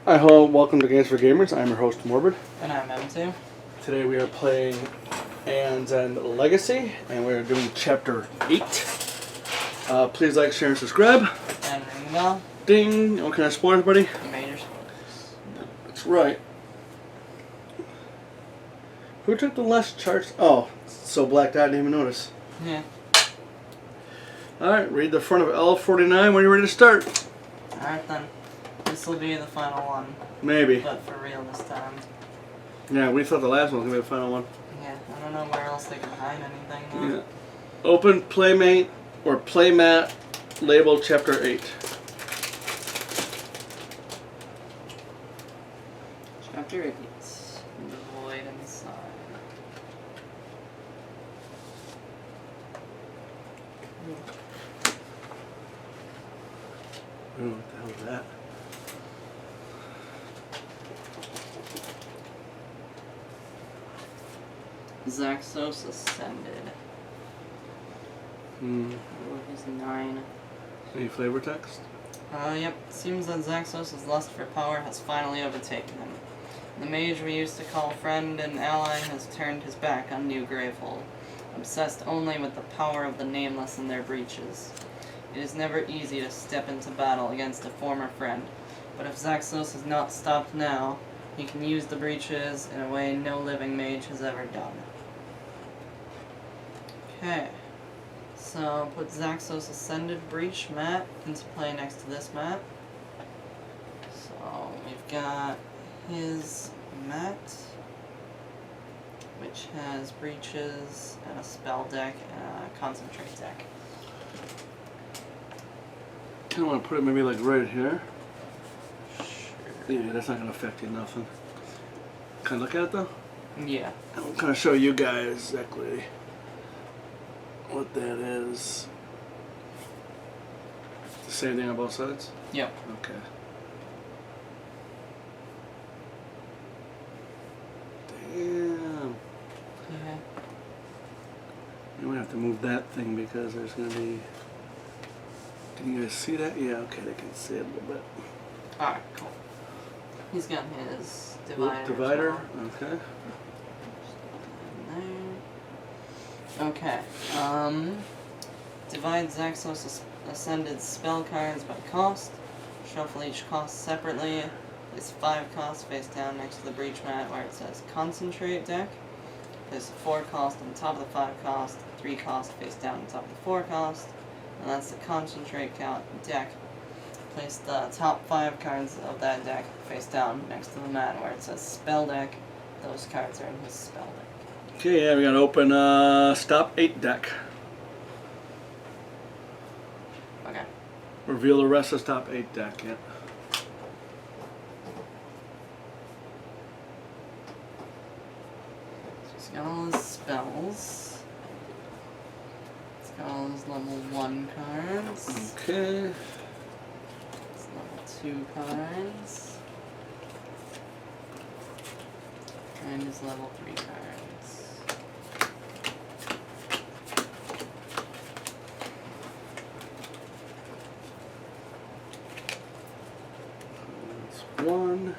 Hi, hello, welcome to Games for Gamers. I'm your host, Morbid. And I'm M2. Today we are playing Aeons End-Legacy, and we're doing Chapter 8. Please like, share, and subscribe. And ring the bell. Ding! What kind of spoilers, buddy? Major spoilers. That's right. Who took the last charge? Oh, so blacked out, I didn't even notice. Yeah. Alright, read the front of L49 when you're ready to start. Alright then. This will be the final one. Maybe. But for real this time. Yeah, we thought the last one was going to be the final one. Yeah, I don't know where else they can hide anything though. Yeah. Open Playmate or Playmat labeled Chapter 8. Chapter 8. The Void Inside. Oh, what the hell is that? Zaxos Ascended. He's 9. Any flavor text? Yep. Seems that Zaxos' lust for power has finally overtaken him. The mage we used to call friend and ally has turned his back on New Gravehold, obsessed only with the power of the Nameless in their breaches. It is never easy to step into battle against a former friend, but if Zaxos has not stopped now, he can use the breaches in a way no living mage has ever done. Okay, so put Zaxos Ascended Breach mat into play next to this mat. So we've got his mat, which has breaches and a spell deck and a concentrate deck. I don't want to put it maybe like right here. Sure. Yeah, that's not going to affect you nothing. Can I look at it though? Yeah. I'm going to show you guys exactly what that is. The same thing on both sides? Yep. Okay. Damn. Yeah. You might have to move that thing because there's going to be... Can you guys see that? Yeah, okay, they can see it a little bit. Alright, cool. He's got his divider. Divider, as well. okay. Okay, divide Zaxos Ascended spell cards by cost. Shuffle each cost separately. Place 5 costs face down next to the breach mat where it says Concentrate deck. Place 4 cost on top of the 5 cost, 3 cost face down on top of the 4 cost, and that's the Concentrate count deck. Place the top 5 cards of that deck face down next to the mat where it says Spell deck. Those cards are in his spell deck. Okay, yeah, we got to open Stop 8 deck. Okay. Reveal the rest of Stop 8 deck, yeah. So he's got all his spells. He's got all his level 1 cards. Okay. His level 2 cards. And his level 3 cards. That's 1.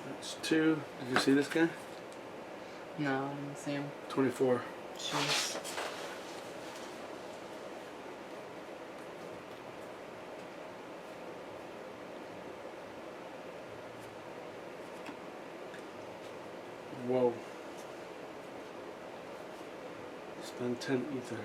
That's 2. Did you see this guy? No, I didn't see him. 24. Jeez. Whoa. Spend 10 ether.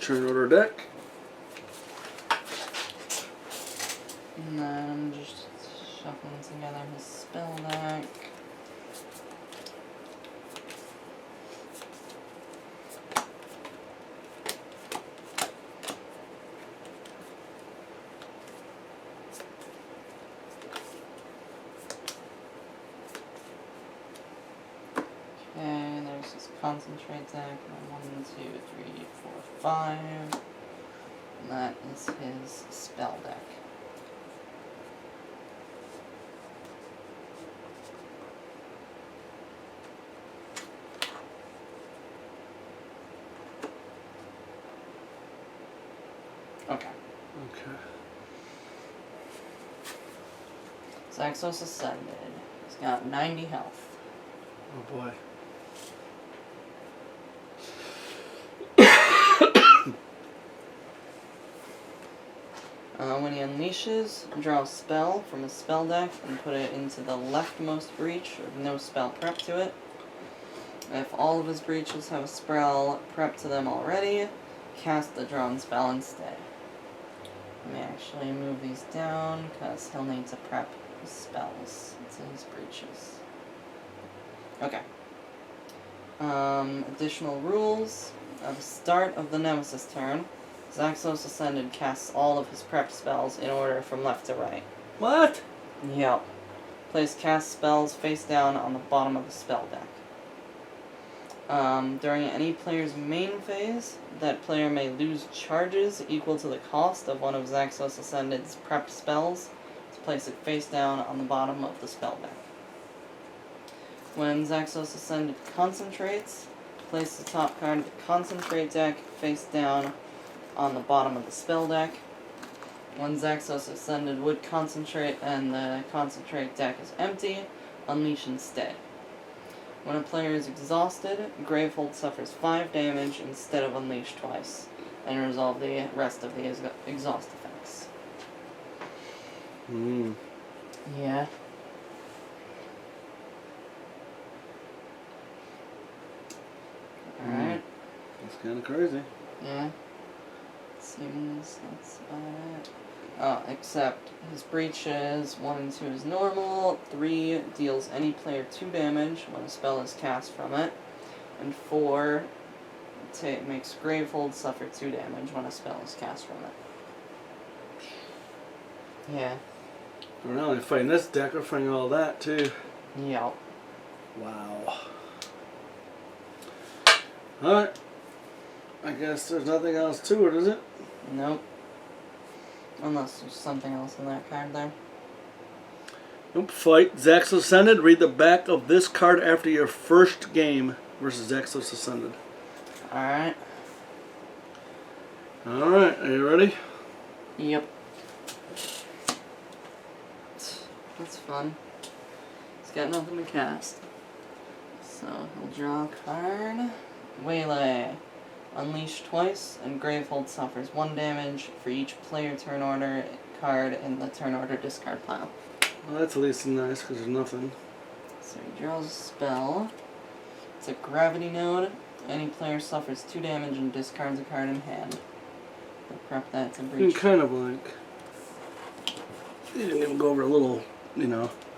turn order deck. And then I'm just shuffling together his spell deck. Okay, there's his concentrate deck. 1, 2, 3, 4, 5. And that is his spell deck. Okay. Okay. Zaxos Ascended. He's got 90 health. Oh boy. When he unleashes, draw a spell from his spell deck and put it into the leftmost breach with no spell prep to it. If all of his breaches have a spell prep to them already, cast the drawn spell instead. Let me actually move these down because he'll need to prep his spells to his breaches. Okay. Additional rules. At the start of the Nemesis turn, Zaxos Ascended casts all of his prep spells in order from left to right. What? Yep. Place cast spells face down on the bottom of the spell deck. During any player's main phase, that player may lose charges equal to the cost of one of Zaxos Ascended's prep spells to place it face down on the bottom of the spell deck. When Zaxos Ascended concentrates, place the top card of the concentrate deck face down on the bottom of the spell deck. When Zaxos Ascended would concentrate and the concentrate deck is empty, unleash instead. When a player is exhausted, Gravehold suffers 5 damage instead of unleash twice, and resolve the rest of the exhaust effects. Yeah. Alright. That's kind of crazy. Yeah. Seems that's about it. Oh, except his breaches 1 and 2 is normal, 3 deals any player 2 damage when a spell is cast from it, and 4 makes Gravehold suffer 2 damage when a spell is cast from it. Yeah. We're not only fighting this deck, we're fighting all that too. Yep. Wow. Alright. I guess there's nothing else to it, is it? Nope. Unless there's something else in that card there. Nope. Fight Zaxos Ascended. Read the back of this card after your first game versus Zaxos Ascended. Alright. Alright, are you ready? Yep. That's fun. He's got nothing to cast. So he'll draw a card. Waylay. Unleash twice, and Gravehold suffers 1 damage for each player turn order card in the turn order discard pile. Well, that's at least nice because there's nothing. So he draws a spell. It's a gravity node. Any player suffers 2 damage and discards a card in hand. He'll prep that to breach. Kind of like. You didn't even go over a little,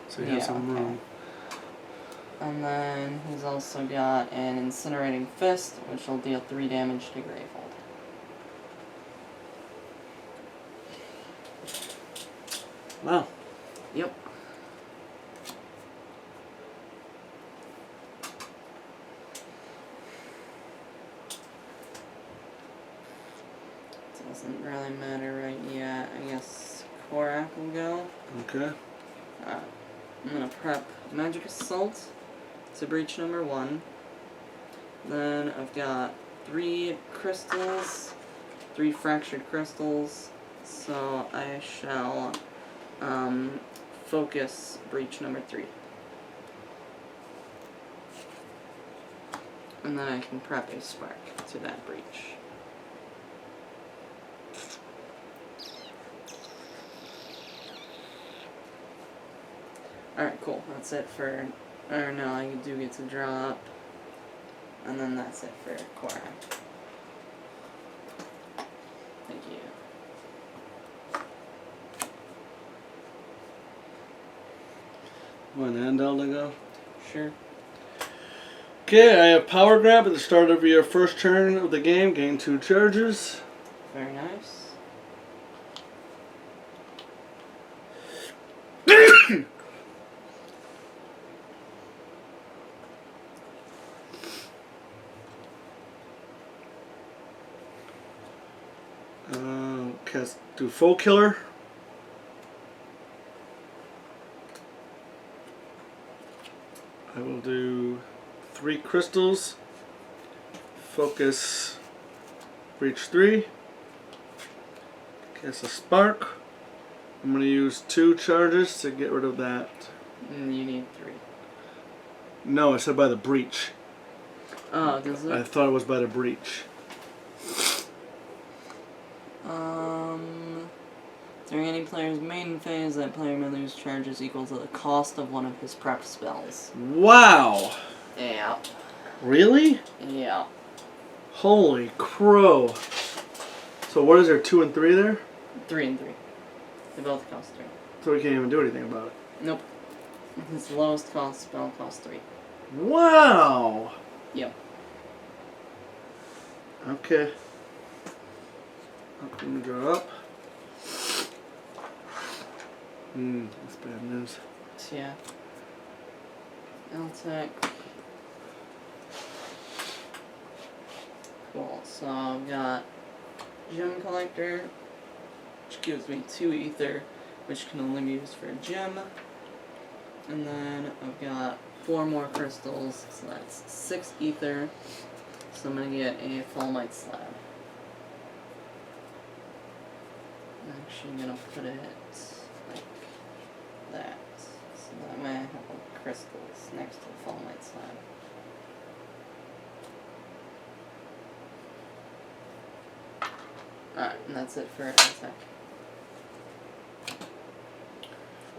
so you have some room. And then he's also got an Incinerating Fist, which will deal 3 damage to Gravehold. Wow. Yep. Doesn't really matter right yet. I guess Korak will go. Okay. I'm gonna prep Magic Assault to breach number 1. Then I've got 3 crystals, 3 fractured crystals, so I shall focus breach number 3. And then I can prep a spark to that breach. Alright, cool. That's it for... Or no, I do get to draw up. And then that's it for Korak. Want Andel to go? Sure. Okay, I have Power Grab at the start of your first turn of the game. Gain 2 charges. Very nice. Do Foe Killer. I will do 3 crystals. Focus. Breach 3. Cast a Spark. I'm going to use 2 charges to get rid of that. You need 3. No, I said by the breach. Oh, does it? I thought it was by the breach. During any player's main phase, that player may lose charges equal to the cost of one of his prep spells. Wow! Yeah. Really? Yeah. Holy crow. So what is there, 2 and 3 there? 3 and 3. They both cost 3. So we can't even do anything about it. Nope. His lowest cost spell costs 3. Wow! Yep. Okay. I'm gonna draw up. That's bad news. So yeah. L-Tech. Cool. So I've got Gem Collector, which gives me 2 ether, which can only be used for a gem. And then I've got 4 more crystals, so that's 6 ether. So I'm gonna get a Full Might Slab. I'm actually gonna put it like that. So that way I have like crystals next to the Full Might Slab. Alright, and that's it for attack.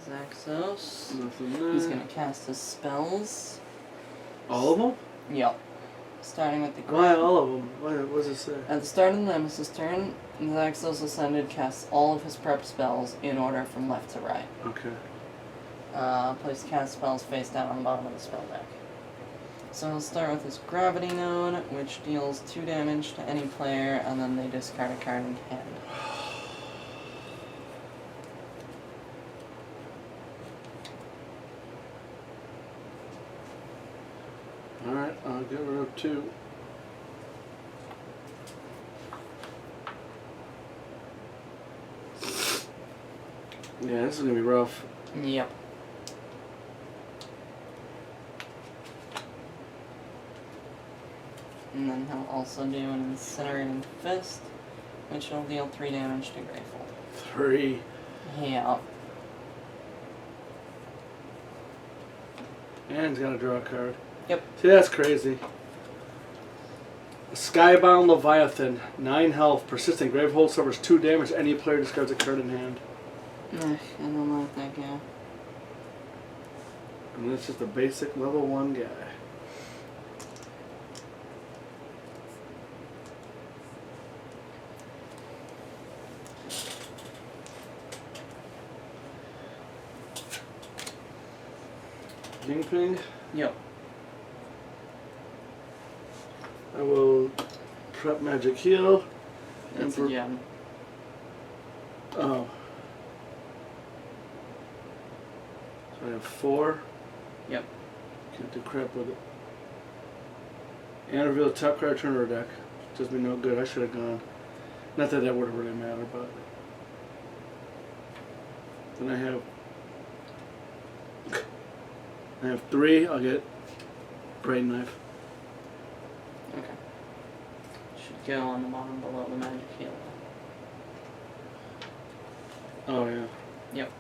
Zaxos. Nothing there. He's gonna cast his spells. All of them? Yep. Starting with the Why all of them? What does it say? At the start of the Nemesis turn, Zaxos Ascended casts all of his prep spells in order from left to right. Okay. Place cast spells face down on the bottom of the spell deck. So we'll start with his Gravity Node, which deals 2 damage to any player, and then they discard a card in hand. Alright, I'll get rid of 2. Yeah, this is gonna be rough. Yep. And then he'll also do an Incinerating Fist, which will deal 3 damage to Grateful. 3. Yeah. And he's gotta draw a card. Yep. See, that's crazy. Skybound Leviathan, 9 health, persistent Gravehold suffers 2 damage. Any player discards a card in hand. I don't like that guy. And that's just a basic level 1 guy. King Ping. Yep. I will prep Magic Heal. It's a gem. Oh. So I have 4. Yep. Can't do crap with it. And reveal the top card turn of our deck. Does me no good. I should have gone. Not that that would have really mattered, but. Then I have 3. I'll get Braid Knife. Okay. Should go on the bottom below the Magic Heal. Oh yeah. Yep.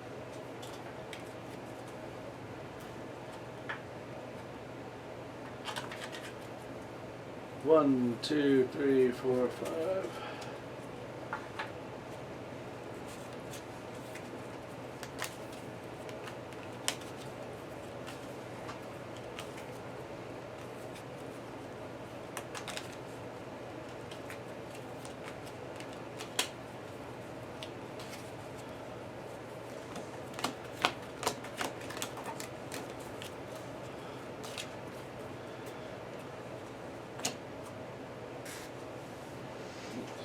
One, 2, 3, 4, 5.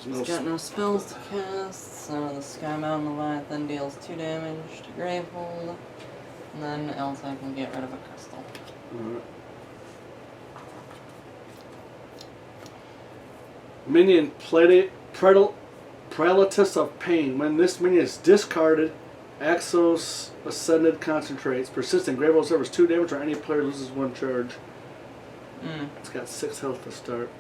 No He's got no spells to cast, so the Sky Mountain Leviathan deals 2 damage to Gravehold, and then Eltec will get rid of a crystal. Alright. Minion Prelatus of Pain. When this minion is discarded, Axos Ascended concentrates. Persistent. Gravehold suffers 2 damage or any player loses 1 charge. It's got 6 health to start.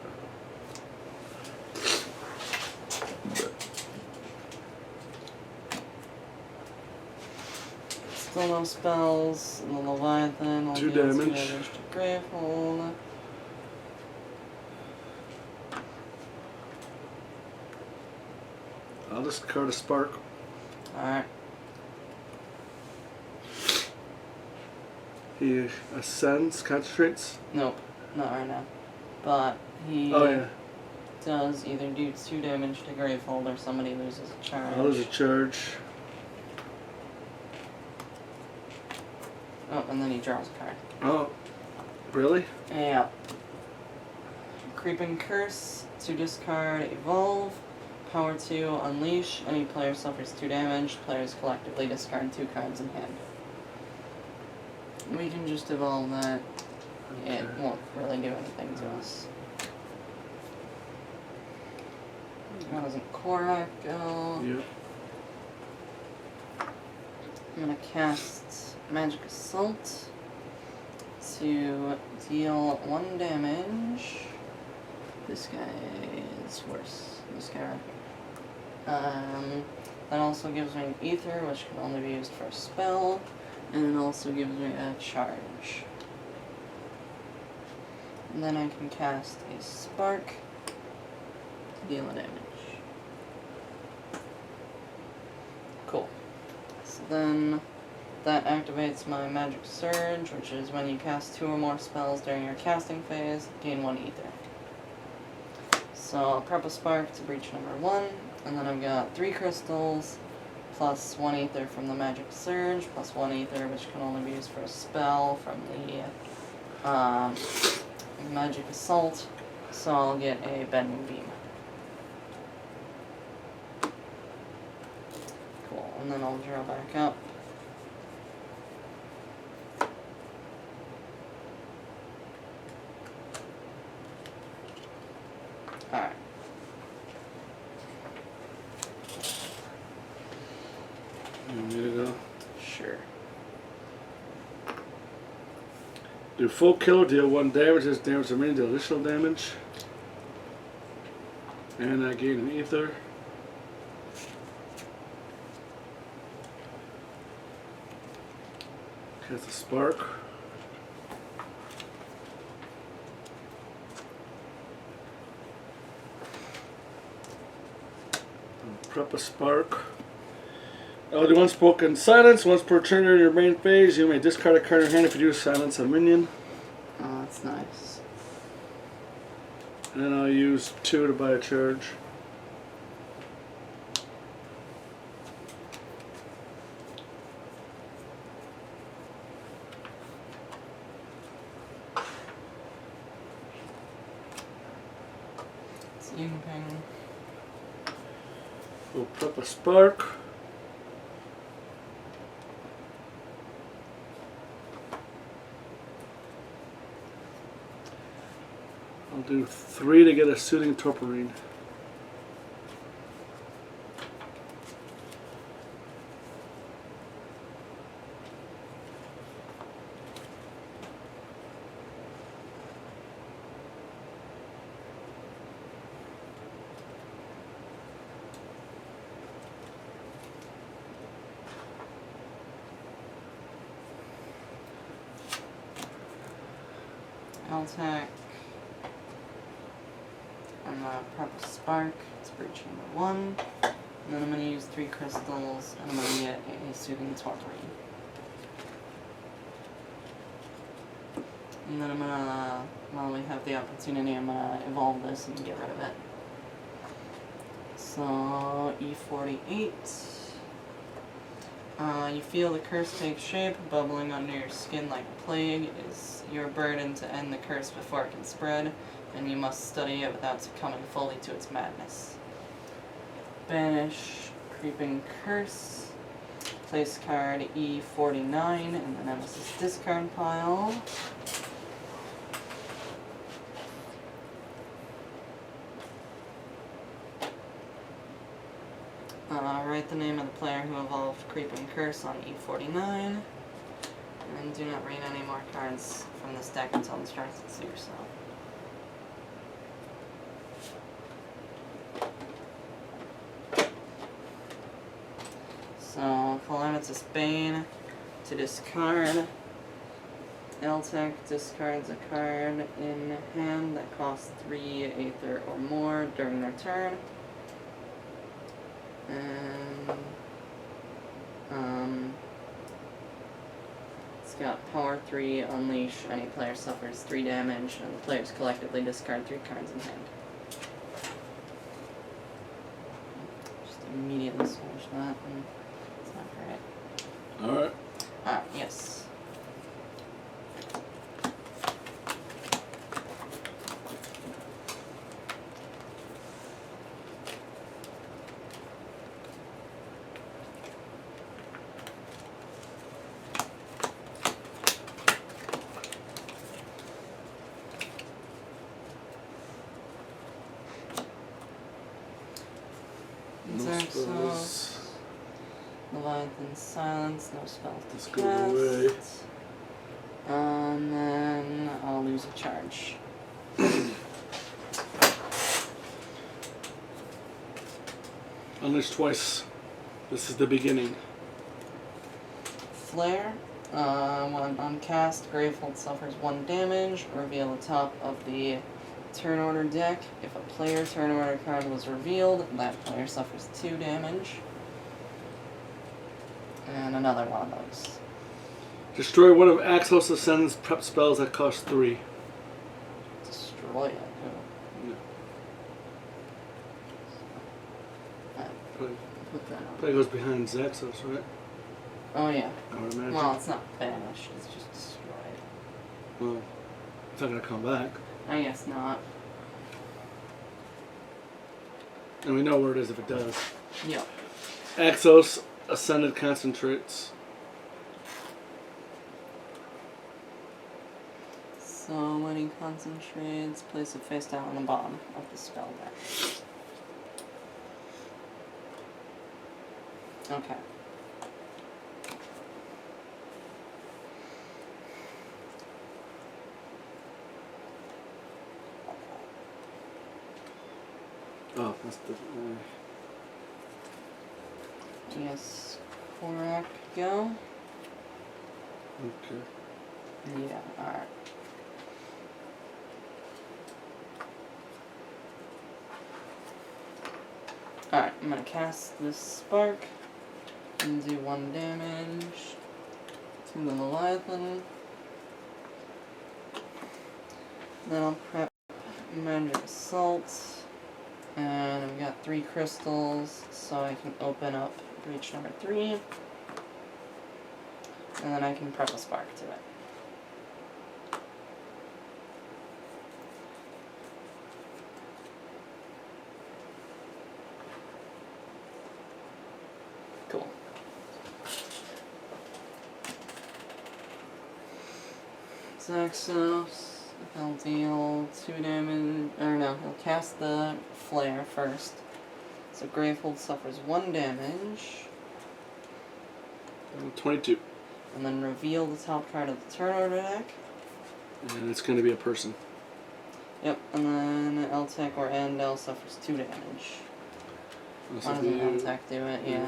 Still no spells, and the Leviathan will 2 deal 2 damage. damage to Gravehold. I'll discard a spark. Alright. He ascends, concentrates. Nope, not right now. But he Oh yeah. does either do 2 damage to Gravehold or somebody loses a charge. I'll lose a charge. Oh, and then he draws a card. Oh, really? Yeah. Creeping Curse, to discard, evolve. Power 2, unleash. Any player suffers 2 damage. Players collectively discard 2 cards in hand. We can just evolve that. Okay. It won't really do anything to us. How doesn't Korak go? Yep. I'm gonna cast Magic Assault to deal 1 damage. This guy is worse. This guy right here. That also gives me an Ether, which can only be used for a spell, and it also gives me a charge. And then I can cast a Spark to deal a damage. Cool. So then that activates my Magic Surge, which is when you cast 2 or more spells during your casting phase, gain 1 Ether. So I'll prep a Spark to breach number 1, and then I've got 3 crystals, plus 1 Ether from the Magic Surge, plus 1 Ether, which can only be used for a spell from the Magic Assault, so I'll get a Bending Beam. Cool, and then I'll draw back up. Alright. You want me to go? Sure. Do full kill, deal 1 damage. This damage to minion, deal additional damage. And I gain an Ether. Cast a Spark. Prep a Spark. I'll do unspoken silence. Once per turn during your main phase, you may discard a card in your hand if you do silence a minion. Oh, that's nice. And then I'll use 2 to buy a charge. So you can ping. We'll prep a Spark. I'll do 3 to get a Soothing Torporine. Eltec. I'm gonna prep a Spark, it's breach number 1. And then I'm gonna use 3 crystals, and I'm gonna get a Soothing Torporine. And then I'm gonna, while we have the opportunity, I'm gonna evolve this and get rid of it. So, E48. You feel the curse take shape, bubbling under your skin like a plague. It is your burden to end the curse before it can spread, and you must study it without succumbing fully to its madness. banish Creeping Curse. Place card E49 in the Nemesis discard pile. Write the name of the player who evolved Creeping Curse on E49. And do not read any more cards from this deck until instructed to yourself. So, Calamitous Bane to discard. Eltec discards a card in hand that costs 3 Aether or more during their turn. And it's got Power 3, Unleash, any player suffers 3 damage, and the players collectively discard 3 cards in hand. Just immediately switch that, and it's not great. Alright. Yes. Spells. Leviathan Silence, no spell to Let's go away. cast. And then I'll lose a charge. Unleash twice. This is the beginning. Flare. When uncast, Gravehold suffers 1 damage. Reveal the top of the turn order deck. If a player turn order card was revealed, that player suffers 2 damage. And another one of those. Destroy one of Axos Ascendant's prep spells that cost 3. Destroy it. Yeah. Play, Put that on. play goes behind Zaxos, right? Oh yeah. I would imagine. Well, it's not banished, it's just destroyed. Well, it's not gonna come back. I guess not. And we know where it is if it does. Yep. Axos Ascended Concentrates. So many concentrates, place it face down on the bottom of the spell deck. Okay. Oh, that's the. Yes, Korak go. Okay. Yeah, alright. Alright, I'm gonna cast this spark and do 1 damage to the Leviathan. Then I'll prep Magic Assault. And I've got 3 crystals, so I can open up breach number 3. And then I can prep a spark to it. Cool. Zaxos. He'll deal 2 damage, or no, he'll cast the flare first. So Gravehold suffers 1 damage. 22. And then reveal the top card of the turn order deck. And it's gonna be a person. Yep, and then Eltec or Andel suffers 2 damage. This Why will doesn't be Eltec do it? Yeah.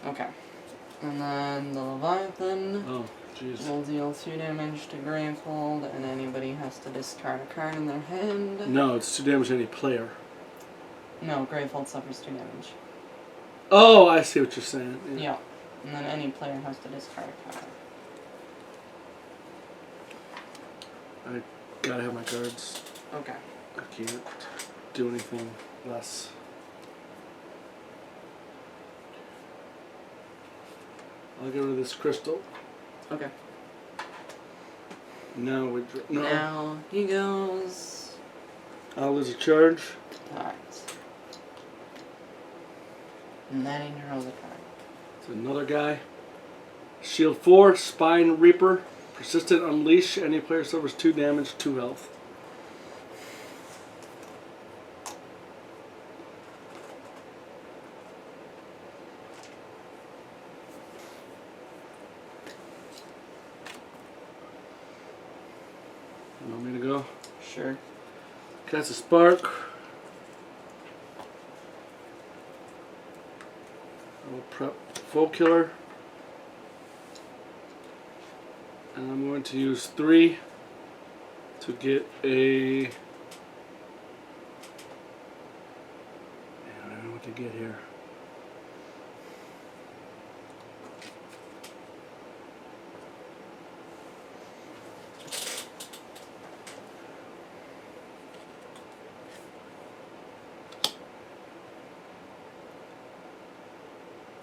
Okay. And then the Leviathan Oh, jeez. will deal 2 damage to Gravehold, and anybody has to discard a card in their hand. No, it's 2 damage to any player. No, Gravehold suffers 2 damage. Oh, I see what you're saying. Yeah. Yeah. And then any player has to discard a card. I gotta have my cards. Okay. I can't do anything less. I'll get rid of this crystal. Okay. Now we no. Now he goes. I'll lose a charge. Alright. And then he draws a card. It's another guy. Shield 4, Spine Reaper. Persistent Unleash. Any player suffers 2 damage, 2 health. You want me to go? Sure. Cast a Spark. I will prep Foe Killer. And I'm going to use 3 to get a... I don't know what to get here.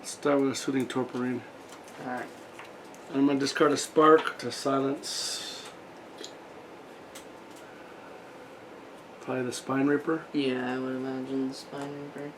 Start with a Soothing Torporine. Alright. I'm going to discard a Spark to silence probably the Spine Reaper. Yeah, I would imagine the Spine Reaper.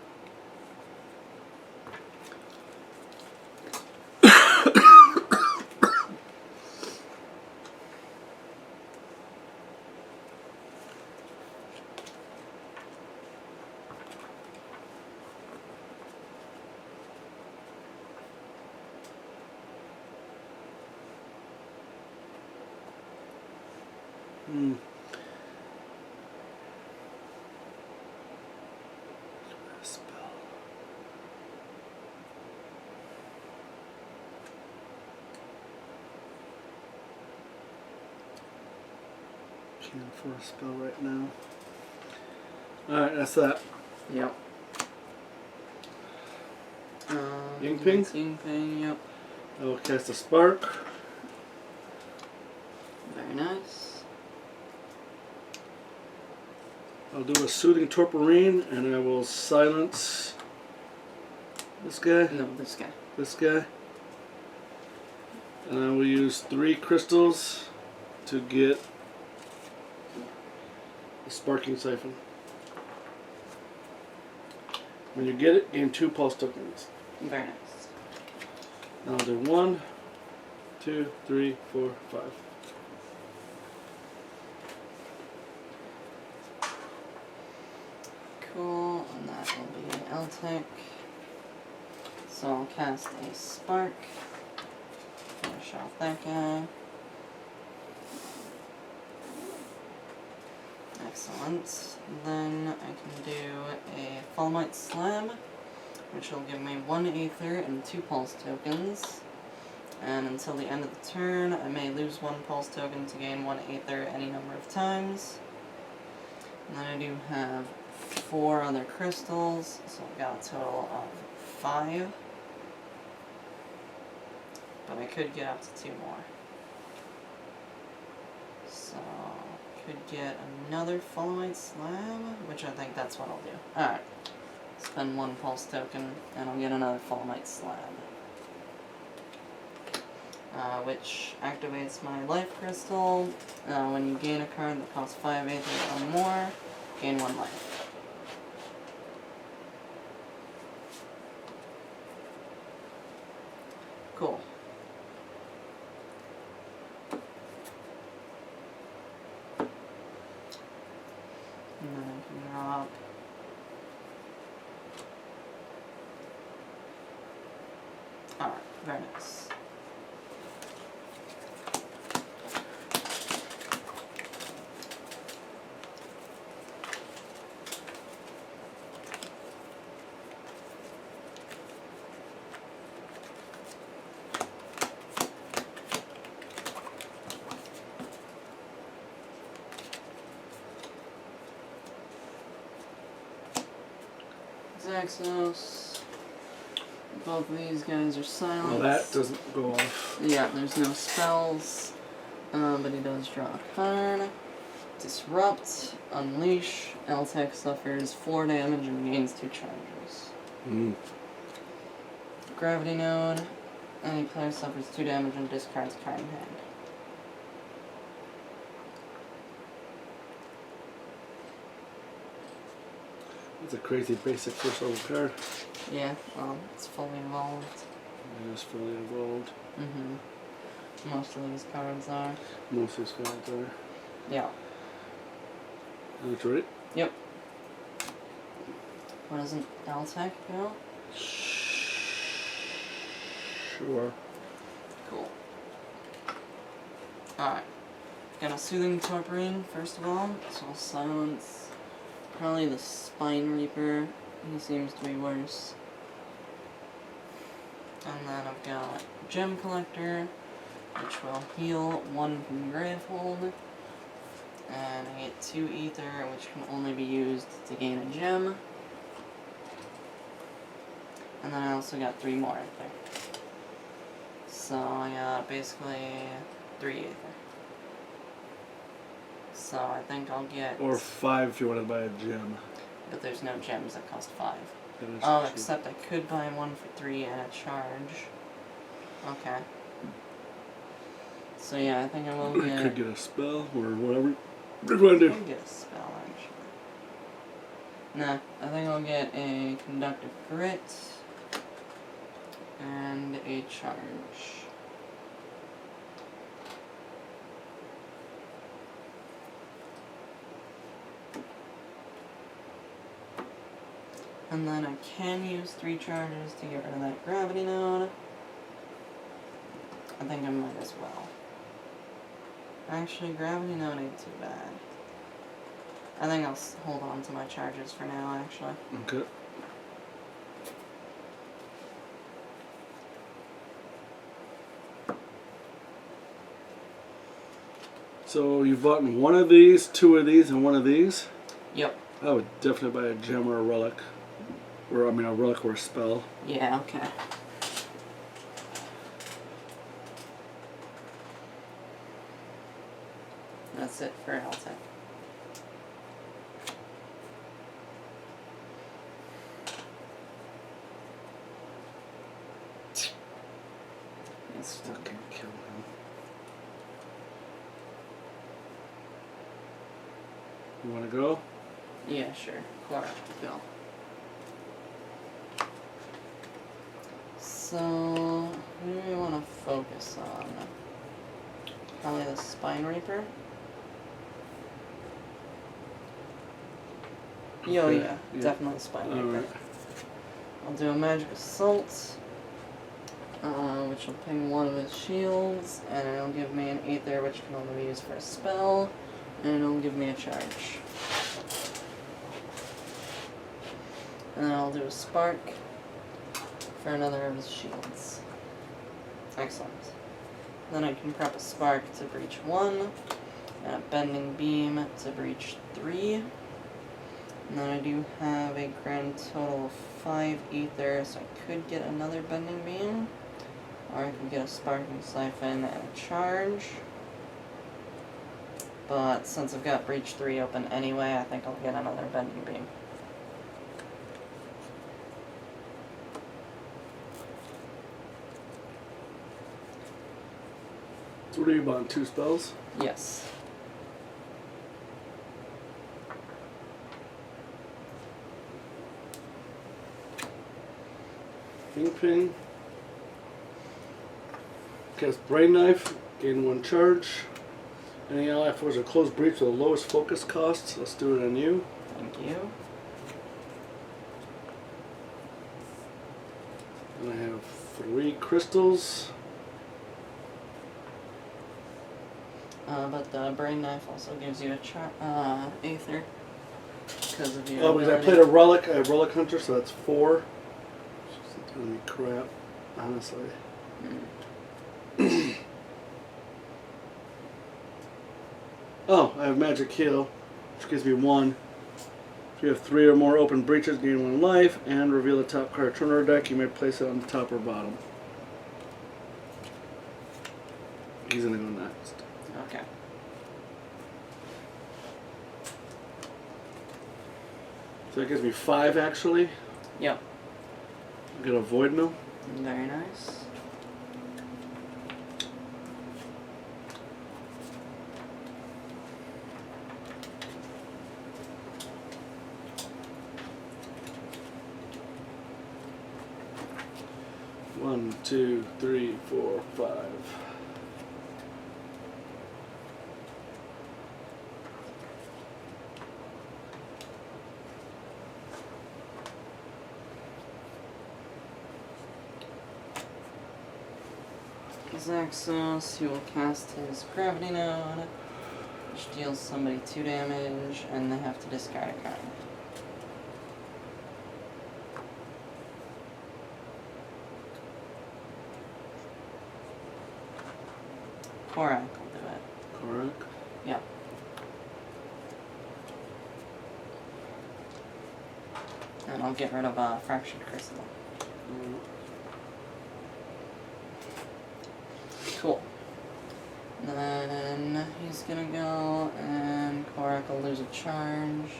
Spell. Can't afford a spell right now. Alright, that's that. Yep. Ying Ping? Ying Ping, yep. I will cast a Spark. Very nice. I'll do a Soothing Torporine and I will silence this guy. No, this guy. This guy. And I will use 3 crystals to get the Sparking Siphon. When you get it, gain 2 pulse tokens. Very nice. And I'll do 1, 2, 3, 4, 5. Cool, and that will be an L-Tech. So I'll cast a Spark. Finish off that guy. Excellent. Then I can do a Falmite Slam, which will give me 1 Aether and 2 Pulse tokens. And until the end of the turn, I may lose 1 Pulse token to gain 1 Aether any number of times. And then I do have 4 other crystals, so I've got a total of 5. But I could get up to 2 more. So, could get another Falmite Slam, which I think that's what I'll do. Alright. Spend 1 Pulse token, and I'll get another Falmite Slam. Which activates my Life Crystal. When you gain a card that costs 5 Aether or more, gain 1 life. Cool. And then I can drop alright, very nice. Exos. Both of these guys are silent. Well, that doesn't go off. Yeah, there's no spells, but he does draw a card. Disrupt, Unleash, L-Tech suffers 4 damage and gains 2 charges. Gravity Node, Any player suffers 2 damage and discards a card in hand. It's a crazy basic first level card. Yeah, it's fully evolved. It is fully evolved. Most of these cards are. Most of these cards are. Yeah. That's right. Yep. What does an L-Tech go? Sure. Cool. Alright. Got a Soothing Torporine, first of all, so I'll silence probably the Spine Reaper. He seems to be worse. And then I've got Gem Collector, which will heal 1 from Gravehold. And I get 2 Ether, which can only be used to gain a gem. And then I also got 3 more Ether. So I got basically 3 Ether. So I think I'll get... Or 5 if you want to buy a gem. But there's no gems that cost 5. That is Oh, cheap. except I could buy 1 for 3 and a charge. Okay. So yeah, I think I will You get... could get a spell or whatever you want to I do. could get a spell, actually. Nah, I think I'll get a Conductive Grit and a charge. And then I can use 3 charges to get rid of that Gravity Node. I think I might as well. Actually, Gravity Node ain't too bad. I think I'll hold on to my charges for now, actually. Okay. So you've bought 1 of these, 2 of these, and 1 of these? Yep. I would definitely buy a gem or a relic. Or, I mean, a relic or a spell. Yeah, okay. That's it for L-Tech. It's Still can't kill him. You want to go? Yeah, sure. Clara, go. So, who do we want to focus on? Probably the Spine Reaper? Yo, Okay, yeah, yeah. definitely Spine Reaper. Alright. I'll do a Magic Assault, which will ping 1 of his shields, and it'll give me an Aether, which can only be used for a spell, and it'll give me a charge. And then I'll do a Spark for another of his shields. Excellent. Then I can prep a Spark to breach 1, and a Bending Beam to breach 3. And then I do have a grand total of 5 Ether, so I could get another Bending Beam, or I could get a Sparking Siphon and a charge. But since I've got breach 3 open anyway, I think I'll get another Bending Beam. So what are you buying? 2 spells? Yes. Ping. Cast Brain Knife, gain 1 charge. Any ally forces a close breach with the lowest focus costs. Let's do it on you. Thank you. And I have 3 crystals. But the Brain Knife also gives you a Aether. Because of your Oh, because I ability. played a relic. I have Relic Hunter, so that's 4. It's telling me crap, honestly. Oh, I have Magic Heal, which gives me 1. If you have 3 or more open breaches, gain 1 life, and reveal the top card of your deck. You may place it on the top or bottom. He's gonna go next. Okay. So that gives me 5 actually. Yep. Get a Void Mill. Very nice. 1, 2, 3, 4, 5. Zaxos, he will cast his Gravity Node, which deals somebody 2 damage, and they have to discard a card. Korak will do it. Correct. Yep. And I'll get rid of Fractured Crystal. Cool. Then he's gonna go, and Korak will lose a charge.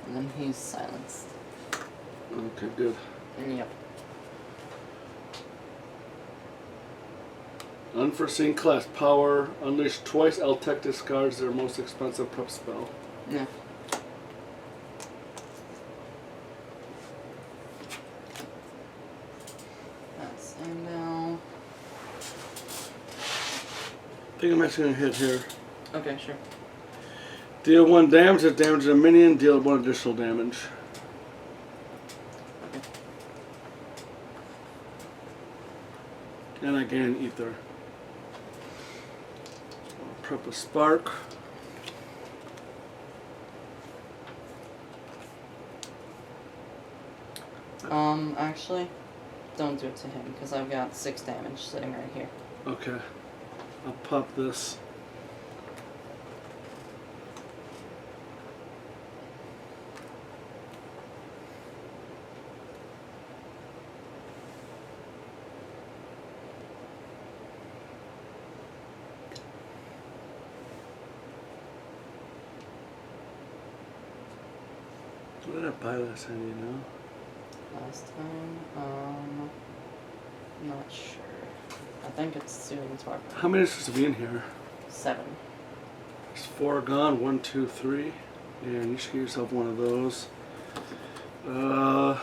And then he's silenced. Okay, good. Yep. Unforeseen class. Power. Unleash twice. L-Tech discards their most expensive prep spell. Yeah. That's now. I think I'm actually going to hit here. Okay, sure. Deal 1 damage. If damage a minion, deal 1 additional damage. Okay. And I gain ether. I'll prep a spark. Actually, don't do it to him, because I've got 6 damage sitting right here. Okay. I'll pop this. What did I buy last time, you know? Last time, not sure. I think it's Soothing Torpor. How many is supposed to be in here? 7. There's 4 gone. 1, 2, 3. And you should get yourself one of those. I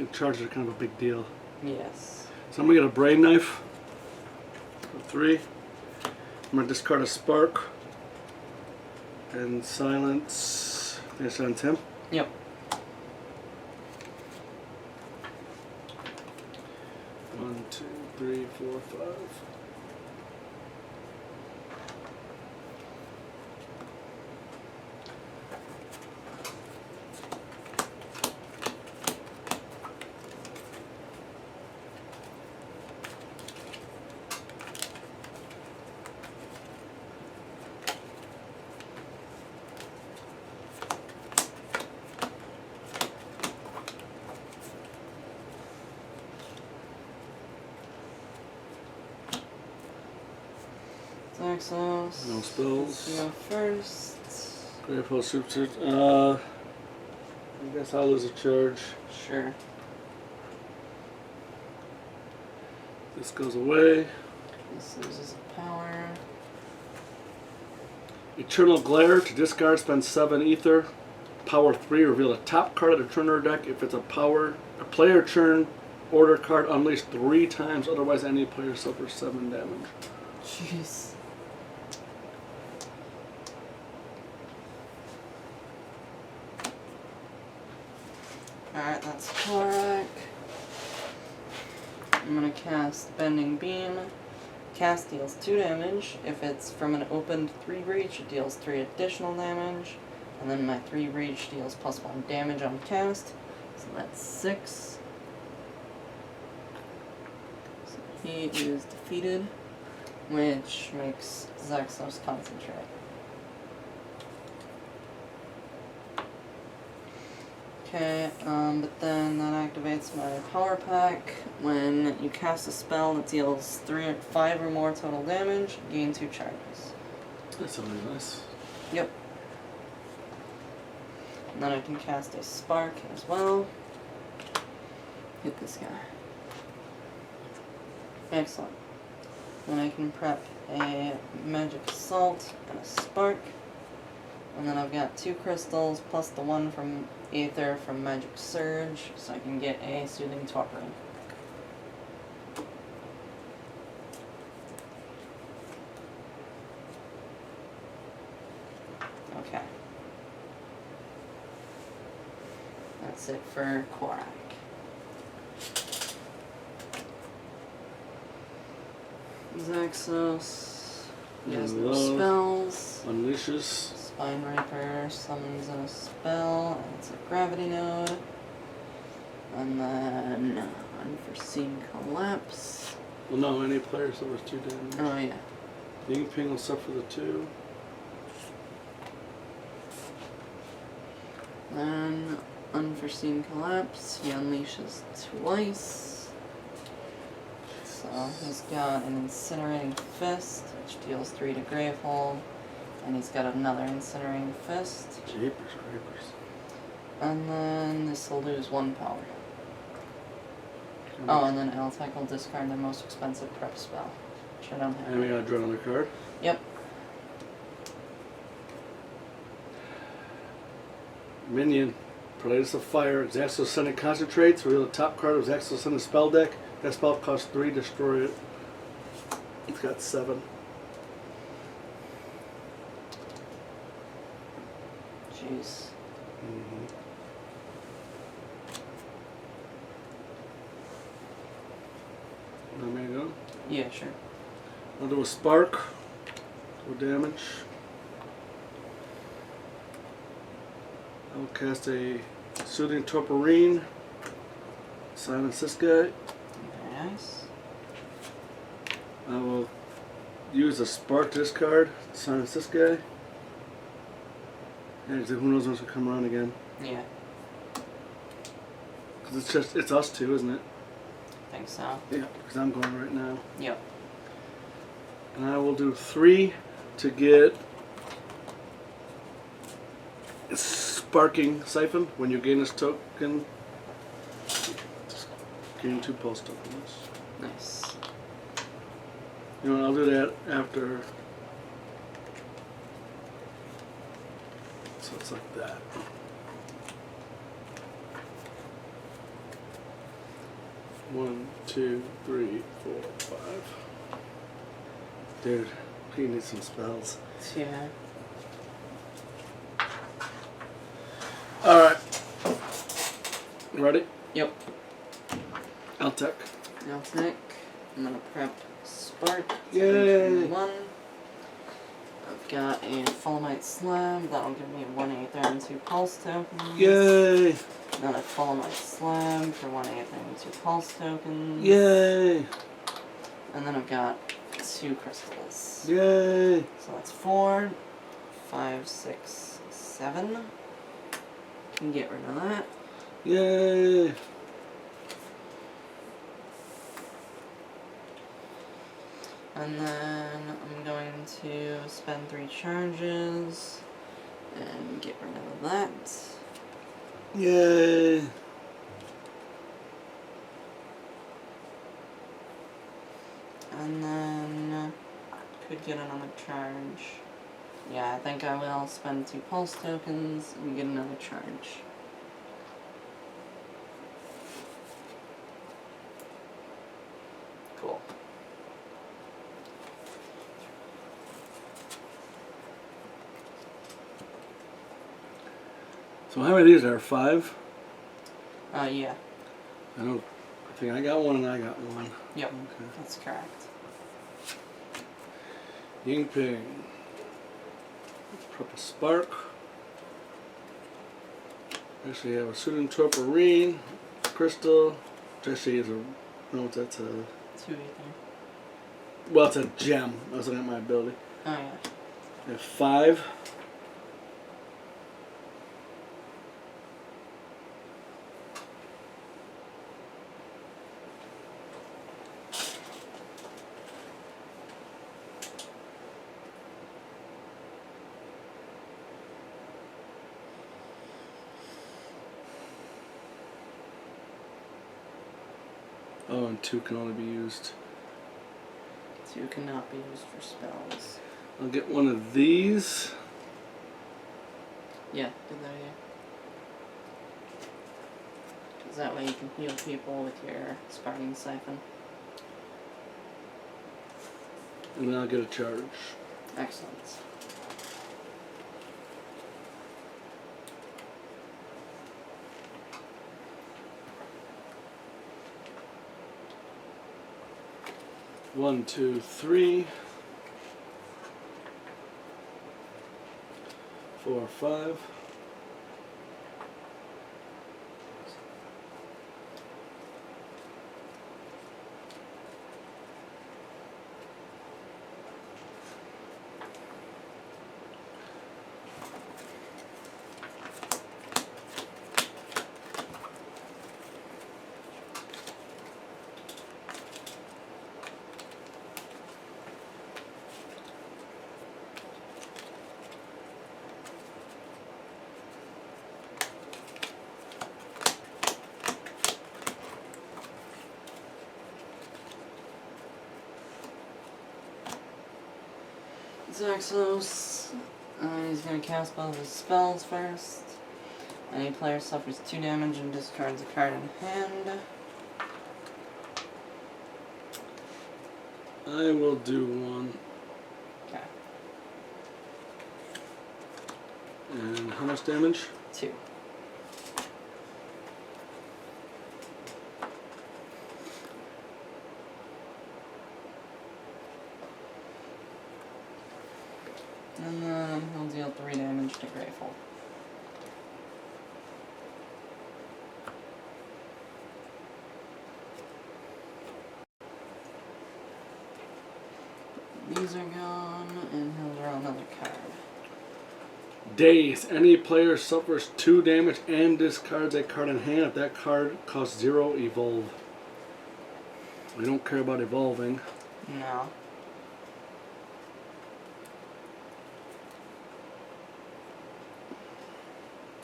think charges are kind of a big deal. Yes. So I'm gonna get a brain knife. 3. I'm gonna discard a spark. And silence. Yes, silence him. Yep. One, 2, 3, 4, 5. Zaxos. No spells. You go first. Grateful super. I guess I'll lose a charge. Sure. This goes away. This loses a power. Eternal Glare to discard, spend 7 ether. Power 3, reveal a top card of the turner deck. If it's a player turn order card, unleash 3 times. Otherwise, any player suffers 7 damage. Jeez. Alright, that's Korak. I'm gonna cast Bending Beam. Cast deals 2 damage. If it's from an opened 3 reach, it deals 3 additional damage. And then my 3 reach deals +1 damage on cast. So that's 6. So he is defeated, which makes Zaxos concentrate. Okay, but then that activates my power pack. When you cast a spell that deals 5 or more total damage, gain 2 charges. That's really nice. Yep. And then I can cast a spark as well. Hit this guy. Excellent. Then I can prep a Magic Assault and a Spark. And then I've got 2 crystals plus the 1 from Aether from Magic Surge, so I can get a Soothing Torpor. Okay. That's it for Korak. Zaxos. He has no spells. Unleashes. Spine Reaper summons in a spell, and it's a Gravity Node. And then Unforeseen Collapse. Well, no, any player, so there's 2 damage. Oh, yeah. Ying Ping will suffer the 2. Then Unforeseen Collapse, he unleashes twice. So he's got an Incinerating Fist, which deals 3 to Gravehold. And he's got another Incinerating Fist. Jeepers creepers. And then this will lose 1 power. Oh, and then Altec will discard their most expensive prep spell, which I don't have. And we gotta draw another card. Yep. Minion. Prelatus of Fire. Zaxos Ascended concentrates. Reveal the top card of Zaxos Ascended spell deck. That spell costs 3, destroy it. It's got 7. Jeez. Let me go. Yeah, sure. I'll do a Spark. Do damage. I'll cast a Soothing Torporine. Silence this guy. Very nice. I will use a Spark discard. Silence this guy. And who knows what's gonna come around again? Yeah, Because it's us two, isn't it? I think so. Yeah, because I'm going right now. Yep. And I will do 3 to get Sparking Siphon. When you gain this token, just gain 2 pulse tokens. Nice. You know, I'll do that after. So it's like that. One, 2, 3, 4, 5. Dude, he needs some spells. Yeah. Alright. Ready? Yep. Altec. Altec. I'm gonna prep Spark. Yay! 1. I've got a Fulmite Slab. That'll give me 1 Aether and 2 Pulse tokens. Yay! Another Fulmite Slab for 1 Aether and 2 Pulse tokens. Yay! And then I've got 2 crystals. Yay! So that's 4, 5, 6, 7. Can get rid of that. Yay! And then I'm going to spend 3 charges and get rid of that. Yay! And then could get another charge. Yeah, I think I will spend 2 pulse tokens and get another charge. Cool. So how many of these are 5? Yeah. I think I got 1 and I got 1. Yep. Okay. That's correct. Ying Ping. Prep a Spark. Actually, I have a Soothing Torporine, Crystal, which actually is a. No, that's a. 2 Aether. Well, it's a gem. I was looking at my ability. Oh yeah. I have 5. Oh, and 2 can only be used 2 cannot be used for spells. I'll get one of these. Yeah, good idea. Because that way you can heal people with your Sparking Siphon. And then I'll get a charge. Excellent. One, two, three. 4, 5. Zaxos, he's going to cast both his spells first. Any player suffers 2 damage and discards a card in hand. I will do 1. Okay. And how much damage? 2. And then he'll deal 3 damage to Grateful. These are gone, and he'll draw another card. Daze. Any player suffers 2 damage and discards a card in hand. If that card costs 0, evolve. We don't care about evolving. No.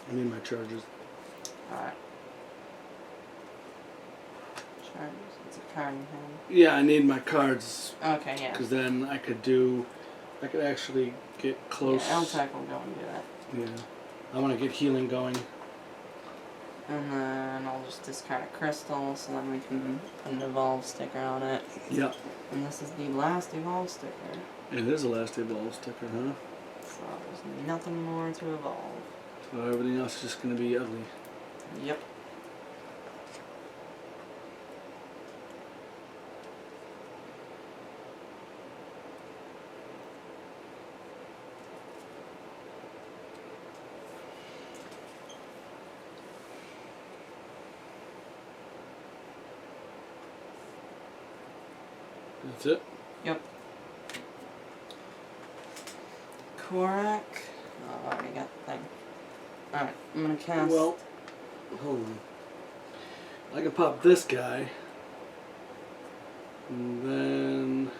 I need my charges. Alright. Charges. It's a card in hand. Yeah, I need my cards. Okay, yeah. Because then I could actually get close. Yeah, L-Tech will go and do that. Yeah. I want to get healing going. And then I'll just discard a crystal so then we can put an evolve sticker on it. Yep. And this is the last evolve sticker. It is the last evolve sticker, huh? So there's nothing more to evolve. So everything else is just going to be ugly. Yep. That's it? Yep. Korak. Oh, I already got the thing. Alright, I'm gonna cast. Well, hold on. I can pop this guy. And then...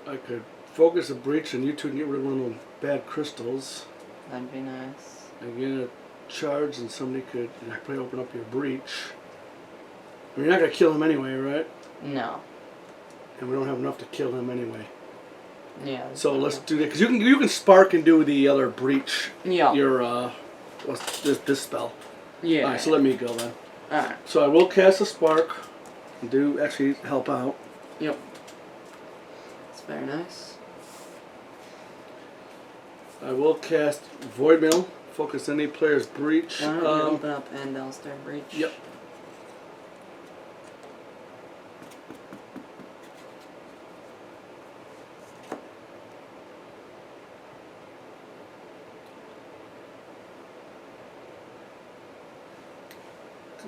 I could focus a breach and you two can get rid of one of those bad crystals. That'd be nice. I get a charge and somebody could probably open up your breach. I mean, you're not going to kill him anyway, right? No. And we don't have enough to kill him anyway. Yeah. So let's do that. Because you can spark and do the other breach. Yeah. Your, what's this spell. Yeah. Alright, so let me go then. Alright. So I will cast a spark. And do actually help out. Yep. That's very nice. I will cast Void Mail. Focus any player's breach. Why don't you open up Endelstar Breach? Yep.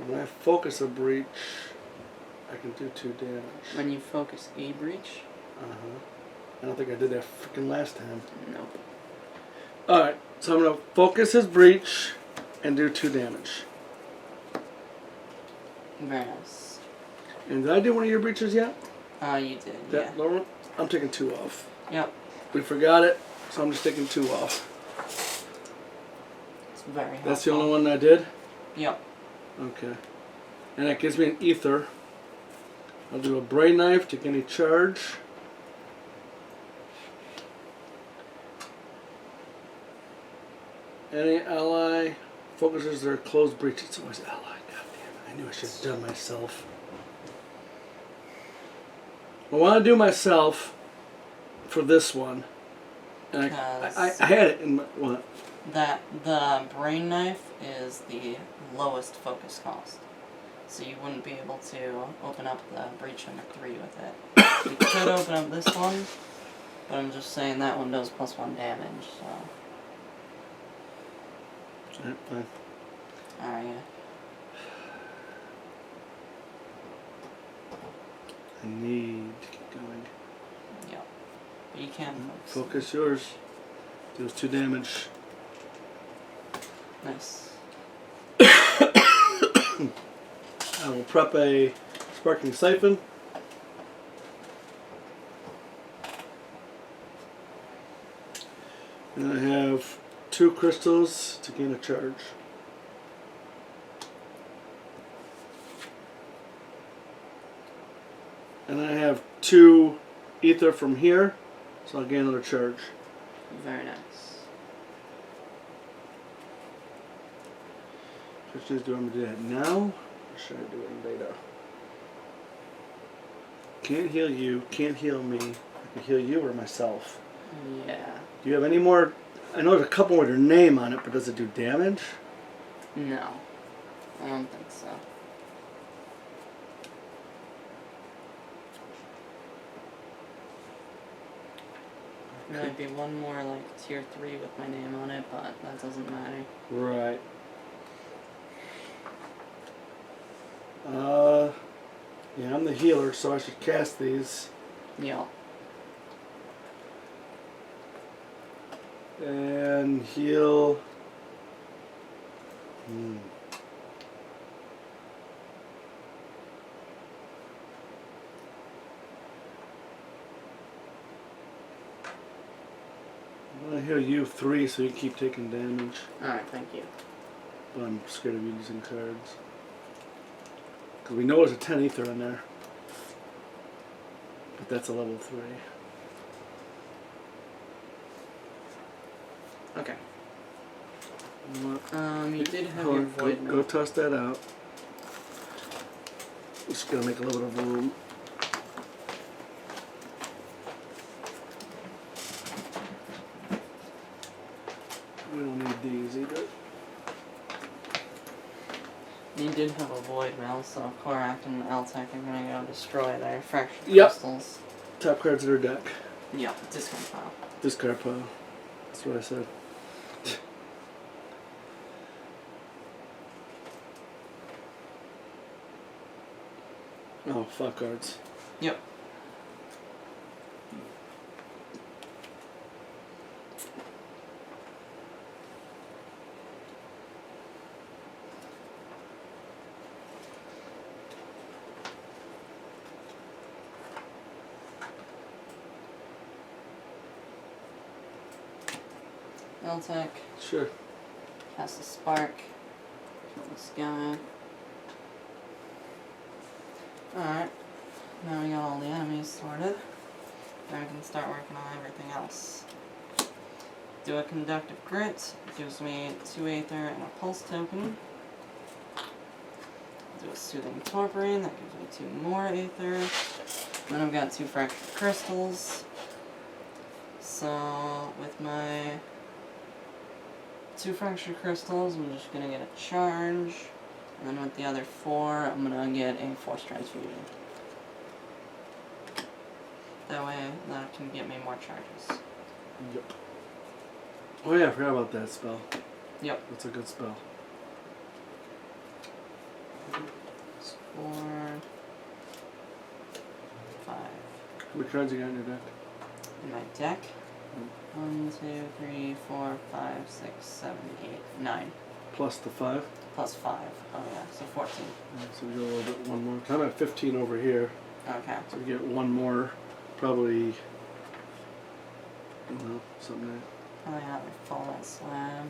When I focus a breach, I can do 2 damage. When you focus a breach? I don't think I did that freaking last time. Nope. Alright, so I'm going to focus his breach and do 2 damage. Very nice. And did I do one of your breaches yet? You did, That yeah. lower one? I'm taking 2 off. Yep. We forgot it, so I'm just taking 2 off. It's very helpful. That's the only one I did? Yep. Okay. And that gives me an ether. I'll do a brain knife, take any charge. Any ally focuses their closed breach. It's always ally. God damn it. I knew I should have done myself. I want to do myself for this one. And I had it in my... What? The brain knife is the lowest focus cost. So you wouldn't be able to open up the breach number 3 with it. You could open up this one, but I'm just saying that one does +1 damage, so... Alright, fine. Alright. I need to keep going. Yep. But you can focus. Focus yours. Deals 2 damage. Nice. I will prep a sparking siphon. And I have 2 crystals to gain a charge. And I have 2 ether from here, so I'll gain another charge. Very nice. Do I want to do that now, or should I do it later? Can't heal you, can't heal me. I can heal you or myself. Yeah. Do you have any more? I know there's a couple with your name on it, but does it do damage? No. I don't think so. There might be one more, like, tier 3 with my name on it, but that doesn't matter. Right. Yeah, I'm the healer, so I should cast these. Yep. And heal. I'm gonna heal you 3 so you keep taking damage. Alright, thank you. But I'm scared of using cards. Because we know there's a 10 ether in there. But that's a level 3. Okay. What? You did have Hold your on, void go toss that out. Just gonna make a little bit of room. We don't need these either. You did have a void mail, so Korak and Eltec are gonna go destroy their fractured Yep. crystals. Top cards of their deck. Yep, discount pile. Discard pile. That's what I said. Oh, 5 cards. Yep. Eltec. Sure. Cast a spark. Kill this guy. Alright. Now we got all the enemies sorted. Now we can start working on everything else. Do a conductive grit. Gives me 2 aether and a pulse token. Do a soothing torpor. That gives me 2 more aether. Then I've got 2 fractured crystals. So with my 2 fractured crystals, I'm just gonna get a charge. And then with the other 4, I'm gonna get a force transfusion. That way, that can get me more charges. Yep. Oh yeah, I forgot about that spell. Yep. That's a good spell. It's 4, 5. How many cards you got in your deck? In my deck, 1, 2, 3, 4, 5, 6, 7, 8, 9. Plus the 5. Plus 5. Oh yeah, so 14. So we go a little bit one more. I'm at 15 over here. Okay. So we get one more, probably, something like Probably not like Fallout Slab.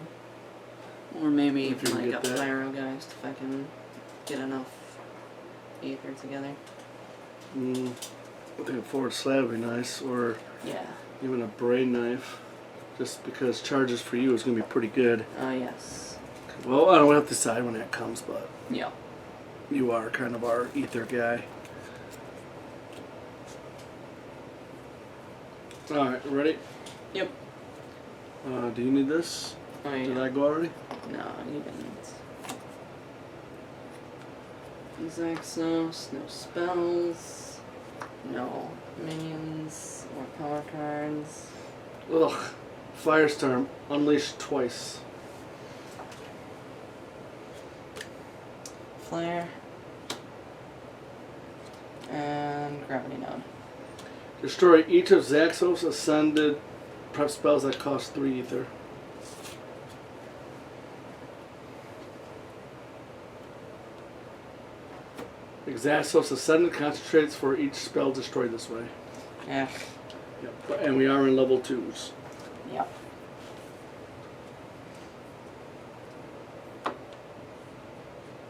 Or maybe If you even can like get a that. Pyrogeist if I can get enough ether together. I think a forward slab would be nice, or Yeah. even a braid knife, just because charges for you is going to be pretty good. Oh, yes. Well, I don't have to decide when that comes, but Yeah. you are kind of our ether guy. Alright, ready? Yep. Do you need this? Oh, yeah. Did I go already? No, you didn't. Exos, no spells, no minions or power cards. Ugh. Firestorm, unleashed twice. Flare. And Gravity Node. Destroy each of Zaxos ascended prep spells that cost 3 ether. Exaxos ascended concentrates for each spell destroyed this way. Yeah. Yep. And we are in level 2s. Yep.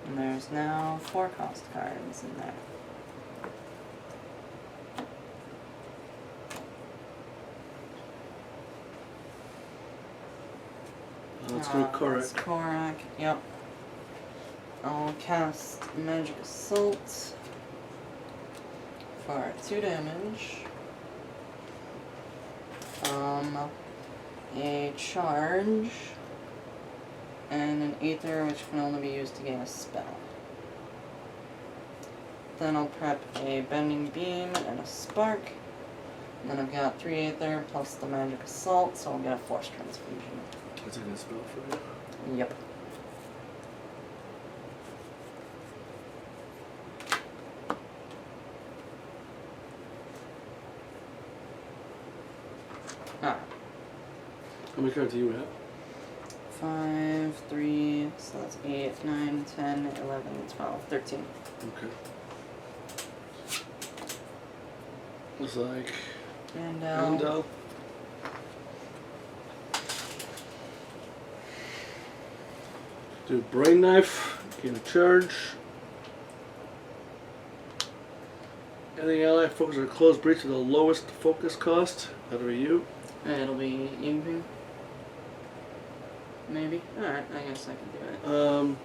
And there's now 4 cost cards in there. Let's go That's Korak. Korak, yep. I'll cast Magic Assault for 2 damage. A charge, and an ether which can only be used to gain a spell. Then I'll prep a Bending Beam and a Spark. And then I've got 3 ether plus the Magic Assault, so I'll get a Force Transfusion. That's a good spell for you. Yep. Ah. How many cards do you have? 5, 3, so that's 8, 9, 10, 11, 12, 13. Okay. Looks like And Andel. Do brain knife, gain a charge. Any ally focus on close breach with the lowest focus cost. That'll be you. it'll be Yingping. Maybe? Alright, I guess I can do it.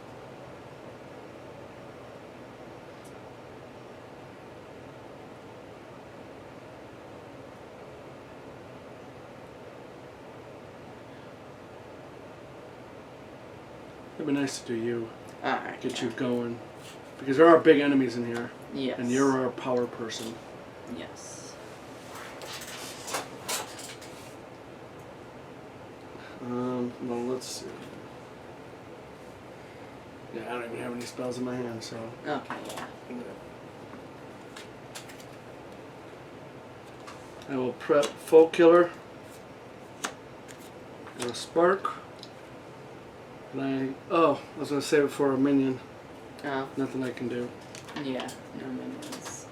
It'd be nice to do you. Alright. Get you going. Because there are big enemies in here. Yes. And you're our power person. Yes. Well, let's see. Yeah, I don't even have any spells in my hand, so. Okay, yeah. I will prep Folk Killer. And a Spark. And I was going to save it for a minion. Oh, Nothing I can do. yeah. No minions.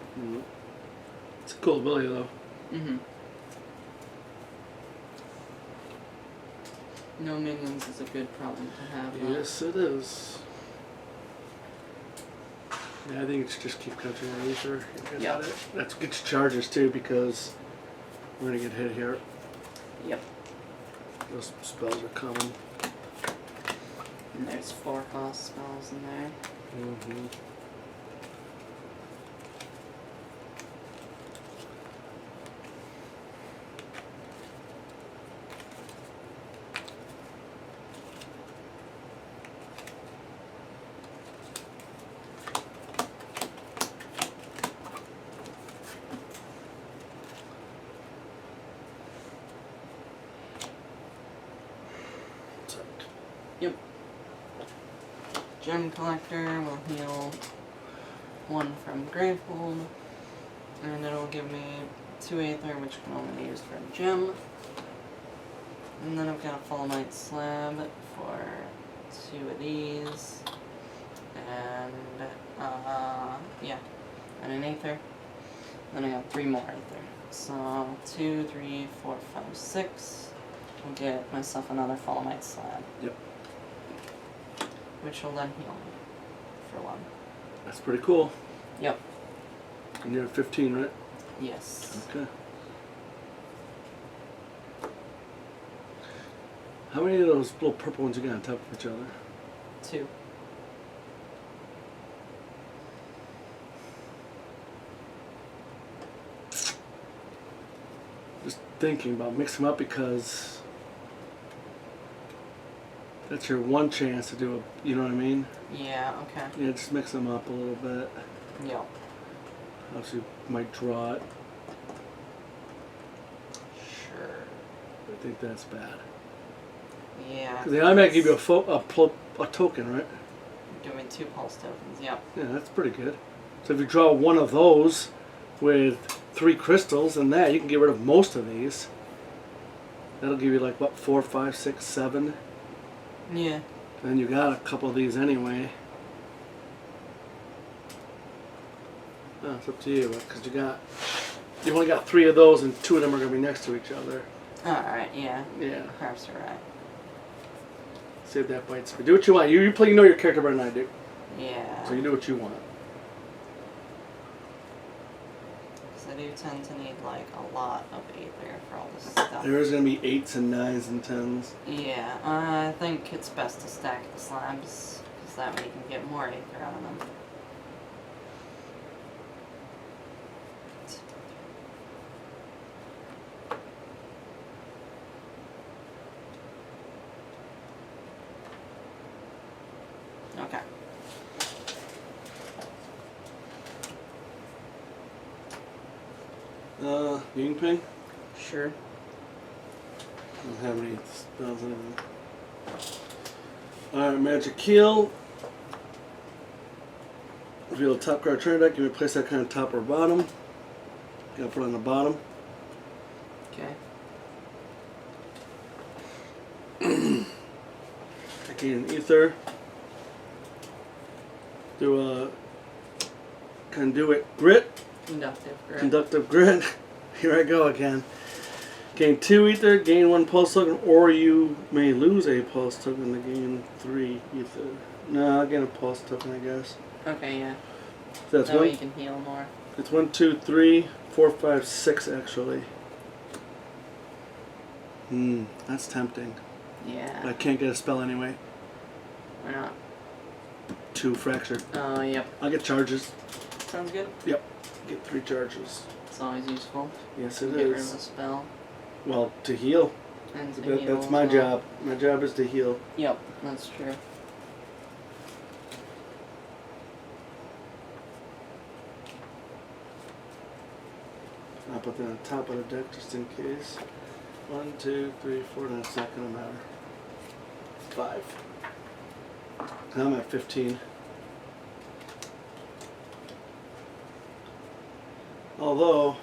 It's a cool ability, though. Mm-hmm. No minions is a good problem to have. Though. Yes, it is. Yeah, I think it should just keep catching our ether. Yeah. That's get your charges, too, because we're going to get hit here. Yep. Those spells are coming. And there's 4 cost spells in there. Mm-hmm. Yep. Gem Collector will heal 1 from Gravehold, and it'll give me 2 Aether, which can only be used for a gem. And then I've got a Fall Knight Slab for 2 of these, and yeah, and an Aether. Then I got 3 more right there. So 2, 3, 4, 5, 6. I'll get myself another Fallenite Slab. Yep. Which will then heal me for 1. That's pretty cool. Yep. And you're at 15, right? Yes. Okay. How many of those little purple ones you got on top of each other? 2. Just thinking about mixing them up because that's your one chance to do a, you know what I mean? Yeah, okay. Yeah, just mix them up a little bit. Yep. Else you might draw it. Sure. I think that's bad. Yeah. Because they automatically give you a token, right? Give me 2 pulse tokens, yep. Yeah, that's pretty good. So if you draw one of those with 3 crystals and that, you can get rid of most of these. That'll give you like, what, 4, 5, 6, 7? Yeah. And you got a couple of these anyway. Oh, it's up to you, because you only got 3 of those and 2 of them are going to be next to each other. Alright, yeah. Yeah. Perhaps you're right. Save that bite speed. Do what you want. You know your character better than I do. Yeah. So you do what you want. Because I do tend to need, like, a lot of Aether for all this stuff. There's going to be 8s and 9s and 10s. Yeah, I think it's best to stack the slabs, because that way you can get more Aether out of them. Okay. Ying Ping? Sure. I don't have any spells anymore. Alright, Magic Heal. Reveal the top card of your turn deck. You may place that kind of top or bottom. You gotta put it on the bottom. Okay. I gain an Ether. Do a Conduit Grit. Conductive grit. Conductive Grit. Here I go again. Gain 2 Ether, gain 1 pulse token, or you may lose a pulse token to gain 3 Ether. No, I'll gain a pulse token, I guess. Okay, yeah. So that's That way one. you can heal more. It's 1, 2, 3, 4, 5, 6 actually. That's tempting. Yeah. But I can't get a spell anyway. Why not? 2 fractured. Oh, yep. I'll get charges. Sounds good. Yep. Get 3 charges. It's always useful. Yes, to it get rid of a is. spell. Well, to heal. And to heal That's as my well. job. My job is to heal. Yep, that's true. I'll put that on top of the deck just in case. 1, 2, 3, 4. That's not gonna matter. 5. Now I'm at 15. Although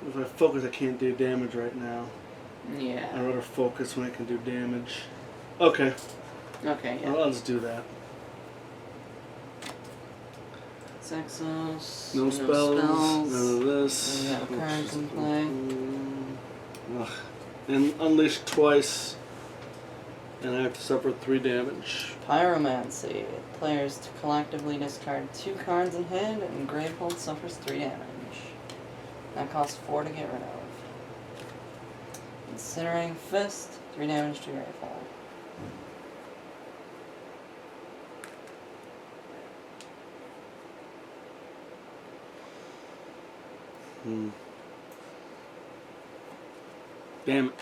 if I focus, I can't do damage right now. Yeah. I'd rather focus when I can do damage. Okay. Okay, yeah. I'll just do that. Exos. No spells. None of this. We got cards in play. Ugh. And unleash twice. And I have to suffer 3 damage. Pyromancy. Players to collectively discard 2 cards in hand, and Gravehold suffers 3 damage. That costs 4 to get rid of. Incinerating Fist, 3 damage to Gravehold. Damn it.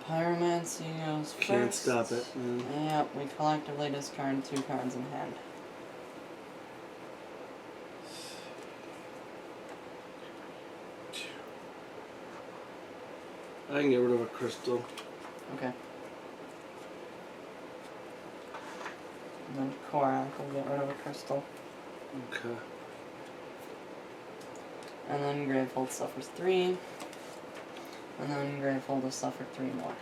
Pyromancy goes first. Can't stop it, man. Yep, we collectively discard 2 cards in hand. I can get rid of a crystal. Okay. And then Korak will get rid of a crystal. Okay. And then Gravehold suffers 3. And then grateful to suffer 3 more.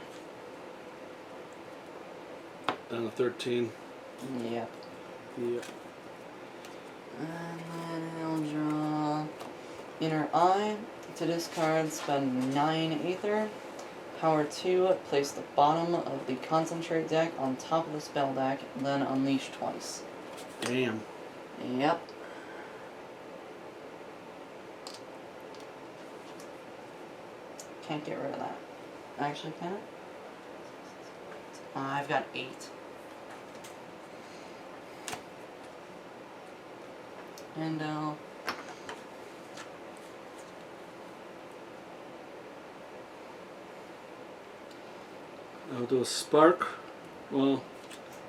Down to 13. Yep. Yep. And then I'll draw Inner Eye. To discard, spend 9 Aether. Power 2, place the bottom of the Concentrate deck on top of the spell deck, then unleash twice. Damn. Yep. Can't get rid of that. Actually, can it? I've got 8. And I'll do a spark. Well,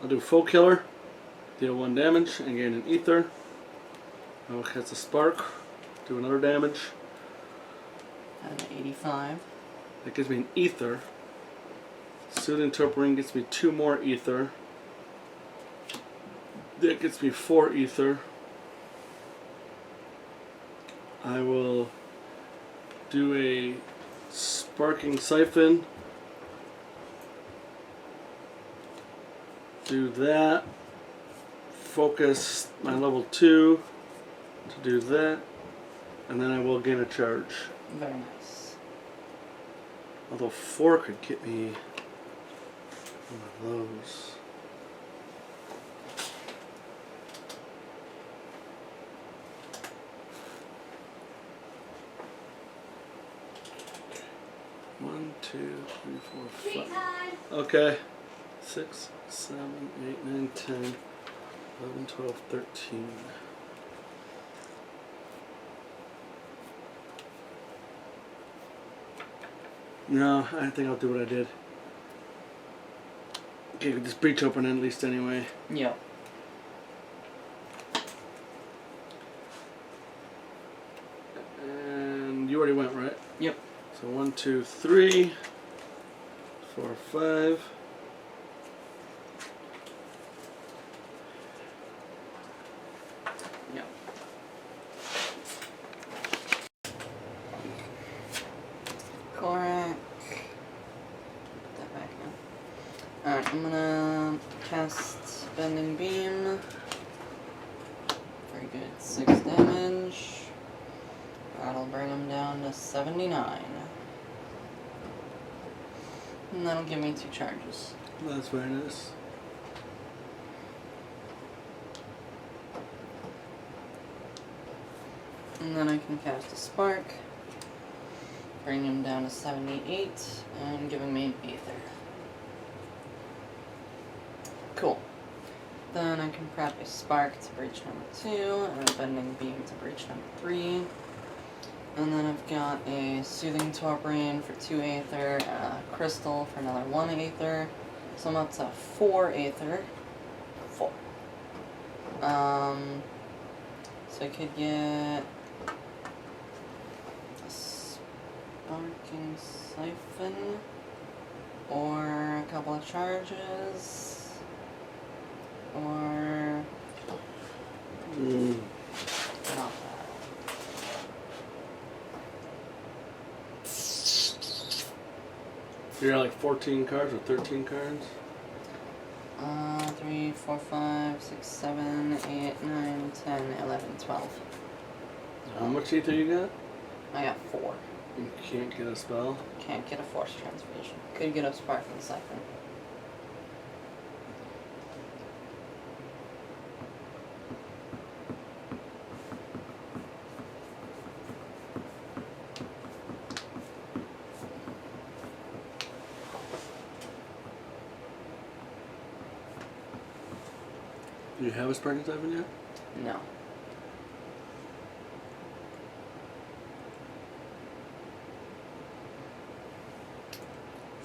I'll do Foe Killer. Deal 1 damage and gain an Ether. I'll cast a spark. Do another damage. have 85. That gives me an Ether. Soothing Torpor gets me 2 more Ether. That gets me 4 Ether. I will do a Sparking Siphon. Do that. Focus my level 2 to do that. And then I will gain a charge. Very nice. Although 4 could get me one of those. One, 2, 3, 4, 5. Okay. 6, 7, 8, 9, 10, 11, 12, 13. No, I think I'll do what I did. Okay, this breach open at least anyway. Yep. And you already went, right? Yep. So 1, 2, 3, 4, 5. Yep. Correct. Put that back in. Alright, I'm gonna cast Bending Beam. Very good. 6 damage. That'll bring him down to 79. And that'll give me 2 charges. That's very nice. And then I can cast a Spark. Bring him down to 78 and giving me an Aether. Cool. Then I can prep a Spark to breach number 2 and a Bending Beam to breach number 3. And then I've got a Soothing Torpor for 2 Aether, a Crystal for another 1 Aether. So I'm up to 4 Aether. 4. So I could get a Sparking Siphon or a couple of charges or not that. You're at like 14 cards or 13 cards? 3, 4, 5, 6, 7, 8, 9, 10, 11, 12. How much ether you got? I got 4. You can't get a spell. Can't get a Force Transfusion. Could get a Sparking Siphon. Do you have a Sparking Siphon yet? No.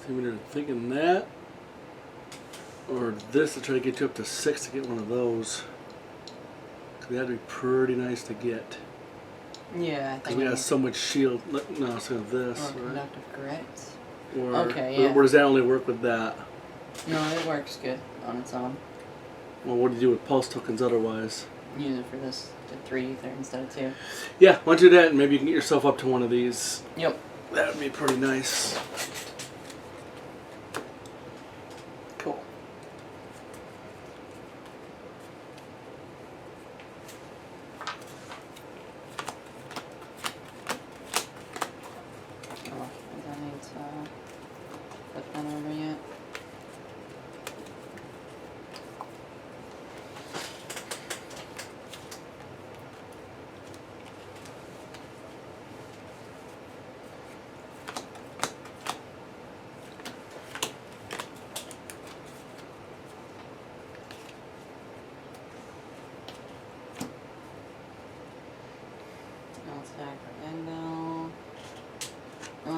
See, when you're thinking that, or this to try to get you up to 6 to get one of those. Cause that'd be pretty nice to get. Yeah, I Because think we got so much shield. No, so this, or right? Conductive Grit. Or, Okay, yeah. Or does that only work with that? No, it works good on its own. Well, what do you do with pulse tokens otherwise? Use it for this to 3 Aether instead of 2. Yeah, why don't you do that and maybe you can get yourself up to one of these. Yep. That would be pretty nice. Cool. Oh, I don't need to flip that over yet. I'll attack Endo. I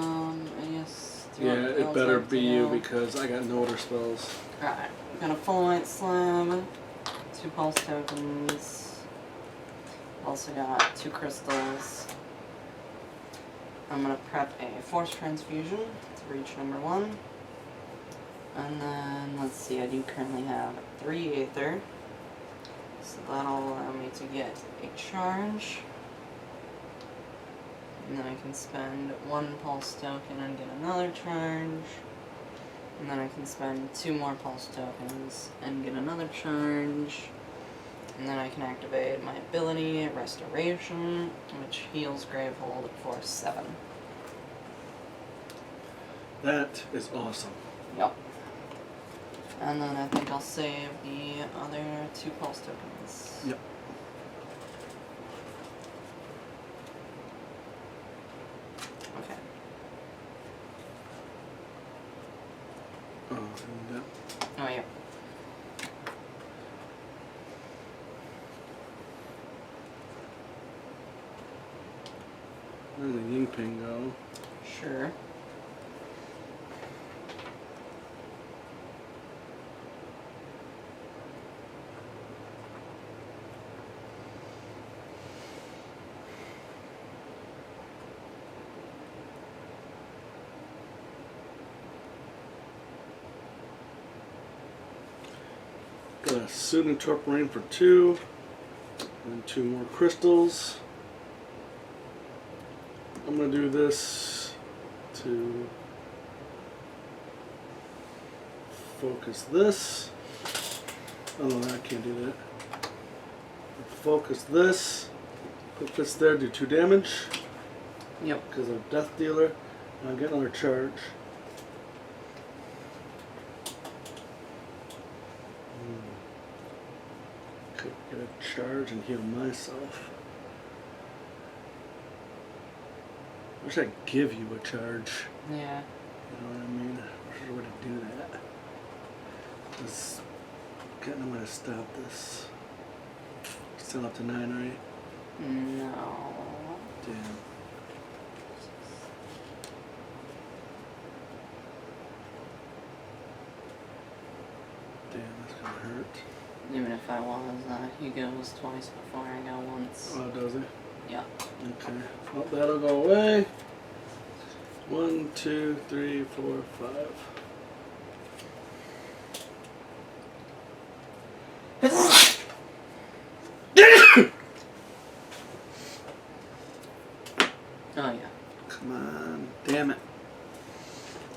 guess. Yeah, it better be you because I got no other spells. Alright, I'm gonna full white slam, 2 pulse tokens. Also got 2 crystals. I'm gonna prep a force transfusion to reach number 1. And then, let's see, I do currently have 3 Aether. So that'll allow me to get a charge. And then I can spend 1 pulse token and get another charge. And then I can spend 2 more pulse tokens and get another charge. And then I can activate my ability, Restoration, which heals Gravehold for 7. That is awesome. Yep. And then I think I'll save the other 2 pulse tokens. Yep. Okay. Oh, and that. Oh, yeah. Where did the Yingping go? Sure. Got a Soothing Torpor for 2. And 2 more crystals. I'm going to do this to focus this. Oh, I can't do that. Focus this. Put this there, do 2 damage. Yep. Because of Death Dealer. And I'll get another charge. Could get a charge and heal myself. I wish I'd give you a charge. Yeah. You know what I mean? I wish I would do that. Just getting a way to stop this. Still up to 9, right? No. Damn. Damn, that's gonna hurt. Even if I was, he goes twice before I go once. Oh, does he? Yeah. Okay. Well, that'll go away. 1, 2, 3, 4, 5. Oh, yeah. Come on. Damn it.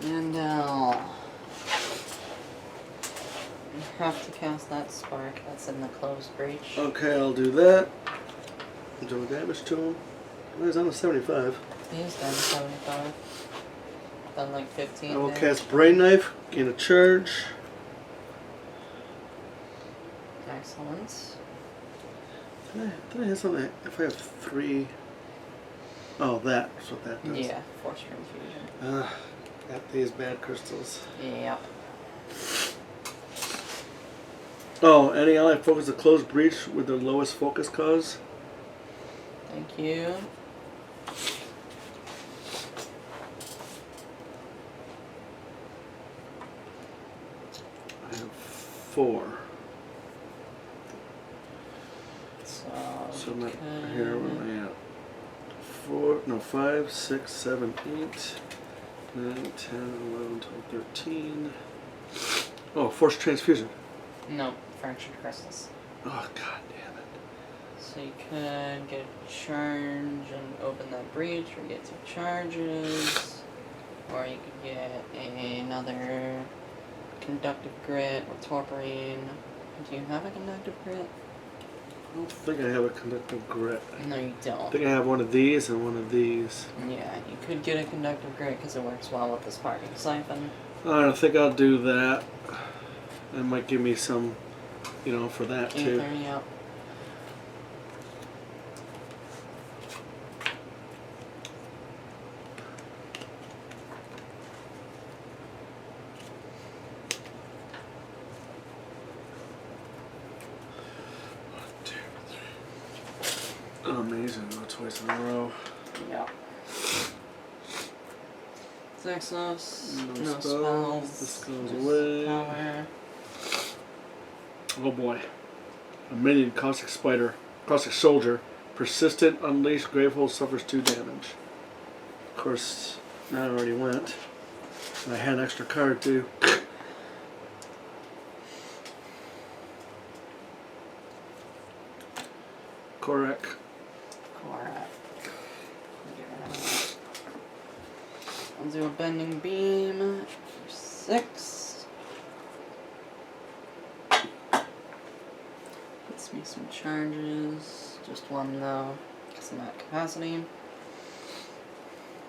And I have to cast that spark that's in the closed breach. Okay, I'll do that. Do damage to him. Well, he's on a 75. He's done 75. Done like 15. I will damage. cast Brain Knife, gain a charge. Excellent. Did I have something? If I have 3. Oh, that's what that does. Yeah, force transfusion. Got these bad crystals. Yep. Oh, any ally focus a closed breach with the lowest focus cause. Thank you. I have 4. So I'm at here. Where am I at? 4, no, 5, 6, 7, 8, 9, 10, 11, 12, 13. Oh, force transfusion. No, fractured crystals. Oh, god damn it. So you could get a charge and open that breach, or get 2 charges. Or you could get another conductive grit or torporine. Do you have a conductive grit? I don't think I have a conductive grit. No, you I don't. think I have one of these and one of these. Yeah, you could get a conductive grit because it works well with the sparking siphon. I don't think I'll do that. That might give me some, for that too. Ether, yep. Amazing, go twice in a row. Yep. Exos, No no spells. This goes away. Power. Oh boy. A minion, Caustic Soldier. Persistent, Unleashed, Gravehold suffers 2 damage. Of course, that already went. And I had an extra card too. Correct. I'll do a bending beam for 6. Gets me some charges. Just 1 though, because I'm at capacity.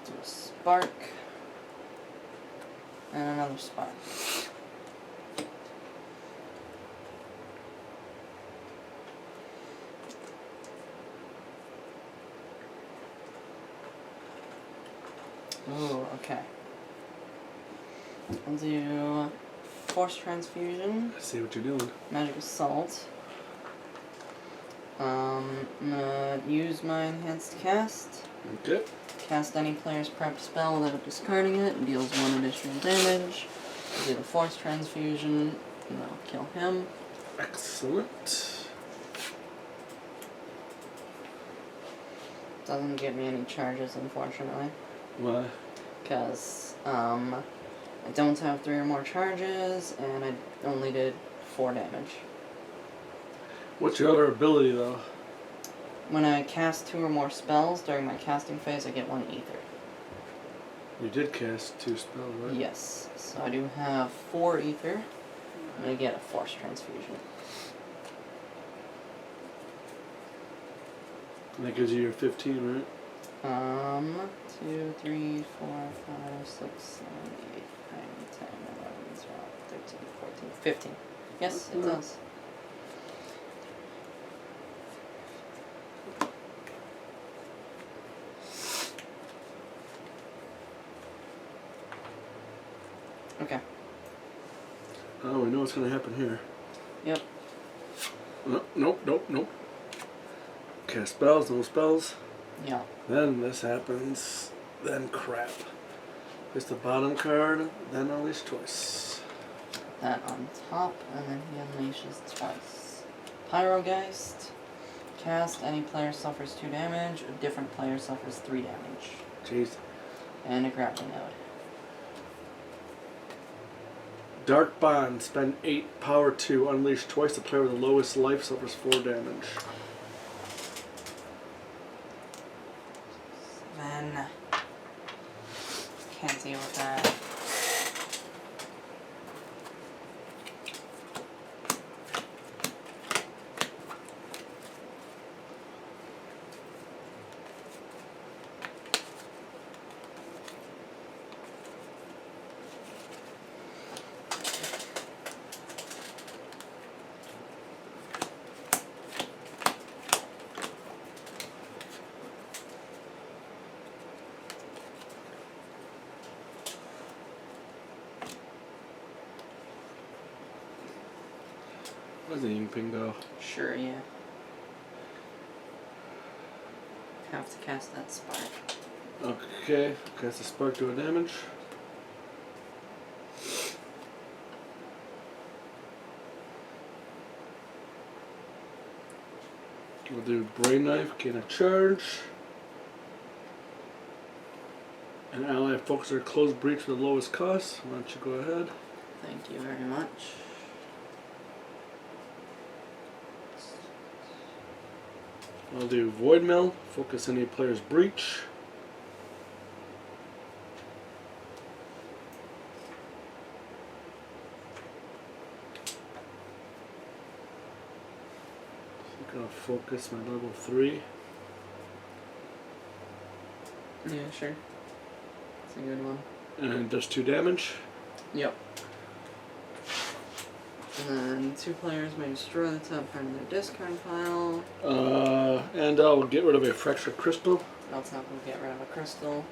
Do a spark. And another spark. Ooh, okay. I'll do Force Transfusion. I see what you're doing. Magic Assault. I'm gonna use my Enhanced Cast. Okay. Cast any player's prepped spell without discarding it. It deals 1 additional damage. I'll do the Force Transfusion, and that'll kill him. Excellent. Doesn't give me any charges, unfortunately. Why? Because I don't have 3 or more charges, and I only did 4 damage. What's your other ability though? When I cast 2 or more spells during my casting phase, I get 1 ether. You did cast 2 spells, right? Yes, so I do have 4 ether, and I get a Force Transfusion. And that gives you your 15, right? 2, 3, 4, 5, 6, 7, 8, 9, 10, 11, 12, 13, 14, 15. Yes, it does. Okay. Oh, we know what's going to happen here. Yep. Nope. Cast spells, no spells. Yeah. Then this happens. Then crap. It's the bottom card, then Unleash twice. That on top, and then he unleashes twice. Pyrogeist. Cast, any player suffers 2 damage, a different player suffers 3 damage. Jeez. And a grappling node. Dark Bond, spend 8, power 2, unleash twice. The player with the lowest life suffers 4 damage. Then can't deal with that. Where's the Yingping go? Sure, yeah. Have to cast that spark. Okay, cast a spark to a damage. We'll do Brain Knife, gain a charge. An ally focuser close breach with the lowest cost. Why don't you go ahead? Thank you very much. I'll do Void Mill. Focus any player's breach. I think I'll focus my level 3. Yeah, sure. It's a good one. And does 2 damage. Yep. And then 2 players may destroy the top card of their discard pile. And I'll get rid of a Fractured Crystal. That's not going to get rid of a crystal.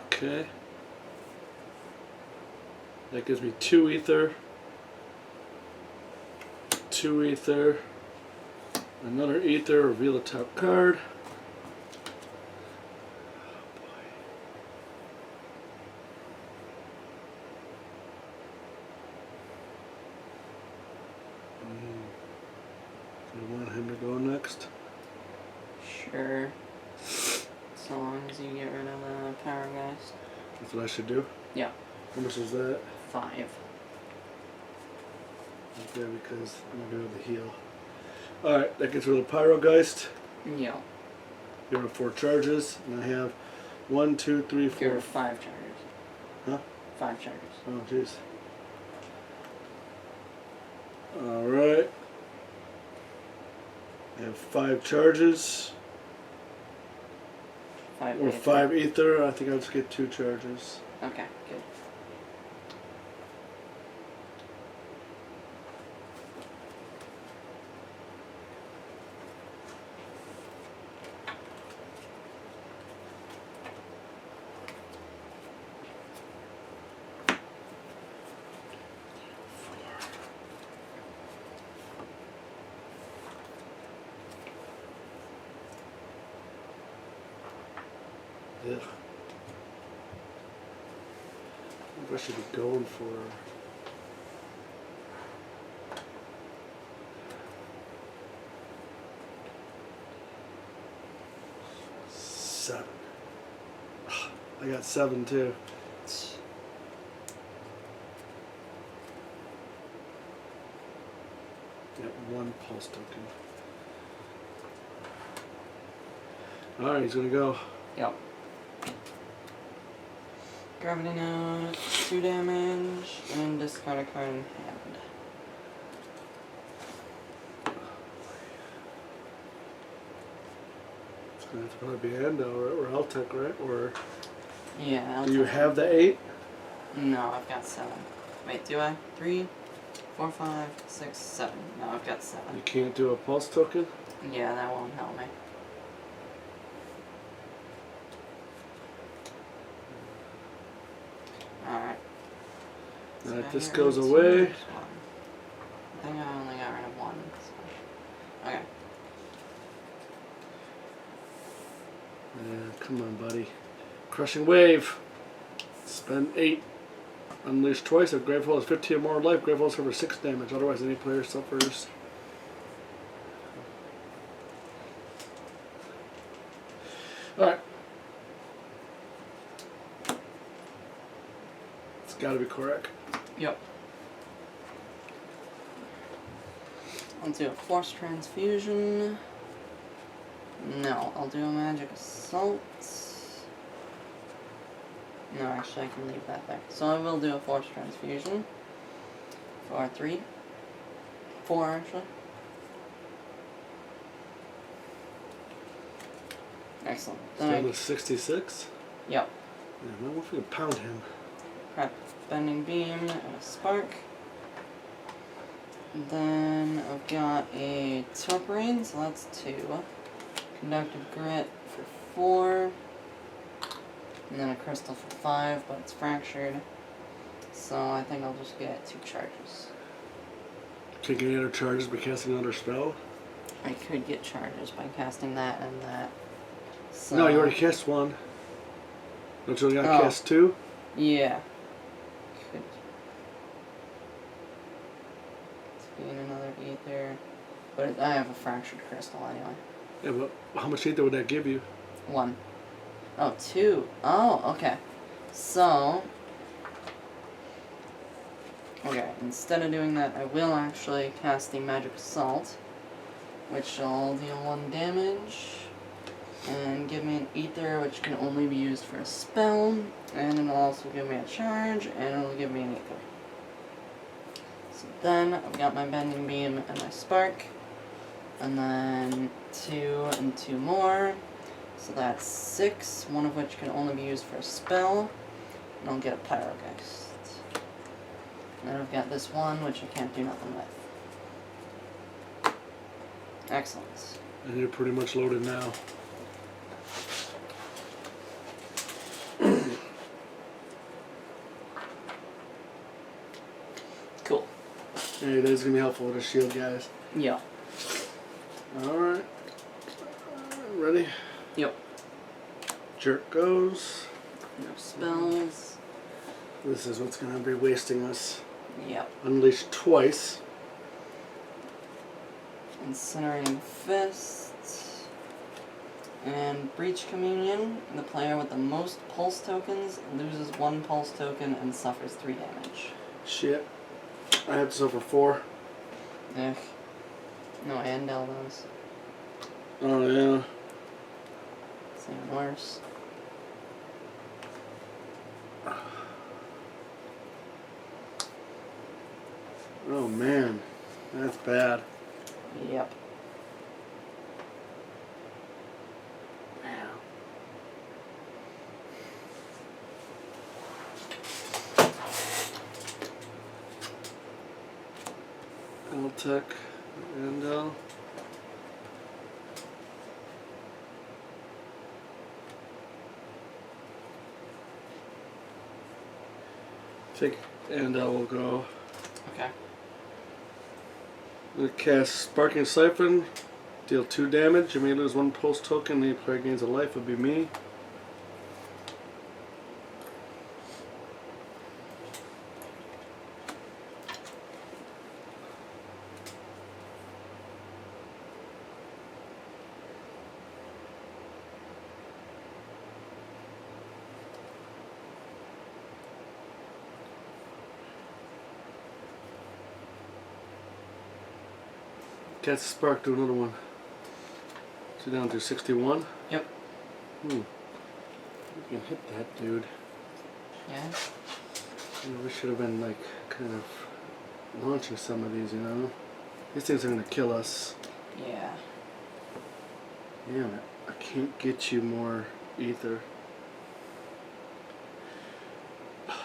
Okay. That gives me 2 ether. 2 ether. Another ether. Reveal the top card. You want him to go next? Sure. So long as you get rid of the Parageist. That's what I should do? Yeah. How much is that? 5. Okay, because I'm not going to have the heal. Alright, that gets rid of the Pyrogeist. Yeah. Get rid of 4 charges. And I have 1, 2, 3, 4. Get rid of 5 charges. Huh? 5 charges. Oh, jeez. Alright. I have 5 charges. 5 Or ether. 5 ether. I think I'll just get 2 charges. Okay, good. Yeah. I should be going for 7. I got 7 too. Got 1 pulse token. Alright, he's gonna go. Yep. Gravity Node, 2 damage, and discard a card in hand. It's gonna have to probably be Endo or Altec, right? Or Yeah, I'll do you take have the 8? No, I've got 7. Wait, do I? 3, 4, 5, 6, 7. No, I've got 7. You can't do a pulse token? Yeah, that won't help me. Alright. Alright, So this I get goes rid of 2, away. there's 1. I think I only got rid of 1. So. Okay. Yeah, come on, buddy. Crushing Wave. Spend 8. Unleash twice. If Gravefall has 15 or more life, Gravefall suffers 6 damage. Otherwise, any player suffers. Alright. It's gotta be correct. Yep. I'll do a Force Transfusion. No, I'll do a Magic Assault. No, actually I can leave that there. So I will do a Force Transfusion. For 3. 4 actually. Excellent. Still with 66. Yep. Yeah, I wonder if we can pound him. Prep Bending Beam and a Spark. Then I've got a Torpor, so that's 2. Conductive Grit for 4. And then a Crystal for 5, but it's fractured. So I think I'll just get 2 charges. Can't get any other charges by casting another spell? I could get charges by casting that and that. So, No, you already cast 1. Don't you only got to Oh. cast 2? Yeah. Could. Gain another ether. But I have a fractured crystal anyway. Yeah, but how much ether would that give you? 1. Oh, 2. Oh, okay. So Okay, instead of doing that, I will actually cast the Magic Assault, which will deal 1 damage, and give me an Ether, which can only be used for a spell, and it'll also give me a charge, and it'll give me an Ether. So then, I've got my Bending Beam and my Spark, and then 2 and 2 more, so that's 6, one of which can only be used for a spell, and I'll get a Pyrogeist. And then I've got this one, which I can't do nothing with. Excellent. And you're pretty much loaded now. Cool. Hey, that is going to be helpful with a shield, guys. Yeah. Alright. Ready? Yep. Jerk goes. No spells. This is what's going to be wasting us. Yep. Unleash twice. Incinerating Fist. And Breach Communion. The player with the most pulse tokens loses 1 pulse token and suffers 3 damage. Shit. I have to suffer 4. Ugh. No, Andel does. Oh, yeah. It's even worse. Oh, man. That's bad. Yep. Man. Altec and I think Andel will go. Okay. I'm gonna cast Sparking Siphon, deal 2 damage. You may lose 1 pulse token. Any player gains a life. Would be me. Cast Spark, do another one. So down to 61. Yep. You can hit that dude. Yeah. We should have been like kind of launching some of these, you know. These things are gonna kill us. Yeah. Damn it. I can't get you more ether. I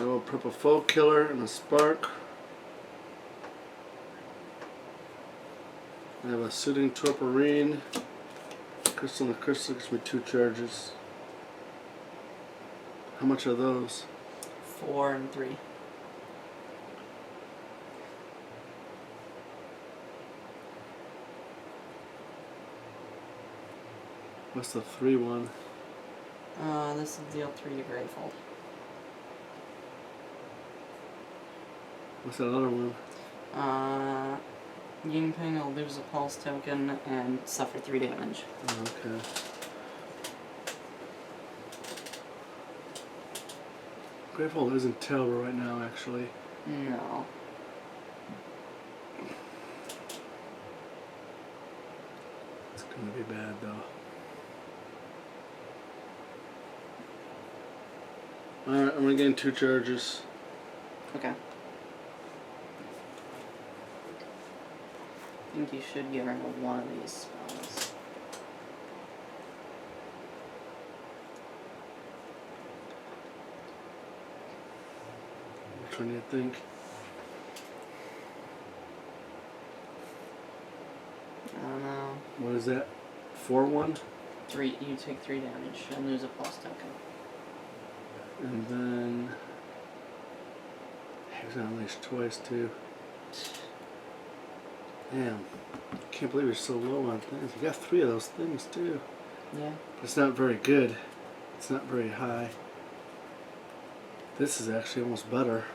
will prep a foe killer and a spark. I have a Soothing Torporine. Crystal and Crystal gives me 2 charges. How much are those? 4 and 3. What's the 3 one? This will deal 3 to Gravehold. What's that other one? Yingping will lose a pulse token and suffer 3 damage. Oh, okay. Gravehold isn't terrible right now, actually. No. It's gonna be bad, though. Alright, I'm gonna gain 2 charges. Okay. I think you should get rid of one of these spells. Which one do you think? I don't know. What is that? 4-1? 3. You take 3 damage and lose a pulse token. And then... He's gonna unleash twice, too. Damn. I can't believe you're so low on things. You got 3 of those things, too. Yeah. But it's not very good. It's not very high. This is actually almost better.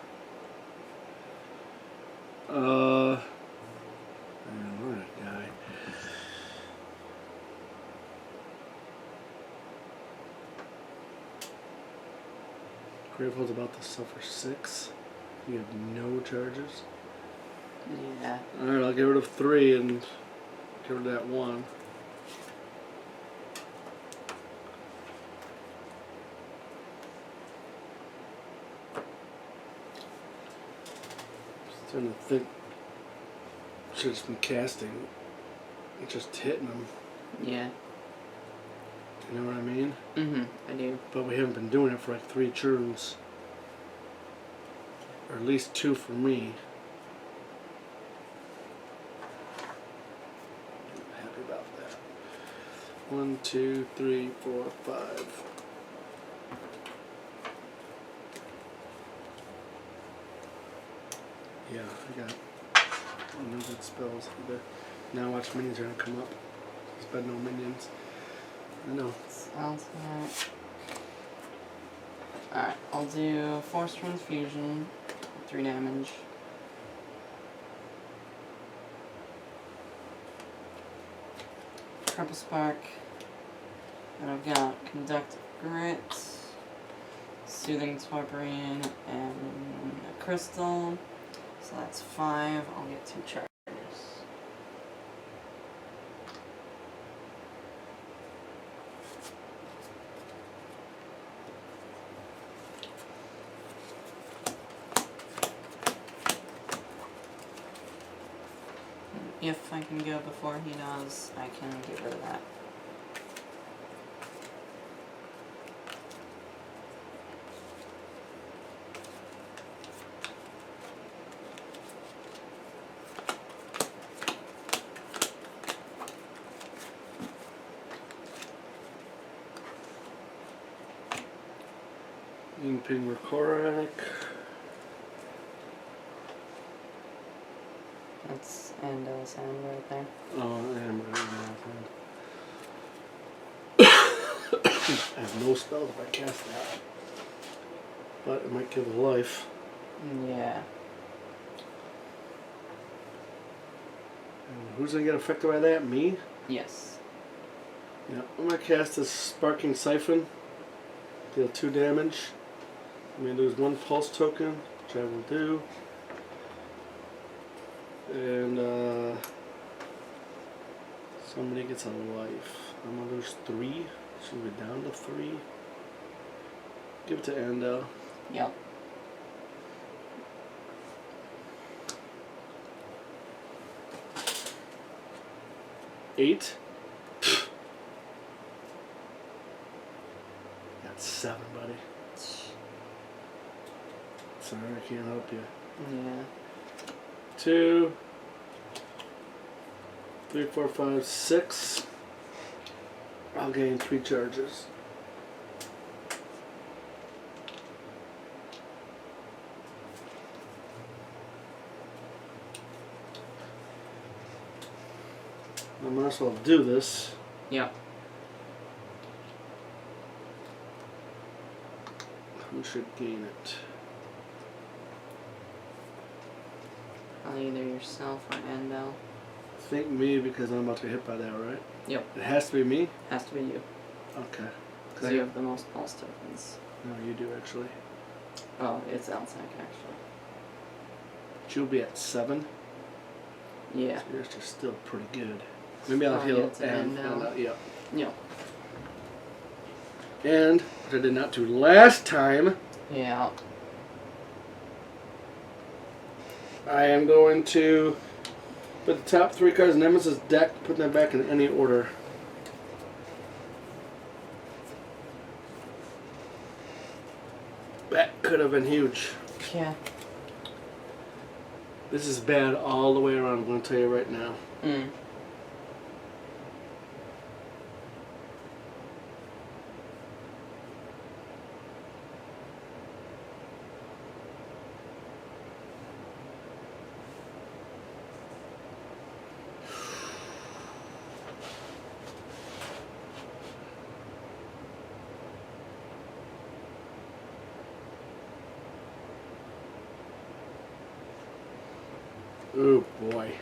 Man, we're gonna die. Gravehold's about to suffer 6. You have no charges. Yeah. Alright, I'll get rid of 3 and get rid of that 1. Just trying to think. Should have just been casting. Just hitting them. Yeah. You know what I mean? I do. But we haven't been doing it for like 3 turns. Or at least 2 for me. I'm happy about that. 1, 2, 3, 4, 5. Yeah, I got no good spells either. Now watch minions are gonna come up. There's been no minions. I know. Sounds right. Alright, I'll do Force Transfusion, 3 damage. Purple Spark. And I've got Conductive Grit, Soothing Torporine, and a Crystal. So that's 5. I'll get 2 charges. If I can go before he does, I can get rid of that. Ping Rekorak. That's Ando's End right there. Oh, I am right. I have no spells if I cast that. But it might give a life. Yeah. And who's gonna get affected by that? Me? Yes. Yeah. I'm gonna cast this Sparking Siphon. Deal 2 damage. I'm gonna lose 1 pulse token, which I will do. And somebody gets a life. I'm gonna lose 3. Should we down to 3? Give it to Ando. Yep. Eight. Got 7, buddy. Sorry, I can't help you. Yeah. 2, 3, 4, 5, 6. I'll gain 3 charges. I might as well do this. Yep. Who should gain it? Probably either yourself or Endo. I think me because I'm about to get hit by that, right? Yep. It has to be me? Has to be you. Okay. Because you have the most pulse tokens. No, you do actually. Oh, it's Elsac actually. She'll be at 7. Yeah. So yours is still pretty good. Maybe I'll Oh, heal yeah, it's an and Endo. find out. Yeah. Yep. And what I did not do last time, Yeah. I am going to put the top 3 cards in Nemesis deck, put them back in any order. That could have been huge. Yeah. This is bad all the way around, I'm going to tell you right now. Mm. Oh boy.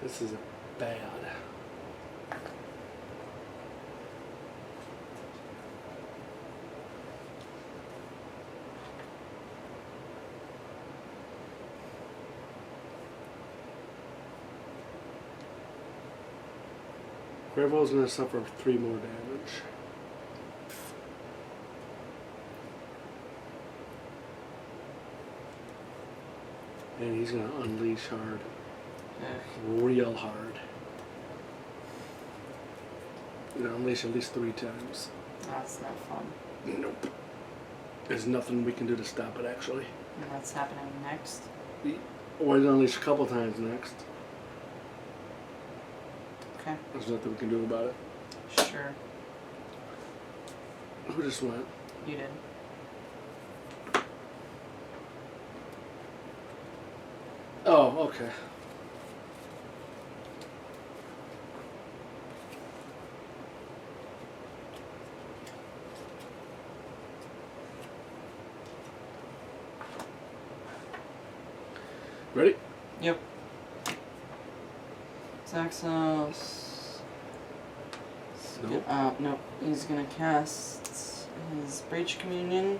This is bad. Gravehold's going to suffer 3 more damage. And he's going to unleash hard. Real hard. He's going to unleash at least 3 times. That's no fun. Nope. There's nothing we can do to stop it, actually. And that's happening next. Or he's going to unleash a couple times next. Okay. There's nothing we can do about it. Sure. Who just went? You did. Oh, okay. Ready? Yep. Zaxos. Nope. Nope. He's gonna cast his Breach Communion.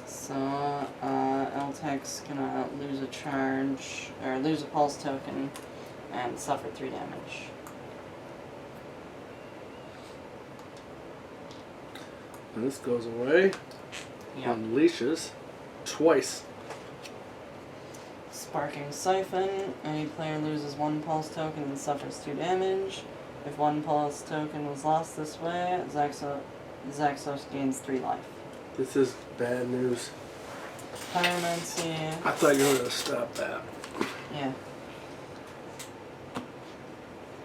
So, Eltec's gonna lose a charge, or lose a pulse token, and suffer 3 damage. And this goes away. Yep. Unleashes twice. Sparking Siphon. Any player loses 1 pulse token and suffers 2 damage. If 1 pulse token was lost this way, Zaxos gains 3 life. This is bad news. Pyromancy. I thought you were going to stop that. Yeah.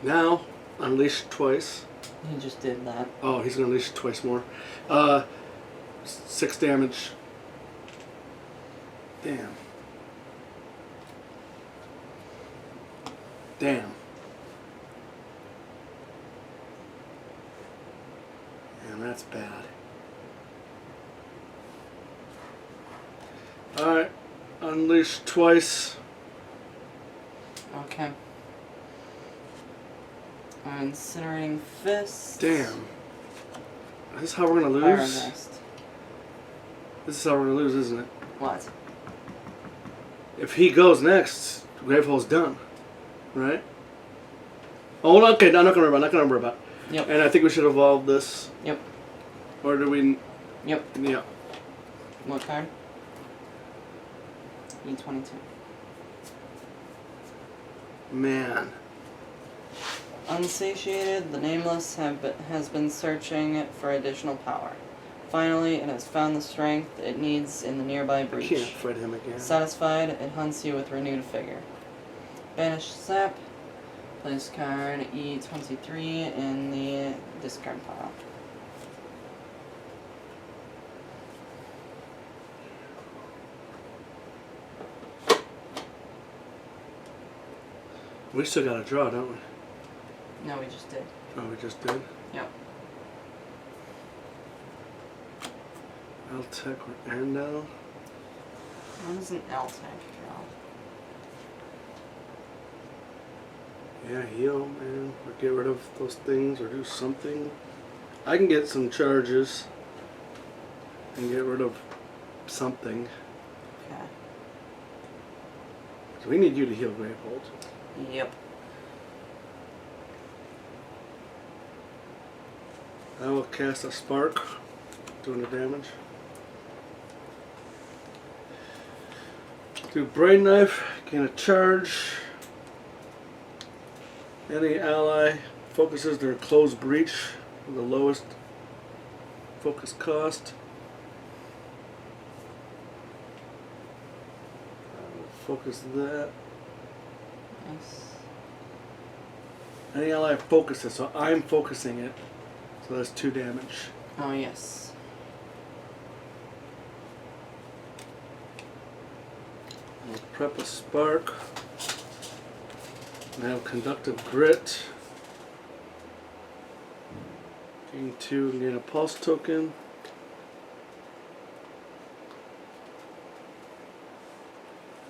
Now, unleash twice. He just did that. Oh, he's going to unleash twice more. 6 damage. Damn. Damn. And that's bad. Alright. Unleash twice. Okay. Incinerating Fist. Damn. Is this how we're going to lose? Pyroblast. This is how we're going to lose, isn't it? What? If he goes next, Gravehold's done. Right? Oh, okay. No, I'm not going to worry about it. Yep. And I think we should evolve this. Yep. Or do we... Yep. Yeah. What card? E22. Man. Unsatiated, the Nameless has been searching for additional power. Finally, it has found the strength it needs in the nearby breach. Can't fight him again. Satisfied, it hunts you with renewed vigor. Banish Sap. Place card E23 in the discard pile. We still got to draw, don't we? No, we just did. Oh, we just did? Yep. Altec or Andal. What is an Eltec draw? Yeah, heal, man. Or get rid of those things or do something. I can get some charges and get rid of something. Okay. So we need you to heal Gravehold. Yep. I will cast a spark, doing the damage. Do Brain Knife, gain a charge. Any ally focuses their closed breach with the lowest focus cost. I will focus that. Nice. Any ally focuses, so I'm focusing it. So that's 2 damage. Oh, yes. I'll prep a spark. And have conductive grit. Gain 2 and gain a pulse token.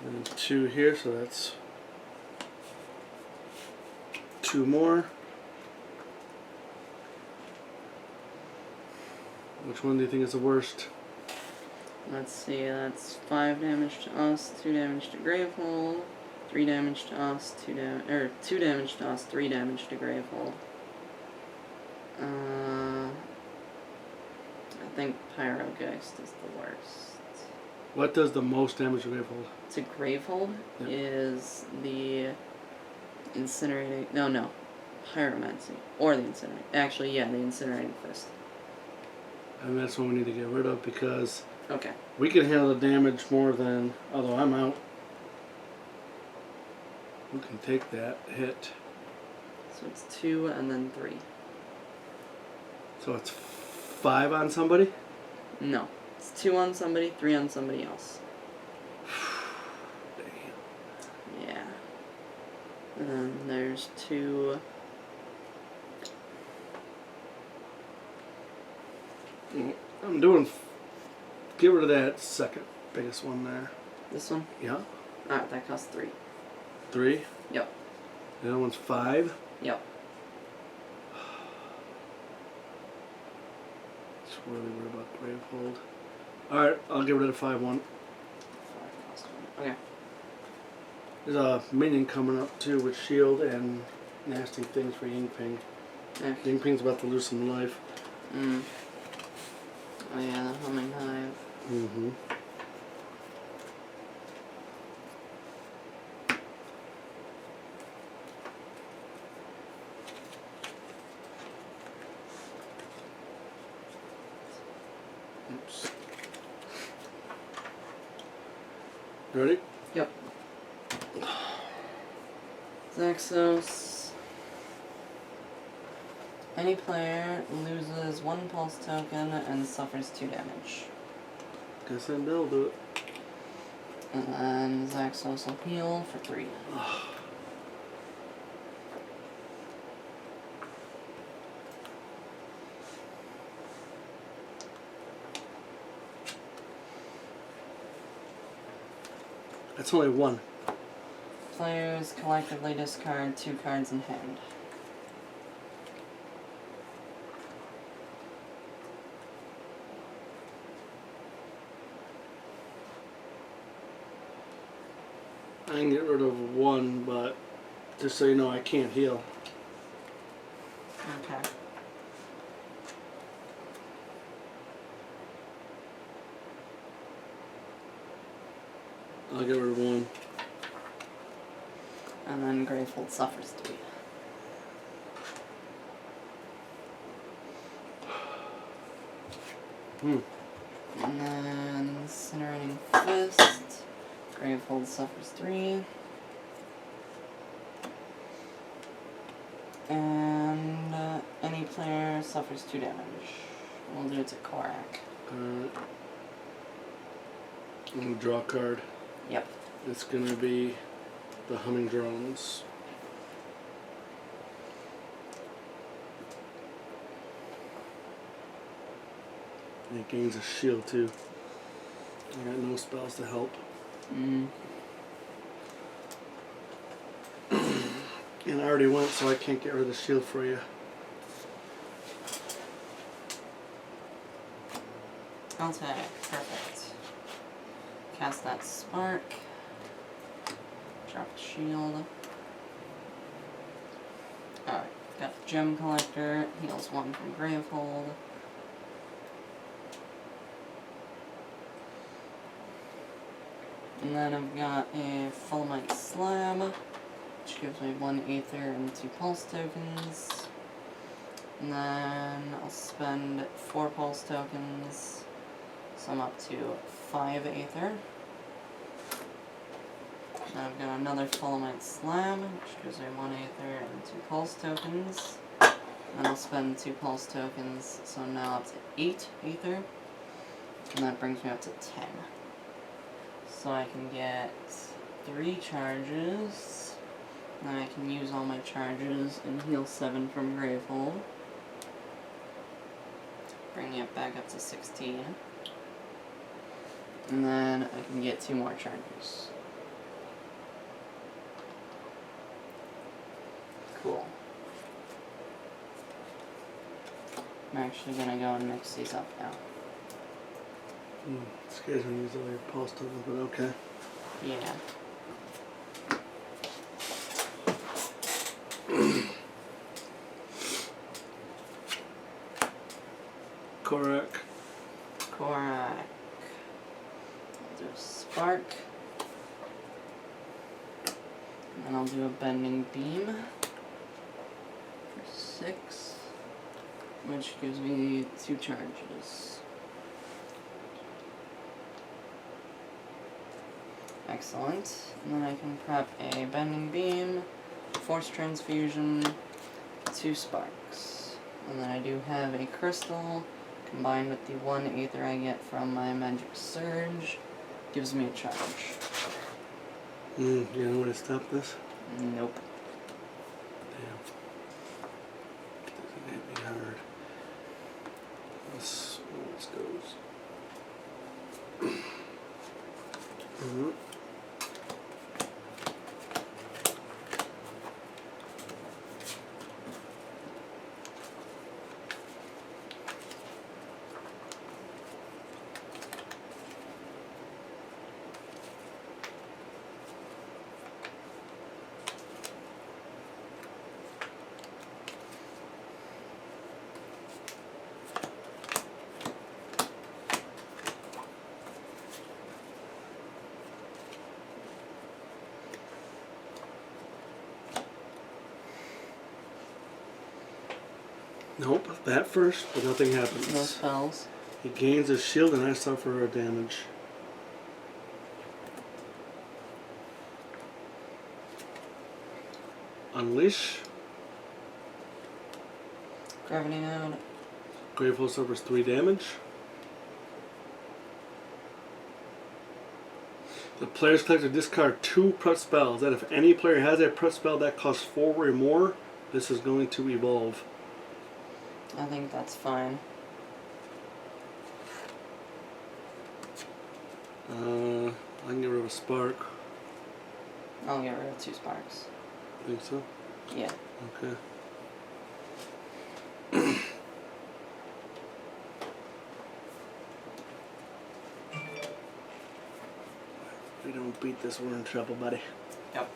And 2 here, so that's 2 more. Which one do you think is the worst? Let's see, that's 5 damage to us, 2 damage to Gravehold, 3 damage to us, 2 damage to us, 3 damage to Gravehold. I think Pyrogeist is the worst. What does the most damage to Gravehold? To Gravehold Yep. is the Incinerating... No. Pyromancy. Or the Incinerating... Actually, yeah, the Incinerating Fist. And that's what we need to get rid of because Okay. we can handle the damage more than... Although I'm out. We can take that hit. So it's 2 and then 3. So it's 5 on somebody? No. It's 2 on somebody, 3 on somebody else. Damn. Yeah. And then there's 2... I'm doing... Get rid of that second biggest one there. This one? Yeah. Alright, that costs 3. 3? Yep. The other one's 5? Yep. Just really worried about Gravehold. Alright, I'll get rid of the 5-1. 5 cost 1. Okay. There's a minion coming up too with shield and nasty things for Ying Ping. Yeah. Ying Ping's about to lose some life. Oh yeah, the Humming Hive. Mm-hmm. Oops. Ready? Yep. Zaxos. Any player loses 1 pulse token and suffers 2 damage. Guess then they'll do it. And then Zaxos will heal for 3. That's only 1. Players collectively discard 2 cards in hand. I can get rid of 1, but just so you know, I can't heal. Okay. I'll get rid of 1. And then Gravehold suffers 3. And then Incinerating Fist. Gravehold suffers 3. And any player suffers 2 damage. We'll do it to Korak. I'm gonna draw a card. Yep. It's gonna be the Humming Drones. And it gains a shield too. I got no spells to help. And I already went, so I can't get rid of the shield for you. I'll take. Perfect. Cast that Spark. Drop the shield. Alright, got the Gem Collector. Heals 1 from Gravehold. And then I've got a Fulmite Slam, which gives me 1 Aether and 2 Pulse tokens. And then I'll spend 4 Pulse tokens, so I'm up to 5 Aether. Then I've got another Fulmite Slam, which gives me 1 Aether and 2 Pulse tokens. And I'll spend 2 Pulse tokens, so I'm now up to 8 Aether. And that brings me up to 10. So I can get 3 charges. Then I can use all my charges and heal 7 from Gravehold. Bringing it back up to 16. And then I can get 2 more charges. Cool. I'm actually gonna go and mix these up now. Scares me to use all your pulse tokens, but okay. Yeah. Korak. Korak. I'll do a Spark. And then I'll do a Bending Beam for 6, which gives me 2 charges. Excellent. And then I can prep a Bending Beam, Force Transfusion, 2 Sparks. And then I do have a Crystal, combined with the 1 Aether I get from my Magic Surge, gives me a charge. You know where to stop this? Nope. Damn. This hit me hard. Let's goes. Nope, that first, but nothing happens. No spells. He gains his shield and I suffer a damage. Unleash. Gravity Node. Gravehole suffers 3 damage. The player's collector discard 2 prep spells. That if any player has a prep spell that costs 4 or more, this is going to evolve. I think that's fine. I can get rid of a spark. I'll get rid of 2 Sparks. Think so? Yeah. Okay. If we don't beat this, we're in trouble, buddy. Yep.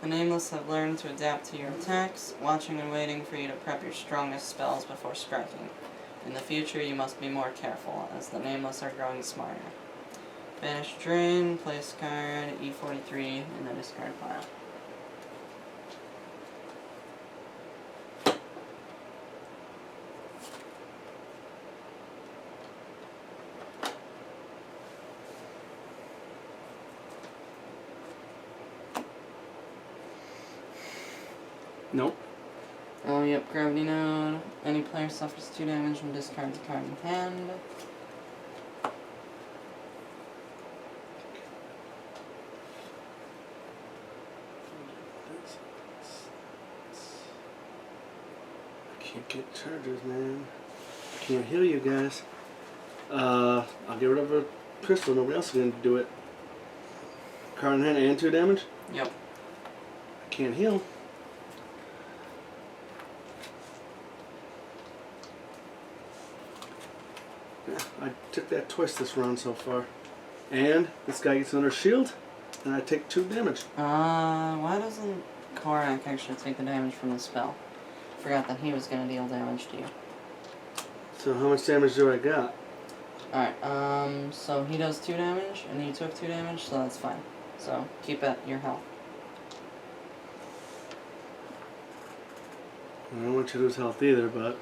The Nameless have learned to adapt to your attacks, watching and waiting for you to prep your strongest spells before striking. In the future, you must be more careful, as the Nameless are growing smarter. Banish Drain, place card E43 in the discard pile. Nope. Oh, yep, Gravity Node. Any player suffers 2 damage and discards a card in hand. I can't get charges, man. I can't heal you guys. I'll get rid of a crystal. Nobody else is going to do it. Card in hand and 2 damage? Yep. I can't heal. Yeah, I took that twice this round so far. And this guy gets another shield, and I take 2 damage. Why doesn't Korak actually take the damage from the spell? Forgot that he was gonna deal damage to you. So how much damage do I got? Alright, so he does 2 damage, and you took 2 damage, so that's fine. So, keep at your health. I don't want you to lose health either, but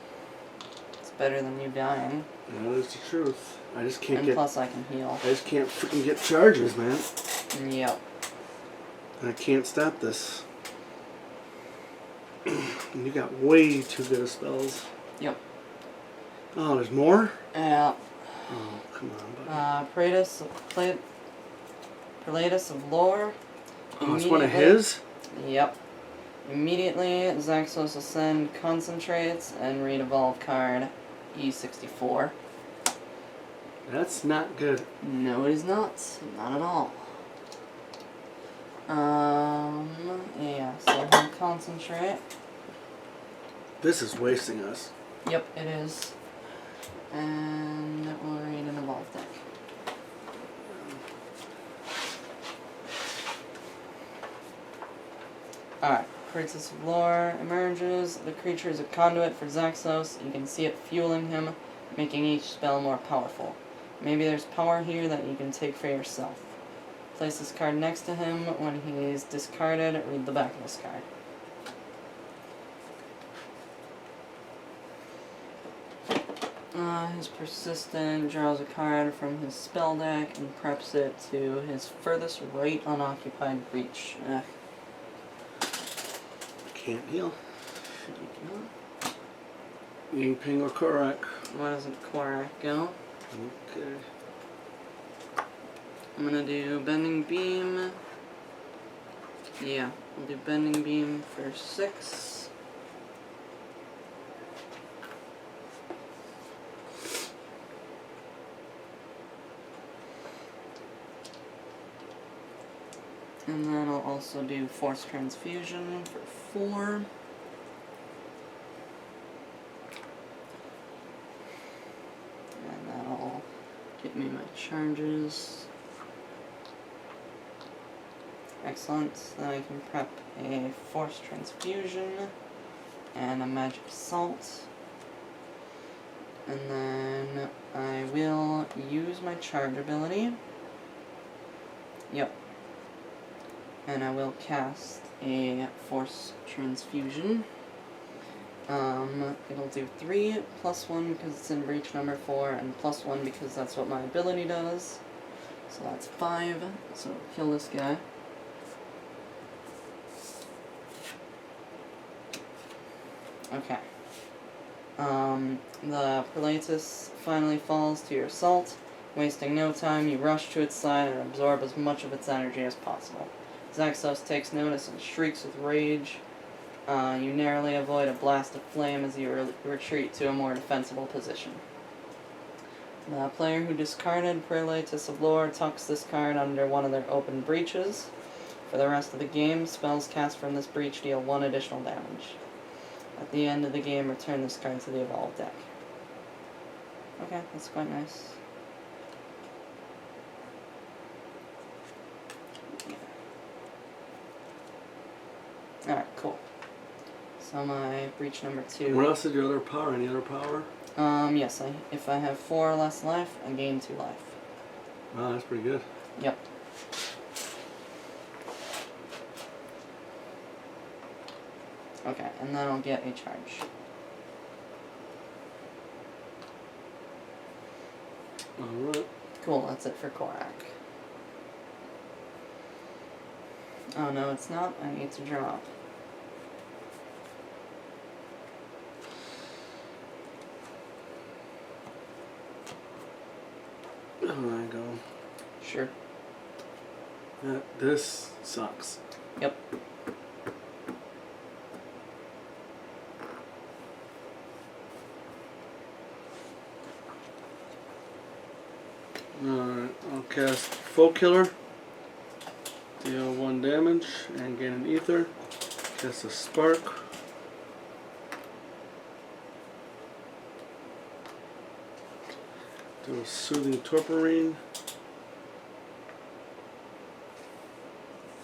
It's better than you dying. that is the truth. I just can't And get. plus I can heal. I just can't freaking get charges, man. Yep. And I can't stop this. And you got way too good of spells. Yep. Oh, there's more? Yeah. Oh, come on, buddy. Prelatus of Lore. Oh, it's one of his? Yep. Immediately, Zaxos Ascend concentrates and read Evolve card E64. That's not good. No, it is not. Not at all. Yeah, so he'll concentrate. This is wasting us. Yep, it is. And we'll read an Evolve deck. Alright, Princess of Lore emerges. The creature is a conduit for Zaxos. You can see it fueling him making each spell more powerful. Maybe there's power here that you can take for yourself. Place this card next to him. When he's discarded, read the back of this card. His Persistent draws a card from his spell deck and preps it to his furthest right unoccupied breach. Can't heal. Ying Ping or Korak. Why doesn't Korak go? Okay. I'm gonna do Bending Beam. Yeah, I'll do Bending Beam for 6. And then I'll also do Force Transfusion for 4. And that'll get me my charges. Excellent. Then I can prep a Force Transfusion and a Magic Assault. And then I will use my charge ability. Yep. And I will cast a Force Transfusion. It'll do 3, +1 because it's in breach number 4, and +1 because that's what my ability does. So that's 5. So kill this guy. Okay. The Prelatus finally falls to your assault. Wasting no time, you rush to its side and absorb as much of its energy as possible. Zaxos takes notice and shrieks with rage. You narrowly avoid a blast of flame as you retreat to a more defensible position. The player who discarded Prelatus of Lore tucks this card under one of their open breaches. For the rest of the game, spells cast from this breach deal 1 additional damage. At the end of the game, return this card to the Evolved deck. Okay, that's quite nice. Alright, cool. So my breach number 2. What else is your other power? Any other power? Yes, if I have 4 or less life, I gain 2 life. Wow, that's pretty good. Yep. Okay, and then I'll get a charge. Alright. Cool, that's it for Korak. Oh no, it's not. I need to drop. There I go. Sure. This sucks. Yep. Alright, I'll cast Folk Killer. Deal 1 damage and gain an ether. Cast a Spark. Do a Soothing Torporine.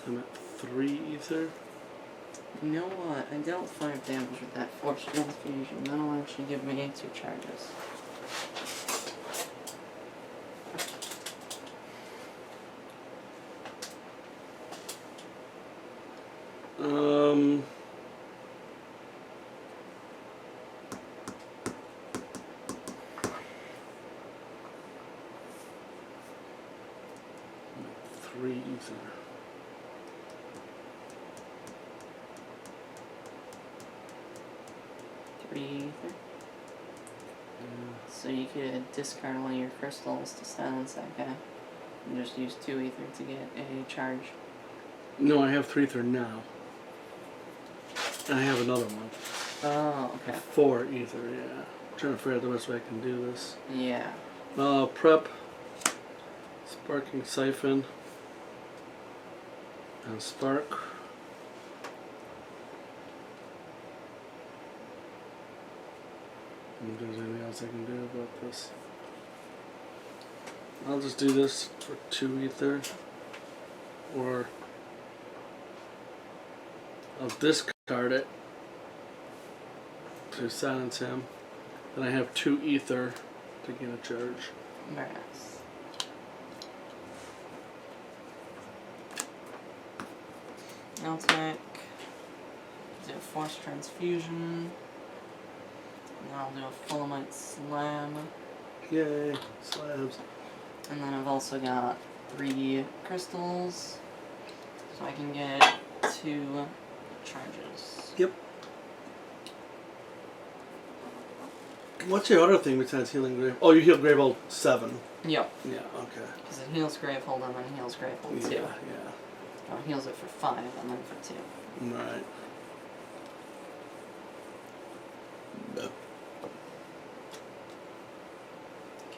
I'm at 3 ether. You know what? I dealt 5 damage with that Force Transfusion. That'll actually give me 2 charges. Three ether. Ether. So you could discard one of your crystals to silence that guy. And just use 2 ether to get a charge. No, I have 3 ether now. And I have another one. Oh, okay. 4 ether, yeah. I'm trying to figure out the best way I can do this. Yeah. Prep. Sparking Siphon. And Spark. If there's anything else I can do about this. I'll just do this for 2 ether. Or I'll discard it to silence him. Then I have 2 ether to gain a charge. Very nice. I'll take. Do a Force Transfusion. And then I'll do a Fulmite Slam. Yay, slabs. And then I've also got 3 crystals. So I can get 2 charges. Yep. What's your other thing besides healing Grave? Oh, you heal Gravehold 7. Yep. Yeah, okay. Because it heals Gravehold and then heals Gravehold 2. Yeah. Or heals it for 5 and then for 2. Right.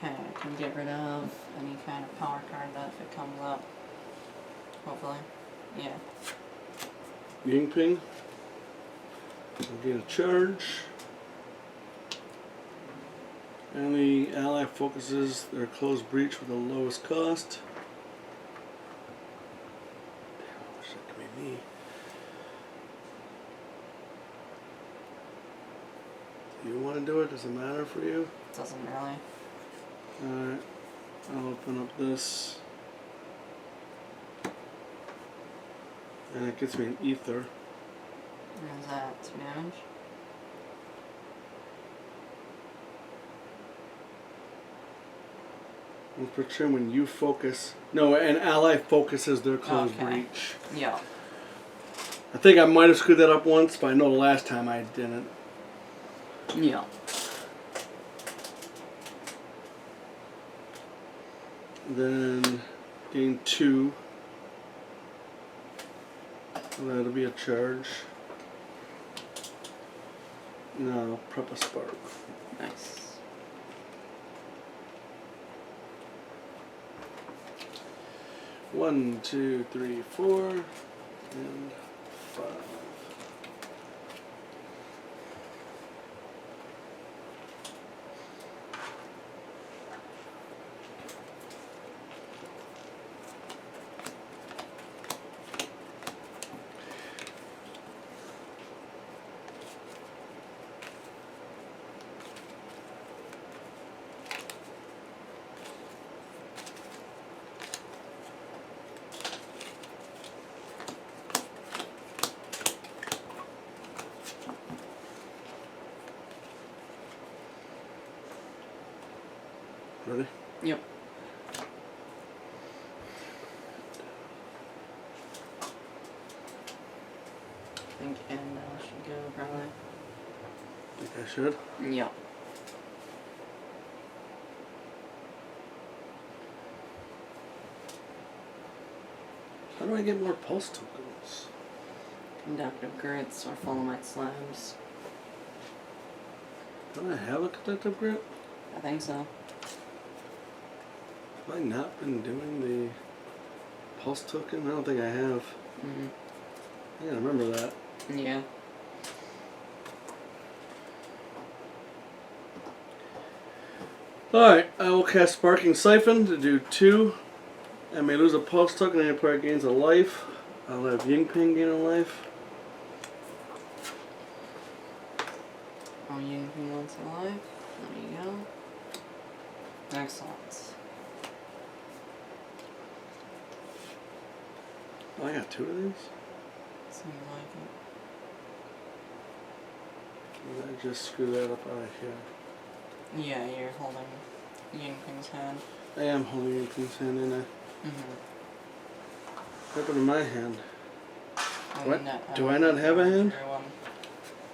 Okay, I can get rid of any kind of power card that if it comes up. Hopefully. Yeah. Ying Ping. I'll gain a charge. Any ally focuses their closed breach with the lowest cost. Damn, I wish that could be me. Do you want to do it? Does it matter for you? Doesn't really. Alright. I'll open up this. And it gets me an ether. And is that 2 damage? Once per turn, when you focus. No, an ally focuses their closed Okay. breach. Yeah. I think I might have screwed that up once, but I know the last time I didn't. Yeah. Then gain 2. That'll be a charge. No, prep a spark. Nice. One, 2, 3, 4, and 5. Ready? Yep. I think Annabelle should go, probably. Think I should? Yep. How do I get more pulse tokens? Conductive grits or Fulmite Slams. Don't I have a conductive grit? I think so. Have I not been doing the pulse token? I don't think I have. Mm-hmm. I gotta remember that. Yeah. Alright, I will cast Sparking Siphon to do 2. I may lose a pulse token and any player gains a life. I'll have Ying Ping gain a life. Oh, Ying wants a life. There you go. Excellent. Oh, I got 2 of these? Seems like Did I just screw that up out of here? it. Yeah, you're holding Yingping's hand. I am holding Ying Ping's hand, ain't I? Mm-hmm. What happened to my hand? What? Do I not have a hand? Everyone.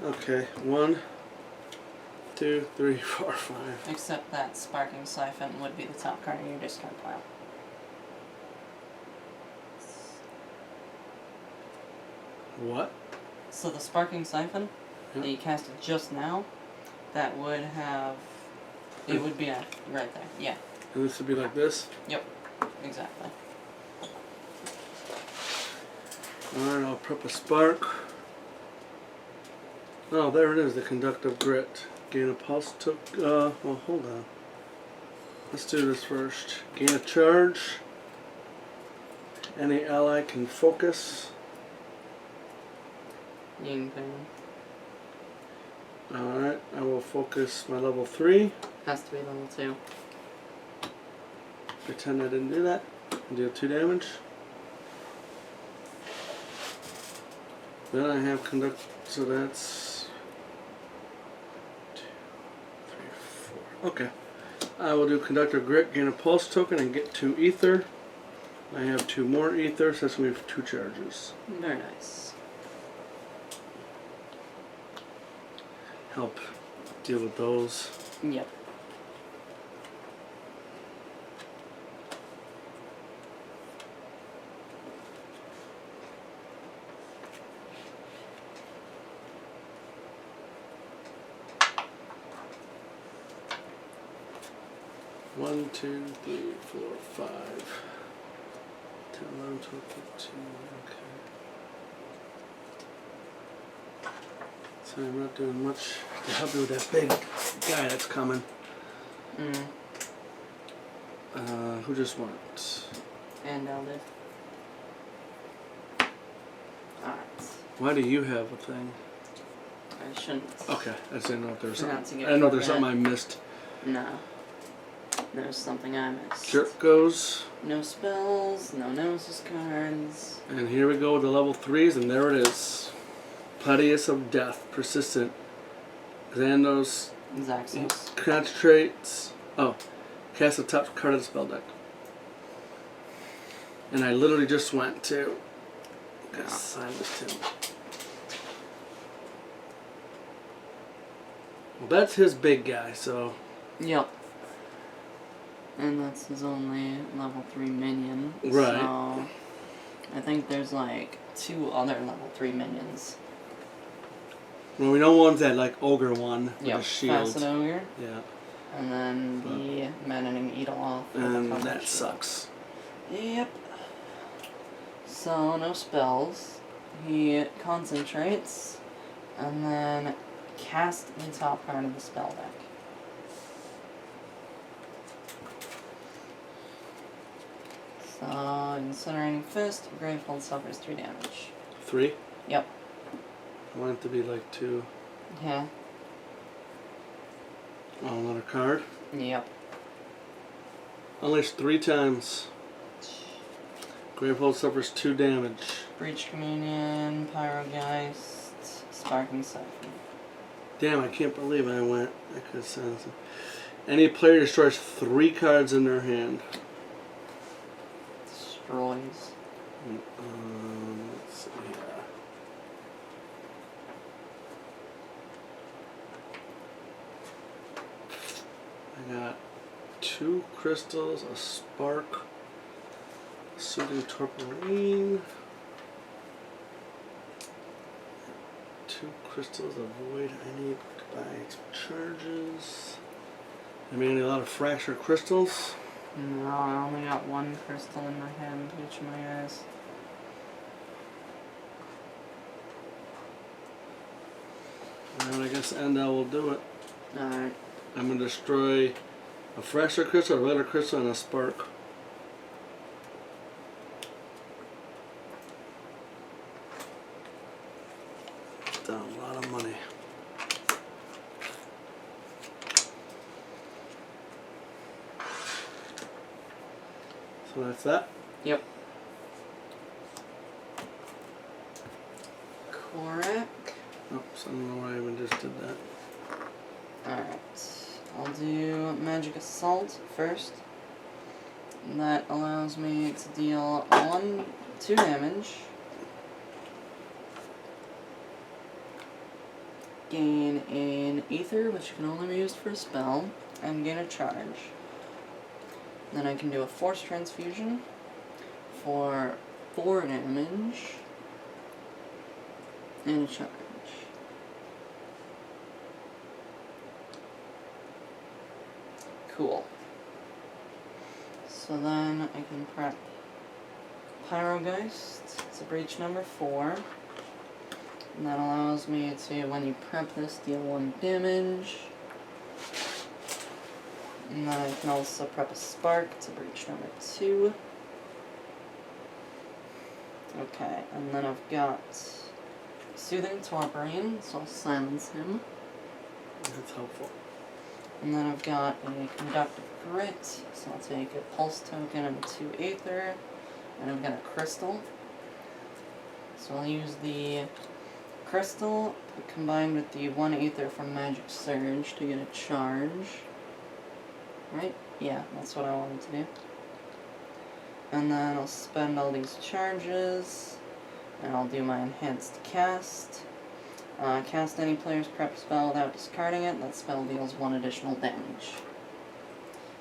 Okay, 1, 2, 3, 4, 5. Except that Sparking Siphon would be the top card of your discard pile. What? So the Sparking Siphon that you casted just now, that would have... It would be right there, yeah. And this would be like this? Yep, exactly. Alright, I'll prep a spark. Oh, there it is, the conductive grit. Gain a pulse took. Well, hold on. Let's do this first. Gain a charge. Any ally can focus. Yingping. Alright, I will focus my level 3. Has to be level 2. Pretend I didn't do that. Deal 2 damage. Then I have conduct, so that's 2, 3, 4. Okay. I will do Conductor Grit, gain a pulse token, and get 2 ether. I have 2 more ether, so that's going to be 2 charges. Very nice. Help deal with those. Yep. One, 2, 3, 4, 5, 10, 11, 12, 13, okay. So I'm not doing much to help you with that big guy that's coming. Who just went? And I'll do. Alright. Why do you have a thing? I shouldn't. Okay, I just didn't know if there was Forgot something. to I get didn't know if there's that. something I missed. No. There's something I missed. Jerk goes, No spells, no nemesis cards. and here we go with the level 3s, and there it is. Puttius of Death, persistent. Xandos Zaxos. concentrates. Oh, cast the top card of the spell deck. And I literally just went to. Because I missed him. Well, that's his big guy, so. Yep. And that's his only level 3 minion. Right. So I think there's like 2 other level 3 minions. Well, we know one's that like ogre one with Yep. a shield. Facet Ogre. Yeah. And then the Man-Eating Eagle. And that sucks. Yep. So, no spells. He concentrates, and then casts the top card of the spell deck. So, Incinerating Fist, Gravehold suffers 3 damage. 3? Yep. I want it to be like 2. Yeah. Oh, another card. Yep. Unleashed 3 times. Gravehold suffers 2 damage. Breach Communion, Pyrogeist, Sparking Siphon. Damn, I can't believe I went. I could have said something. Any player destroys 3 cards in their hand. Destroys. Let's see here. I got 2 crystals, a spark, a soothing tourmaline, 2 crystals, a void. I need to buy some charges. I mean, a lot of fracture crystals. No, I only got 1 crystal in my hand, each of my guys. And I guess Endel will do it. Alright. I'm going to destroy a fracture crystal, a regular crystal, and a spark. Down a lot of money. So that's that. Yep. Korak. Oops, I don't know why I even just did that. Alright. I'll do Magic Assault first. And that allows me to deal 2 damage. Gain an Ether, which can only be used for a spell, and gain a charge. Then I can do a Force Transfusion for 4 damage and a charge. Cool. So then I can prep Pyrogeist. It's a breach number 4. And that allows me to, when you prep this, deal 1 damage. And then I can also prep a Spark to breach number 2. Okay, and then I've got Soothing Torporine, so I'll silence him. That's helpful. And then I've got a Conductive Grit, so I'll take a Pulse Token and 2 Aether. And I've got a Crystal. So I'll use the Crystal combined with the 1 Aether from Magic Surge to get a charge. Right? Yeah, that's what I wanted to do. And then I'll spend all these charges, and I'll do my Enhanced Cast. Cast any player's prep spell without discarding it. That spell deals 1 additional damage.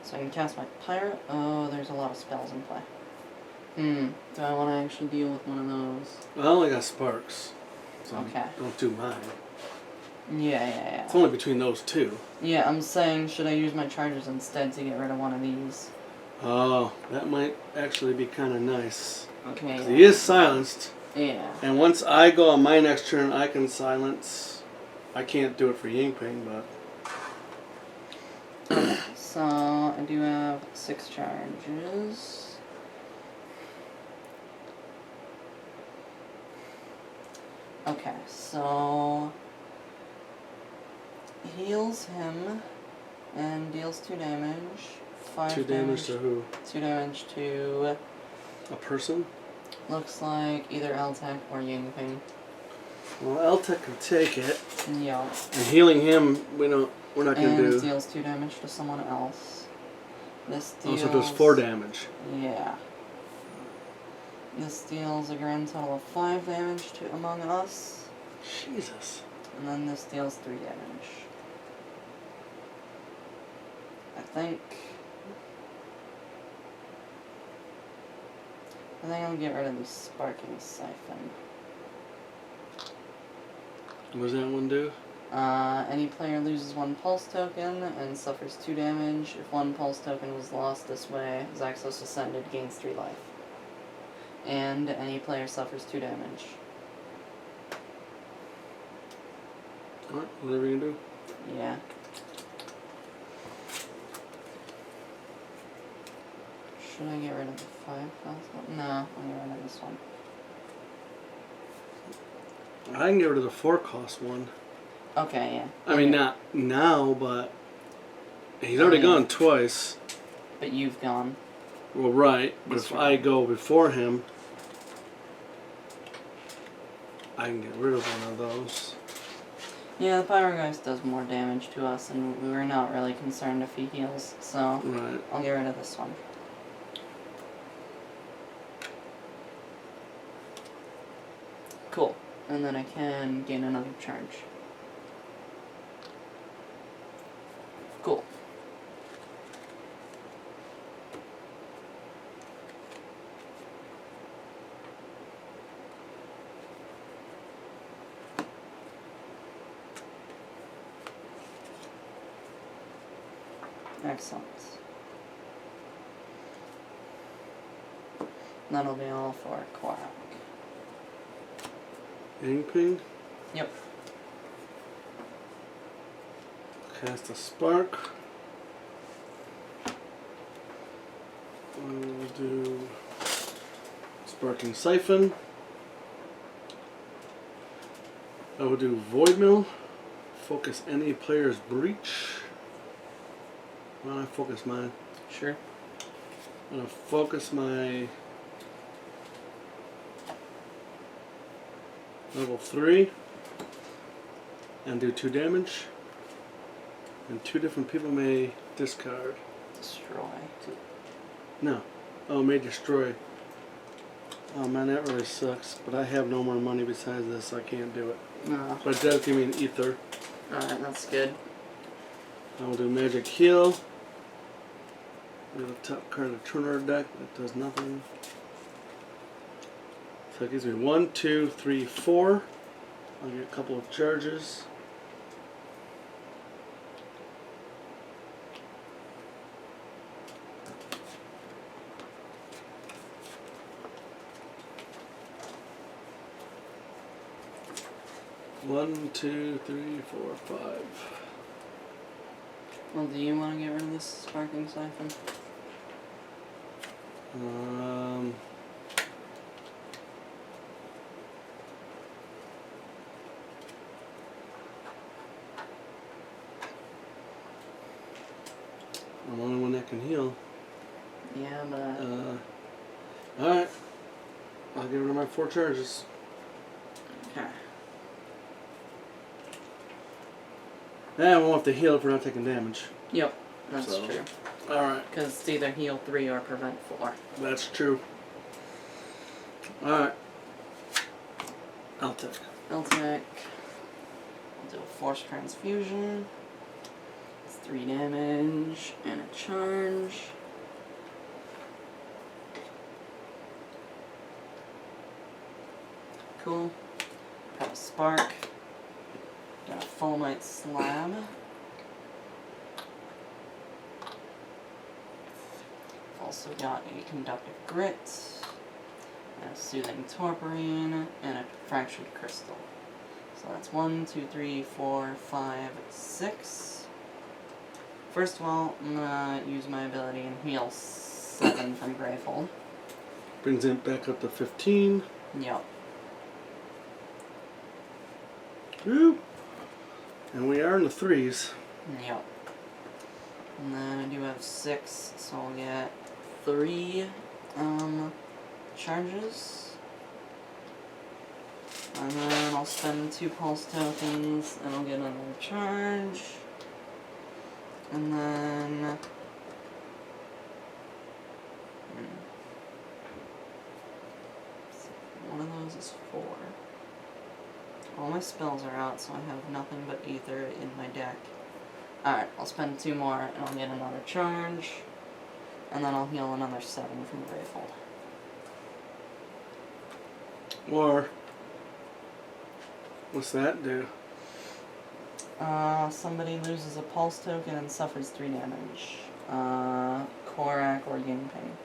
So I can cast my Pirate. Oh, there's a lot of spells in play. Do I want to actually deal with one of those? I only got Sparks. So Okay. don't do mine. Yeah. It's only between those two. Yeah, I'm saying, should I use my charges instead to get rid of one of these? Oh, that might actually be kind of nice. Okay. 'Cause he is silenced. Yeah. And once I go on my next turn, I can silence. I can't do it for Yingping, but... So, I do have 6 charges. Okay, so... heals him and deals 2 damage. 5 2 damage to who? 2 damage to... A person? looks like either Eltec or Yingping. Well, Eltec can take it. Yup. And healing him, we're not gonna And do. it deals 2 damage to someone else. This deals... Also does 4 damage. Yeah. This deals a grand total of 5 damage to Among Us. Jesus. And then this deals 3 damage. I think I'll get rid of the Sparking Siphon. What does that one do? Any player loses 1 pulse token and suffers 2 damage. If 1 pulse token was lost this way, Zaxos Ascended gains 3 life. And any player suffers 2 damage. Alright, whatever you can do. Yeah. Should I get rid of the 5 cost one? No, I'll get rid of this one. I can get rid of the 4 cost one. Okay, yeah. I mean, not now, but he's already gone twice. But you've gone. Well, right. But That's if right. I go before him, I can get rid of one of those. Yeah, the Pyrogeist does more damage to us, and we were not really concerned if he heals, so Right. I'll get rid of this one. Cool. And then I can gain another charge. Cool. Excellent. That'll be all for Quack. Yingping. Yep. Cast a spark. We'll do Sparking Siphon. I will do Void Mill. Focus any player's breach. Why don't I focus mine? Sure. I'm going to focus my level 3 and do 2 damage. And 2 different people may discard. Destroy. No. Oh, may destroy. Oh man, that really sucks. But I have no more money besides this, so I can't do it. No. But it does give me an ether. Alright, that's good. I will do magic heal. Do the top card of the Turner deck. That does nothing. So it gives me 1, 2, 3, 4. I'll get a couple of charges. One, 2, 3, 4, 5. Well, do you want to get rid of this Sparking Siphon? that can heal. Yeah, but... Alright. I'll get rid of my 4 charges. Okay. And we won't have to heal if we're not taking damage. Yep, that's So. true. Alright. Because it's either heal 3 or prevent 4. That's true. Alright. I'll take. I'll do a Force Transfusion. It's 3 damage and a charge. Cool. Got a Spark. Got a Fulmite Slab. Also got a Conductive Grit, a Soothing Torporine, and a Fractured Crystal. So that's 1, 2, 3, 4, 5, 6. First of all, I'm gonna use my ability and heal 7 from Gravehold. Brings it back up to 15. Yep. Woo! And we are in the 3s. Yep. And then I do have 6, so I'll get 3 charges. And then I'll spend 2 pulse tokens and I'll get another charge. And then one of those is 4. All my spells are out, so I have nothing but ether in my deck. Alright, I'll spend 2 more and I'll get another charge. And then I'll heal another 7 from Gravehold. Or, what's that do? Somebody loses a pulse token and suffers 3 damage. Korak or Yingping.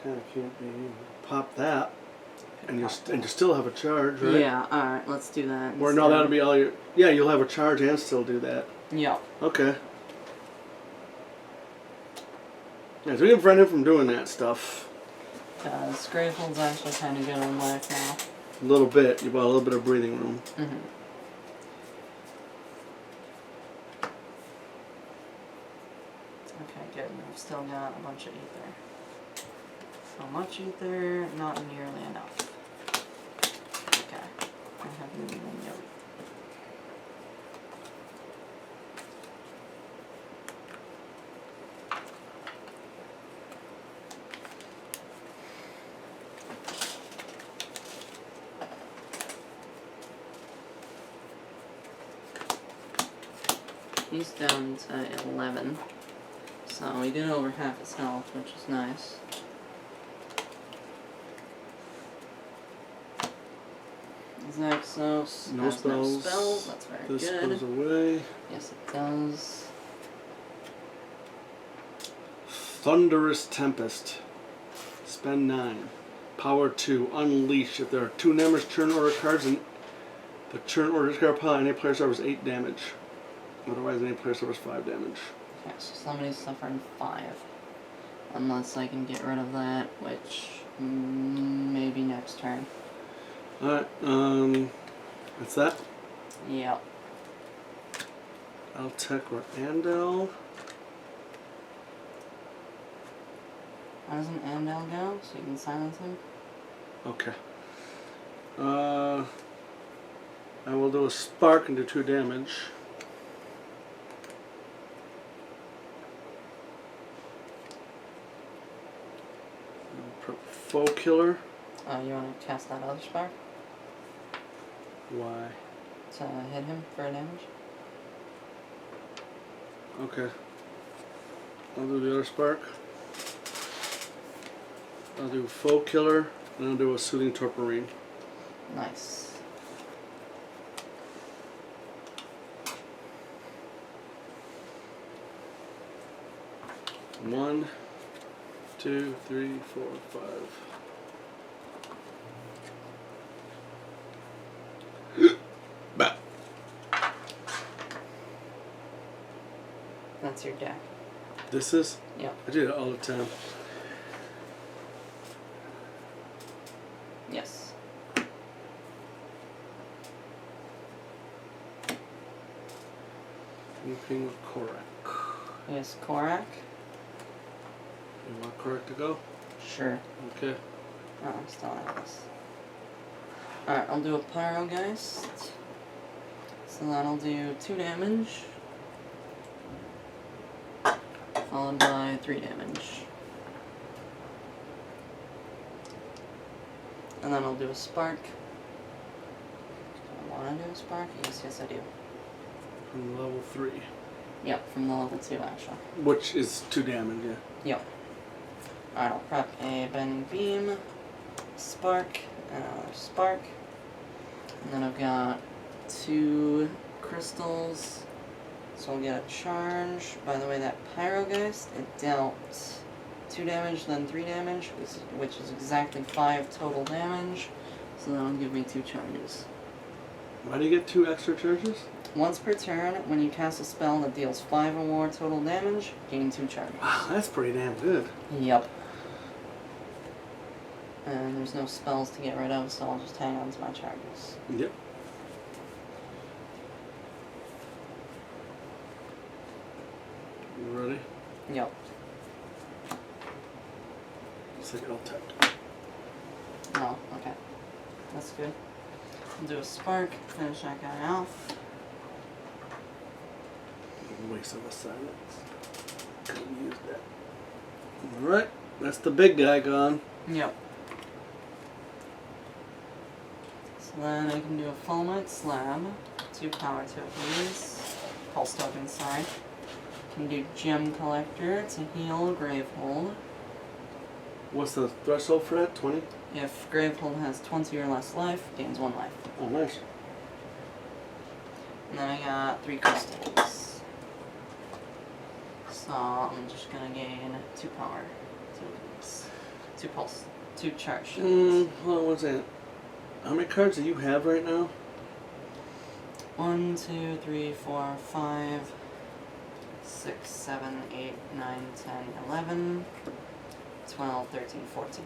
Kinda can't be. Pop that. And you still have a charge, right? Yeah, alright, let's do that. Or no, that'll be all your... Yeah, you'll have a charge and still do that. Yep. Okay. Yeah, so we can prevent him from doing that stuff. Because Gravehold's actually kind of good in life now. A little bit. You bought a little bit of breathing room. Mm-hmm. Okay, good. We've still got a bunch of ether. So much ether, not nearly enough. Okay. I have no note. He's down to 11. So we did over half his health, which is nice. Xaxos No has spells. no spells. That's very This good. goes away. Yes, it does. Thunderous Tempest. Spend 9. Power 2. Unleash. If there are 2 damage turn order cards in the turn order discard pile, any player suffers 8 damage. Otherwise, any player suffers 5 damage. Okay, so somebody's suffering 5. Unless I can get rid of that, which maybe next turn. Alright, that's that. Yep. I'll tech or Andel. How does an Andel go? So you can silence him? Okay. I will do a spark and do 2 damage. Foe killer. You want to cast that other spark? Why? To hit him for damage? Okay. I'll do the other spark. I'll do foe killer, and I'll do a soothing torporine. Nice. One, 2, 3, 4, 5. Bah. That's your deck. This is? Yep. I do it all the time. Yes. King with Korak. is Korak. You want Korak to go? Sure. Okay. Oh, I'm still at this. Alright, I'll do a Pyrogeist. So that'll do 2 damage. Followed by 3 damage. And then I'll do a Spark. Do I want to do a Spark? Yes, I do. From level 3. Yep, from the level 2 actually. Which is 2 damage, yeah. Yep. Alright, I'll prep a Bending Beam, Spark, and another Spark. And then I've got 2 crystals. So I'll get a charge. By the way, that Pyrogeist, it dealt 2 damage, then 3 damage, which is exactly 5 total damage. So that'll give me 2 charges. Why do you get 2 extra charges? Once per turn, when you cast a spell that deals 5 or more total damage, gain 2 charges. Wow, that's pretty damn good. Yep. And there's no spells to get rid of, so I'll just hang on to my charges. Yep. You ready? Yep. It's like L-Tech. No, okay. That's good. I'll do a Spark, finish that guy off. Waste of a silence. Couldn't use that. Alright, that's the big guy gone. Yep. So then I can do a Fulmite Slab, 2 power tokens, pulse tokens, sorry. Can do Gem Collector to heal Gravehold. What's the threshold for that? 20? If Gravehold has 20 or less life, gains 1 life. Oh, nice. And then I got 3 crystals. So I'm just gonna gain 2 power tokens. 2 pulse. 2 charge tokens. Hold on one second. How many cards do you have right now? 1, 2, 3, 4, 5, 6, 7, 8, 9, 10, 11, 12, 13, 14.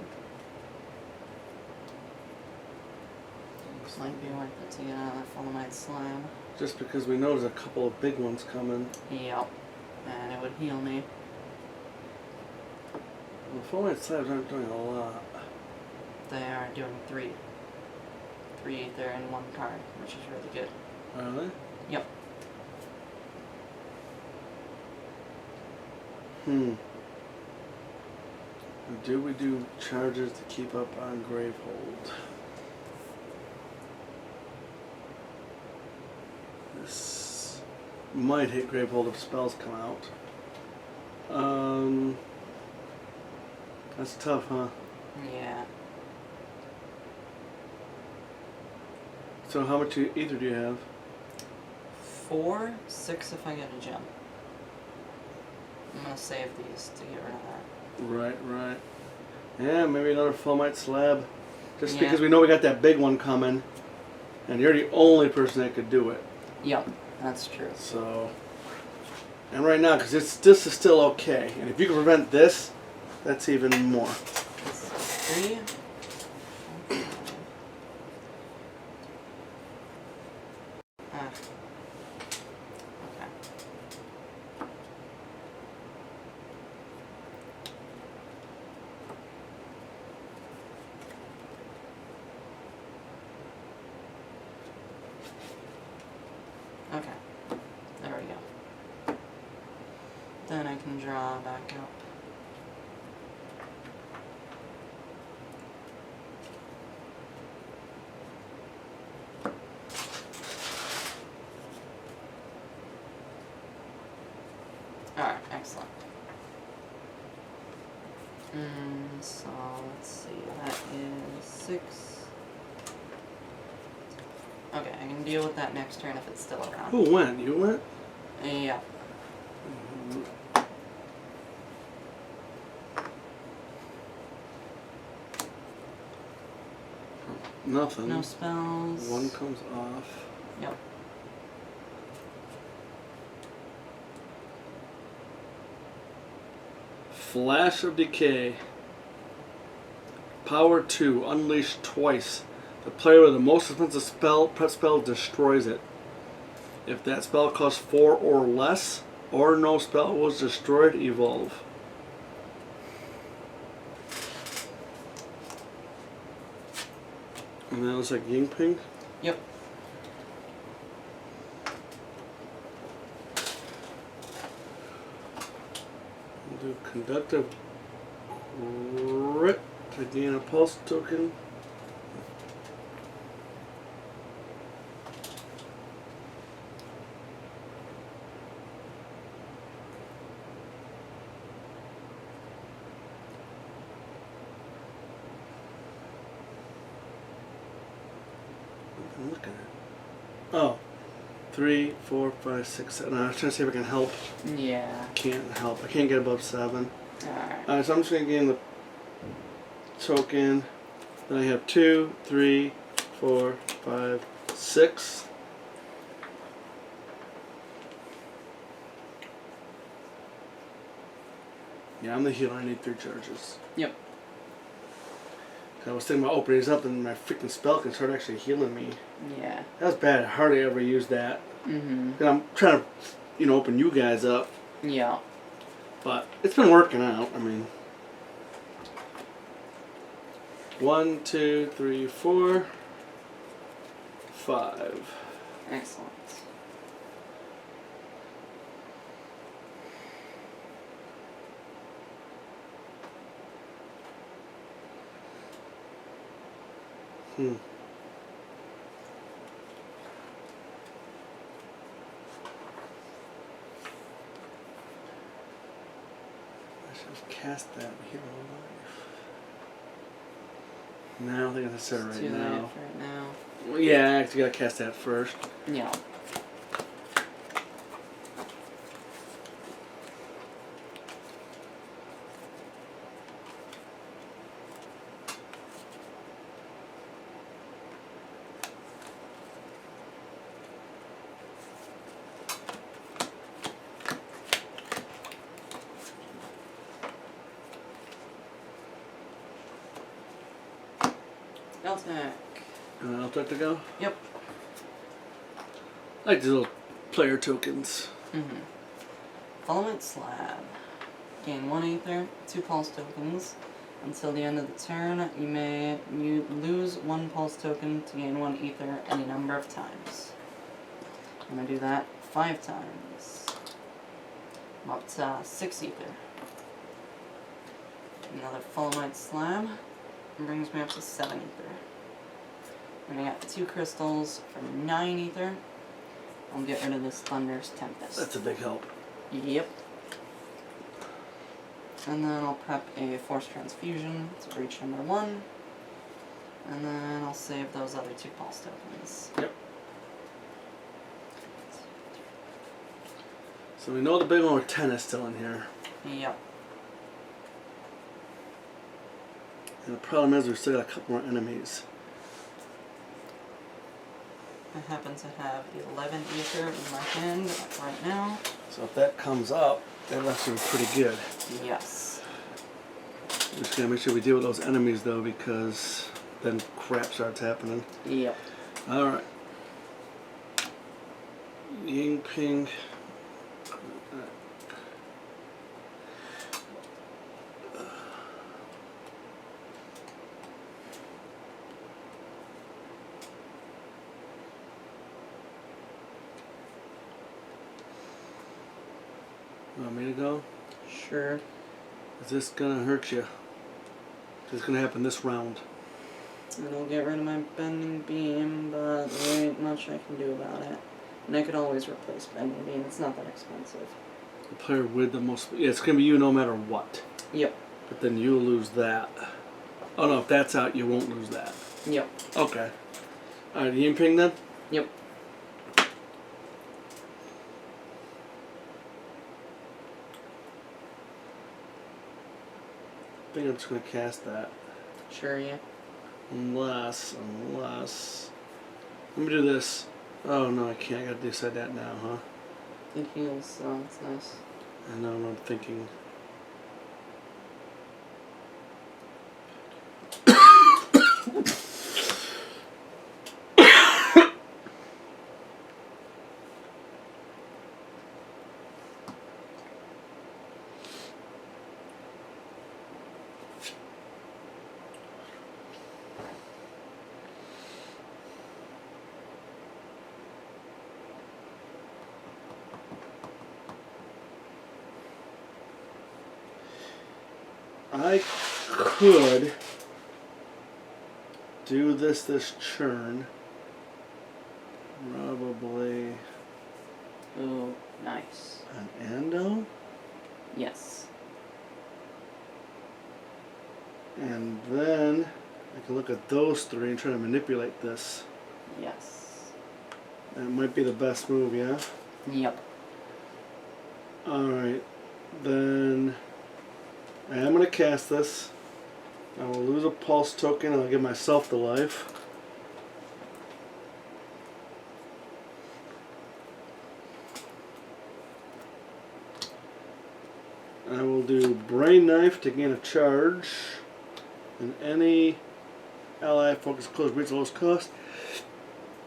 Might be worth it to get out of that Fulmite Slab. Just because we know there's a couple of big ones coming. Yep. And it would heal me. The Fulmite slabs aren't doing a lot. They are doing 3. 3 there in 1 card, which is really good. Are they? Yep. Do we do charges to keep up on Gravehold? This might hit Gravehold if spells come out. That's tough, huh? Yeah. So how much ether do you have? 4, 6 if I get a gem. I'm gonna save these to get rid of that. Right. Yeah, maybe another Fulmite slab. Just Yeah. because we know we got that big one coming. And you're the only person that could do it. Yep, that's true. So, and right now, because this is still okay. And if you can prevent this, that's even more. 3. Okay. Okay. There we go. Then I can draw back up. Alright, excellent. So let's see, that is 6. Okay, I can deal with that next turn if it's still around. Who went? You went? Yeah. Nothing. No spells. 1 comes off. Yep. Flash of Decay. Power 2. Unleashed twice. The player with the most expensive prep spell destroys it. If that spell costs 4 or less, or no spell was destroyed, evolve. And that looks like Ying Ping. Yep. We'll do Conductive Grit to gain a pulse token. I'm looking at. Oh. 3, 4, 5, 6, 7. I was trying to see if I can help. Yeah. Can't help. I can't get above 7. Alright. Alright, so I'm just going to gain the token. Then I have 2, 3, 4, 5, 6. Yeah, I'm the healer. I need 3 charges. Yep. I was thinking about opening these up and my freaking spell can start actually healing me. Yeah. That was bad. I hardly ever used that. Mm-hmm. And I'm trying to, open you guys up. Yeah. But it's been working out. I mean, 1, 2, 3, 4, 5. Excellent. I should have cast that Hero Life. No, I don't think that's necessary right Too late now. for right now. Well, yeah, I actually gotta cast that first. Yeah. Attack. I'll start to go. Yep. I like these little player tokens. Mm-hmm. Fulminant Slab. Gain 1 ether, 2 pulse tokens. Until the end of the turn, you lose 1 pulse token to gain 1 ether any number of times. I'm gonna do that 5 times. I'm up to 6 ether. Another Fulminant Slab. Brings me up to 7 ether. And I got 2 crystals for 9 ether. I'll get rid of this Thunder's Tempest. That's a big help. Yep. And then I'll prep a Force Transfusion to breach number 1. And then I'll save those other 2 pulse tokens. Yep. So we know the big one with 10 is still in here. Yep. And the problem is we've still got a couple more enemies. I happen to have 11 ether in my hand right now. So if that comes up, that'll actually be pretty good. Yes. We're just gonna make sure we deal with those enemies though, because then crap starts happening. Yep. Alright. Ying Ping. Want me to go? Sure. Is this gonna hurt you? This is gonna happen this round. It'll get rid of my Bending Beam, but there ain't much I can do about it. And I could always replace Bending Beam, it's not that expensive. The player with the most... Yeah, it's gonna be you no matter what. Yep. But then you'll lose that. Oh no, if that's out, you won't lose that. Yep. Okay. Alright, Ying Ping then? Yep. I think I'm just gonna cast that. Sure, yeah. Unless... Let me do this. Oh no, I can't. I gotta decide that now, huh? It heals, so it's nice. I know what I'm thinking. I could do this churn. Probably Ooh, nice. an Ando. Yes. And then I can look at those three and try to manipulate this. Yes. That might be the best move, yeah? Yep. Alright. Then I am going to cast this. I will lose a pulse token and I'll give myself the life. I will do Brain Knife to gain a charge. And any ally focus close breach lowest cost.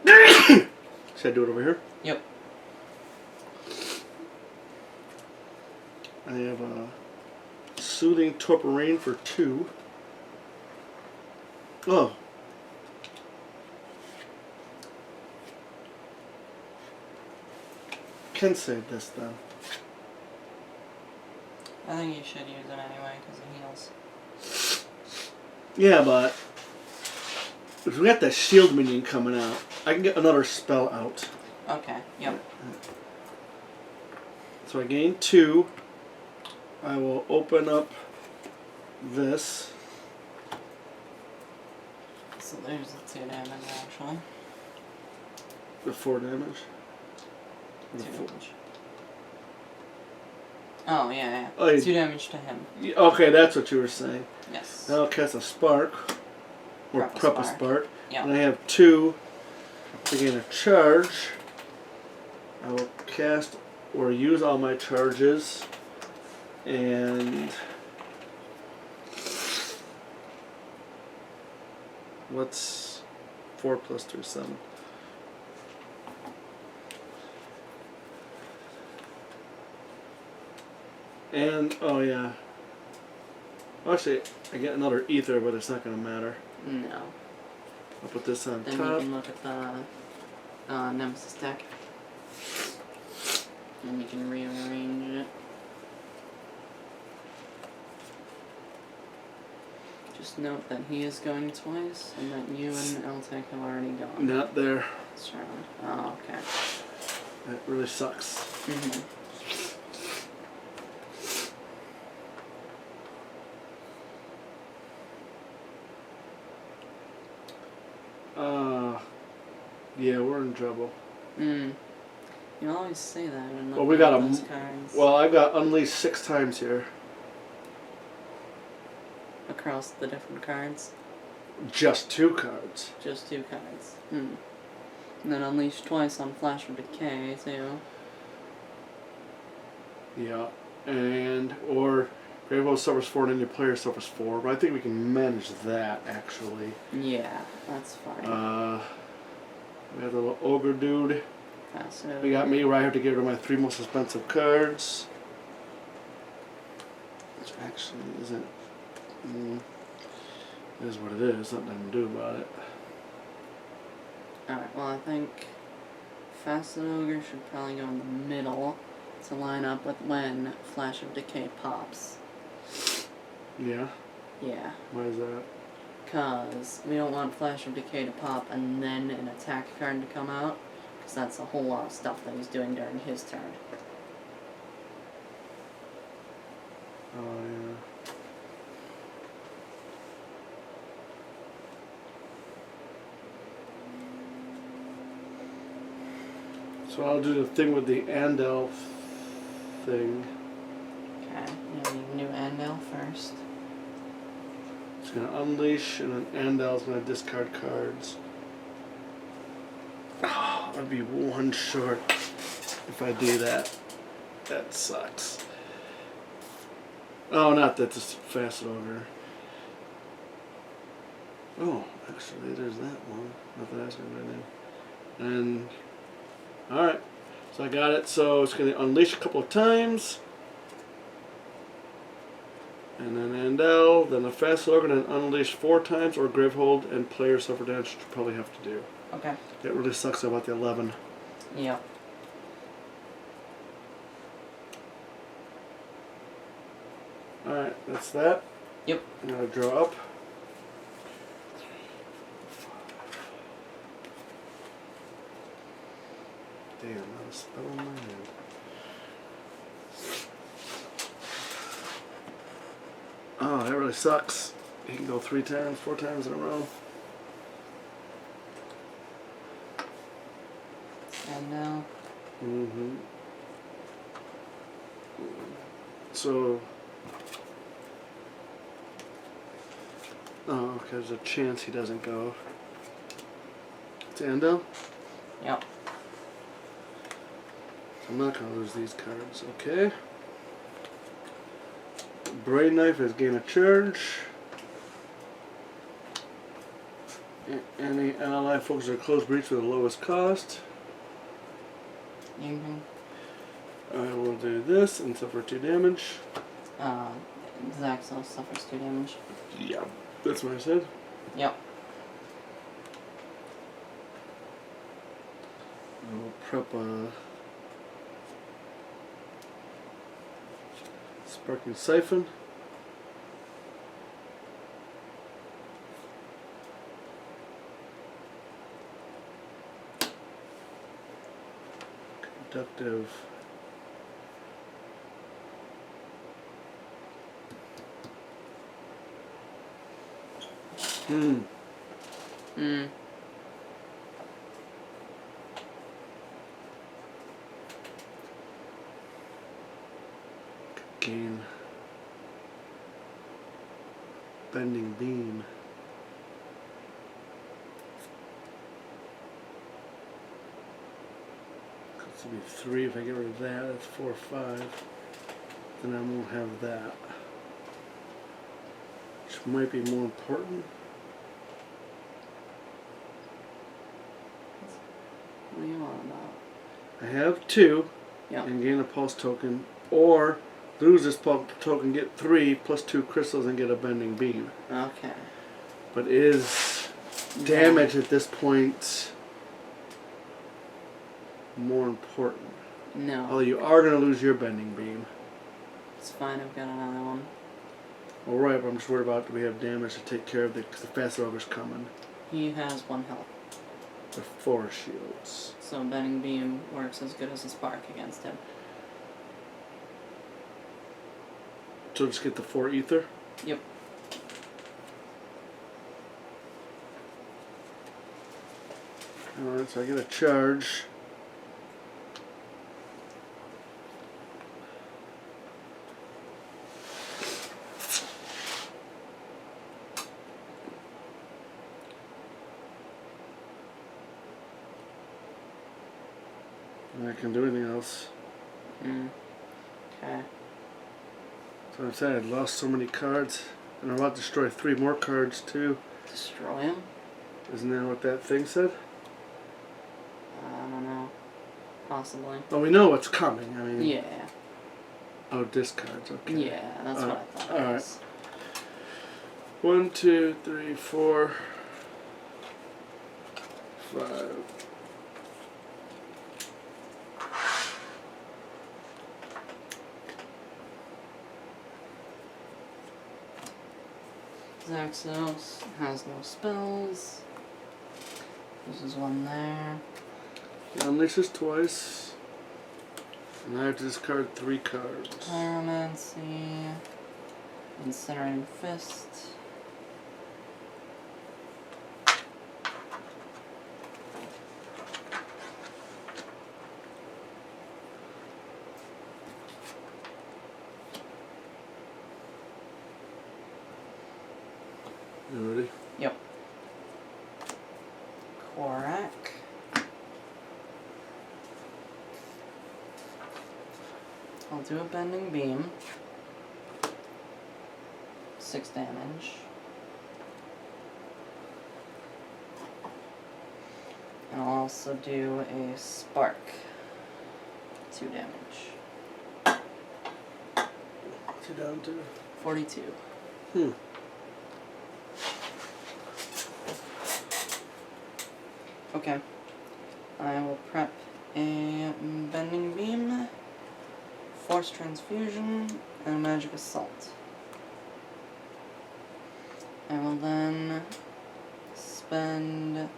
Should I do it over here? Yep. I have a Soothing Torporine for 2. Oh. Can save this though. I think you should use it anyway because it heals. Yeah, but if we got that shield minion coming out, I can get another spell out. Okay, yep. So I gain 2. I will open up this. So there's the 2 damage actually. The 4 damage. 2 damage. Oh, yeah. Oh, you- 2 damage to him. Okay, that's what you were saying. Yes. Now I'll cast a Spark. Or Prep a Prep a Spark. Yeah. And I have 2 to gain a charge. I will cast or use all my charges. And what's 4 plus 3, 7. And oh yeah. Actually, I get another ether, but it's not gonna matter. No. I'll put this on Then you top. can look at the Nemesis deck. And you can rearrange it. Just note that he is going twice, and that you and Eltec have already gone. Not there. This round. Oh, okay. That really sucks. Mm-hmm. Yeah, we're in trouble. You always say that. And Well, we got those cards Well, I've got Unleashed 6 times here. across the different cards. Just 2 cards. Just 2 cards. And then unleash twice on Flash of Decay too. Yeah. And, or Grave suffers 4 and then your player suffers 4. But I think we can manage that, actually. Yeah, that's fine. We have the little ogre dude. So We got me where I have to get rid of my 3 most expensive cards. Which actually isn't... it is what it is. Nothing to do about it. Alright, well I think Faceted Ogre should probably go in the middle to line up with when Flash of Decay pops. Yeah? Yeah, Why is that? because we don't want Flash of Decay to pop and then an attack card to come out, because that's a whole lot of stuff that he's doing during his turn. Oh, yeah. So I'll do the thing with the Andel thing. Okay, new Andel first. It's going to unleash, and then Andel's going to discard cards. Oh, I'd be 1 short if I do that. That sucks. Oh, not that, just fast over. Oh, actually, there's that one. Not that that's going to do. And, alright. So I got it. So it's going to unleash a couple of times. And then Andel, then a fast organ, and unleash 4 times, or Gravehold, and player suffer damage, which you probably have to do. Okay. That really sucks about the 11. Yep. Alright, that's that. Yep. I'm gonna draw up. Damn, not a spell in my hand. Oh, that really sucks. He can go 3 times, 4 times in a row. And now. Mm-hmm. So. Oh, okay, there's a chance he doesn't go. It's Endo? Yep. I'm not gonna lose these cards, okay? Braid Knife is gain a charge. Any ally focus or close breach with the lowest cost. Mm-hmm. I will do this and suffer 2 damage. Zaxos suffers 2 damage. Yeah, that's what I said. Yep. I will prep a Sparking Siphon. Conductive. Hmm. Gain Bending Beam. This will be 3 if I get rid of that. That's 4 or 5. Then I won't have that. Which might be more important. What are you on about? I have 2 Yep. and gain a pulse token, or lose this pulse token, get 3 plus 2 crystals and get a Bending Beam. Okay. But is damage at this point more important? No. Although you are going to lose your Bending Beam. It's fine, I've got another one. Alright, but I'm just worried about do we have damage to take care of because the fast rover's coming. He has 1 health. With 4 shields. So Bending Beam works as good as a spark against him. So just get the 4 ether? Yep. Alright, so I get a charge. And I can do anything else. Okay. So I'm saying I lost so many cards. And I'm about to destroy 3 more cards too. Destroy him? Isn't that what that thing said? I don't know. Possibly. Well, we know what's coming. I mean, Yeah. Oh, discards. Okay. Yeah, that's what I thought. All right. 1, 2, 3, 4, 5. Zaxos has no spells. Uses 1 there. He unleashes twice. And I have to discard 3 cards. Pyromancy. Incinerating Fist. You ready? Yep. Korak. I'll do a Bending Beam. 6 damage. And I'll also do a Spark. 2 damage. What's he down to? 42. Okay. I will prep a Bending Beam, Force Transfusion, and a Magic Assault. I will then spend.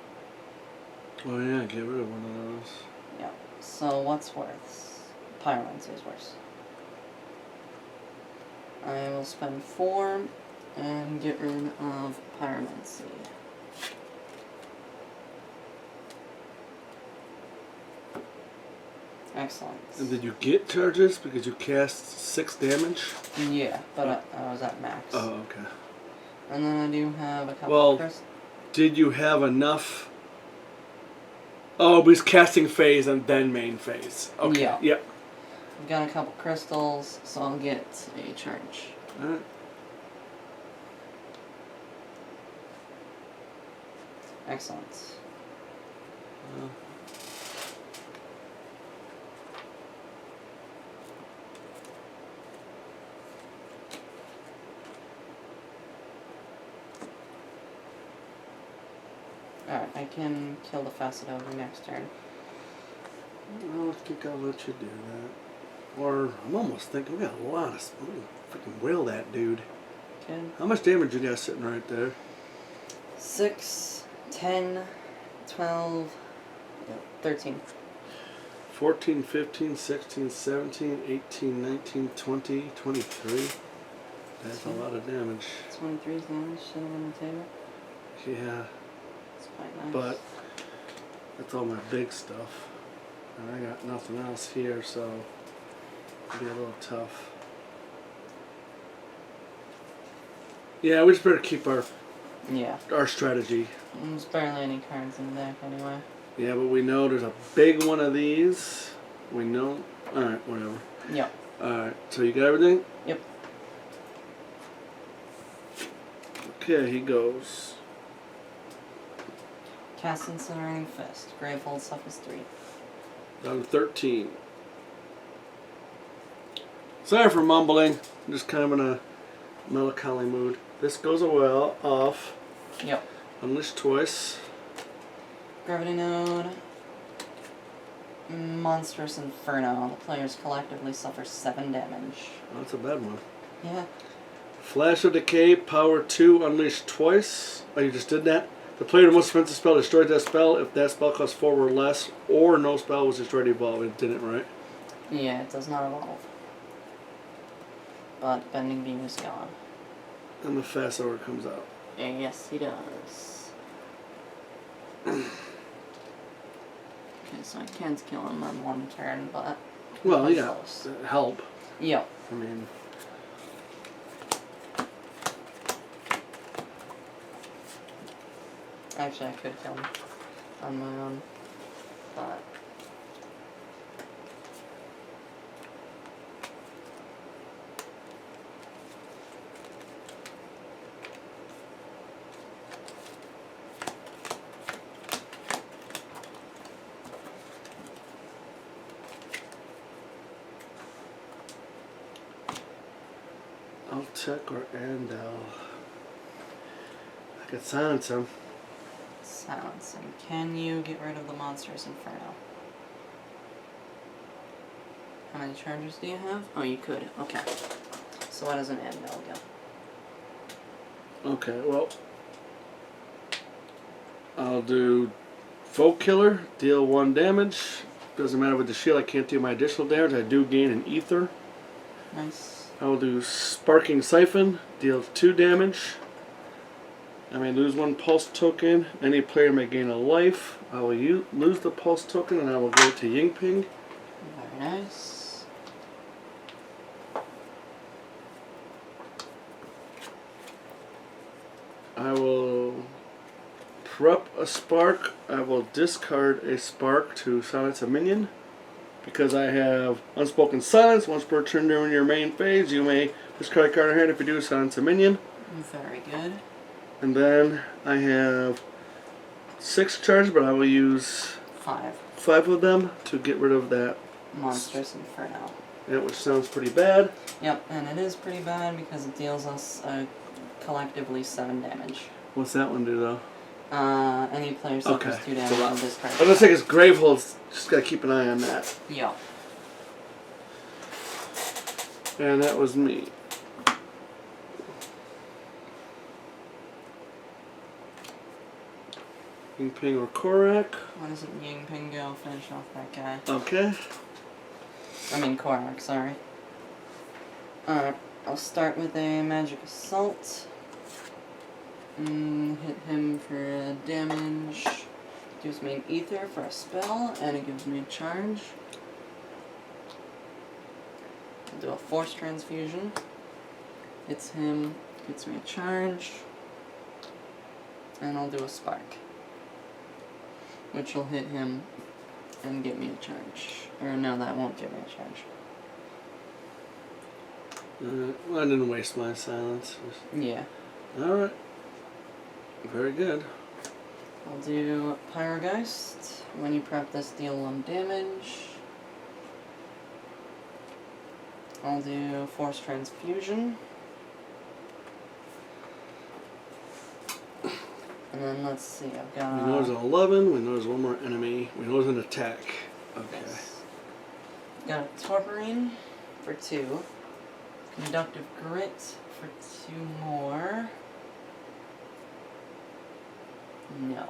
Oh yeah, get rid of one of those. Yeah. So what's worse? Pyromancy is worse. I will spend 4 and get rid of Pyromancy. Excellent. And did you get charges because you cast 6 damage? Yeah, but I was at max. Oh, okay. And then I do have a couple Well, of crystals. did you have enough? Oh, it was casting phase and then main phase. Okay. Yeah. Yep. I've got a couple crystals, so I'll get a charge. Alright. Excellent. Alright, I can kill the facet over next turn. I think I'll let you do that. Or I'm almost thinking we got a lot of. I'm gonna freaking whale that dude. Okay. How much damage you got sitting right there? 6, 10, 12, 13. 14, 15, 16, 17, 18, 19, 20, 23. That's a lot of damage. 23's damage sitting on the table. Yeah, It's quite nice. but that's all my big stuff. And I got nothing else here, so it'll be a little tough. Yeah, we just better keep our Yeah. strategy. There's barely any cards in the deck anyway. Yeah, but we know there's a big one of these. We know. Alright, whatever. Yep. Alright, so you got everything? Yep. Okay, he goes. Cast Incinerating Fist. Gravehold suffers 3. Down to 13. Sorry for mumbling. I'm just kind of in a melancholy mood. This goes off. Yep. Unleash twice. Gravity Node. Monstrous Inferno. The players collectively suffer 7 damage. Oh, that's a bad one. Yeah. Flash of Decay, power 2, unleash twice. Oh, you just did that? The player with the most offensive spell destroyed that spell if that spell costs 4 or less, or no spell was destroyed evolved. It didn't, right? Yeah, it does not evolve. But Bending Beam is gone. And the fast order comes out. Yes, he does. Okay, so I can't kill him on 1 turn, but... Well, pretty yeah, close. help. Yep. I mean... Actually, I could kill him on my own, but... Check or Andal. I could silence him. Silence him. Can you get rid of the Monstrous Inferno? How many charges do you have? Oh, you could. Okay. So why doesn't Andal go? Okay, well... I'll do Folk Killer, deal 1 damage. Doesn't matter with the shield, I can't do my additional damage. I do gain an Ether. Nice. I will do Sparking Siphon, deal 2 damage. I may lose 1 pulse token. Any player may gain a life. I will lose the pulse token and I will go to Yingping. Very nice. I will prep a spark. I will discard a spark to silence a minion. Because I have Unspoken Silence, once per turn during your main phase, you may discard a card in hand. If you do, silence a minion. Very good. And then I have 6 charges, but I will use 5 of them to get rid of that. Monstrous Inferno. Yeah, which sounds pretty bad. Yep, and it is pretty bad because it deals us collectively 7 damage. What's that one do, though? Any player suffers 2 damage and discard. I was gonna say it's Gravehold. Just gotta keep an eye on that. Yeah. And that was me. Ying Ping or Korak. Why doesn't Ying Ping go? Finish off that guy. Okay. I mean Korak, sorry. Alright, I'll start with a Magic Assault. Hit him for damage. Gives me an Ether for a spell, and it gives me a charge. I'll do a Force Transfusion. Hits him, gets me a charge. And I'll do a Spark, which will hit him and get me a charge. Or no, that won't give me a charge. Well, I didn't waste my silence. Yeah. Alright. Very good. I'll do Pyrogeist. When you prep this, deal 1 damage. I'll do Force Transfusion. And then let's see, I've got... We know there's an 11, we know there's one more enemy, we know there's an attack. Okay. Yes. Got a Torporine for 2. Conductive Grit for 2 more. No.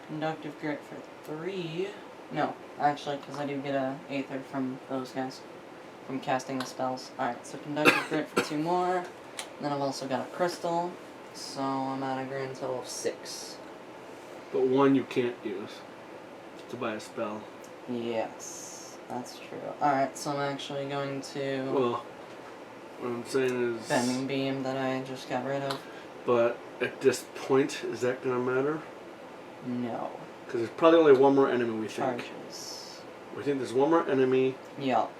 Conductive Grit for 3. No, actually, because I do get a Aether from those guys. From casting the spells. Alright, so Conductive Grit for 2 more. Then I've also got a Crystal. So I'm at a grand total of 6. But 1 you can't use to buy a spell. Yes, that's true. Alright, so I'm actually going to... Well, what I'm saying is... Bending Beam that I just got rid of. But at this point, is that going to matter? No. Because there's probably only one more enemy, we think. Charges. We think there's one more enemy. Yup.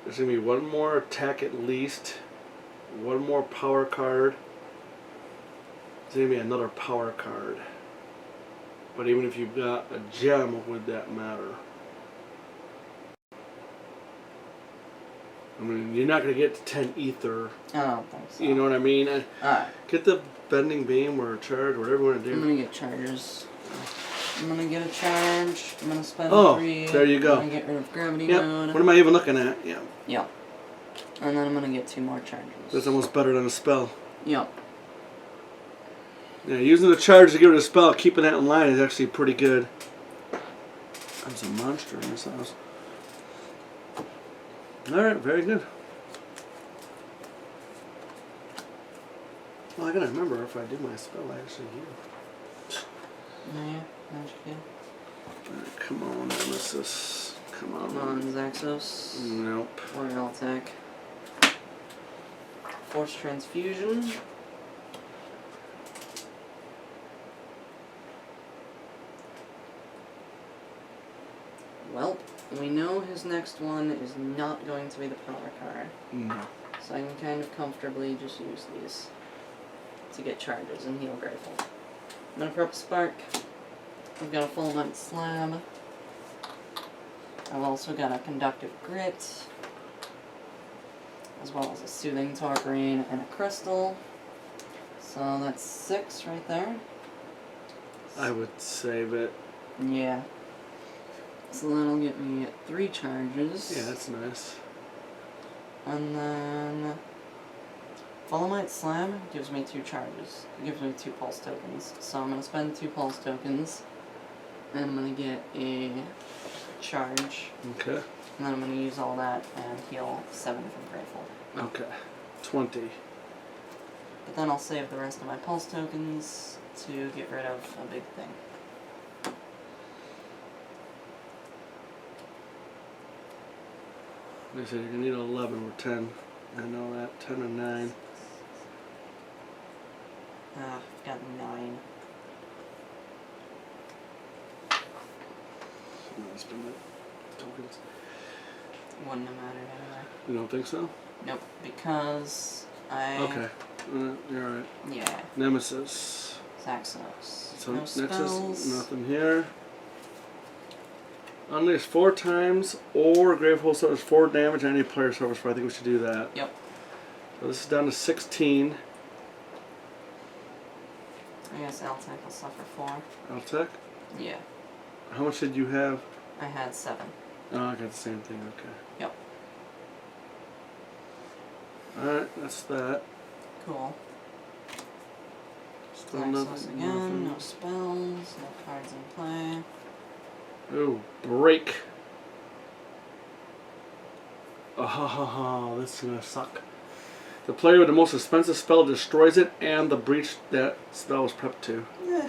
There's going to be 1 more attack at least. 1 more power card. There's going to be another power card. But even if you've got a gem, would that matter? I mean, you're not going to get to 10 ether. I don't think so. You know what I mean? Alright. Get the bending beam or charge, whatever you want to do. I'm gonna get charges. I'm gonna get a charge. I'm gonna spend 3. There you go. I'm gonna get rid of gravity Yep. mode. What am I even looking at? Yeah. Yep. And then I'm gonna get 2 more charges. That's almost better than a spell. Yep. Yeah, using the charge to get rid of a spell, keeping that in line is actually pretty good. There's a monster in this house. Alright, very good. Well, I gotta remember if I do my spell, I actually heal. Yeah, magic heal. Come on, Nemesis. Come on. Come on, Zaxos. Nope. Royal attack. Force Transfusion. Well, we know his next one is not going to be the power card. No. So I can kind of comfortably just use these to get charges and heal Grateful. I'm gonna prep a Spark. I've got a Full Night Slab. I've also got a Conductive Grit, as well as a Soothing Torporine and a Crystal. So that's 6 right there. I would save it. Yeah. So that'll get me 3 charges. Yeah, that's nice. And then Follow Might Slam gives me 2 charges. It gives me 2 pulse tokens. So I'm gonna spend 2 pulse tokens. And I'm gonna get a charge. Okay. And then I'm gonna use all that and heal 7 from Grateful. Okay. 20. But then I'll save the rest of my pulse tokens to get rid of a big thing. They said you're gonna need 11 or 10. I know that. 10 and 9. Ah, I've got 9. I'm gonna spend the tokens. Wouldn't have mattered anyway. You don't think so? Nope, because I... Okay. You're right. Yeah. Nemesis. Zaxos. So No Nexus, spells. nothing here. Unleash 4 times, or Grave Hole suffers 4 damage and any player suffers 4. I think we should do that. Yep. So this is down to 16. I guess Altec will suffer 4. Altec? Yeah. How much did you have? I had 7. Oh, I got the same thing, okay. Yep. Alright, that's that. Cool. Let's Exhaust again, no spells, no cards in play. Ooh, break. Oh, this is gonna suck. The player with the most expensive spell destroys it and the breach that spell was prepped to. Yeah.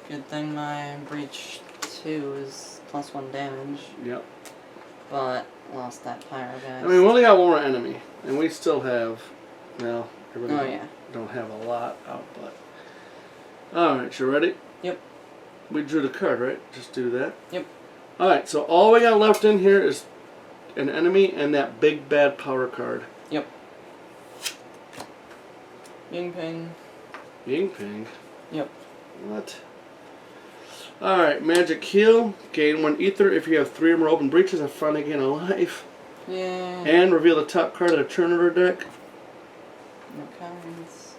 Good thing my breach 2 is +1 damage. Yep. But lost that Pyrogeist. I mean, we only got one more enemy, and we still have, well, I really yeah. don't have a lot out, but. Alright, you ready? Yep. We drew the card, right? Just do that. Yep. Alright, so all we got left in here is an enemy and that big bad power card. Yep. Ying Ping. Ying Ping? Yep. What? Alright, Magic Heal. Gain 1 Ether if you have 3 or more open breaches and finally gain a life. Yeah. And reveal the top card of the turnover deck. No cards.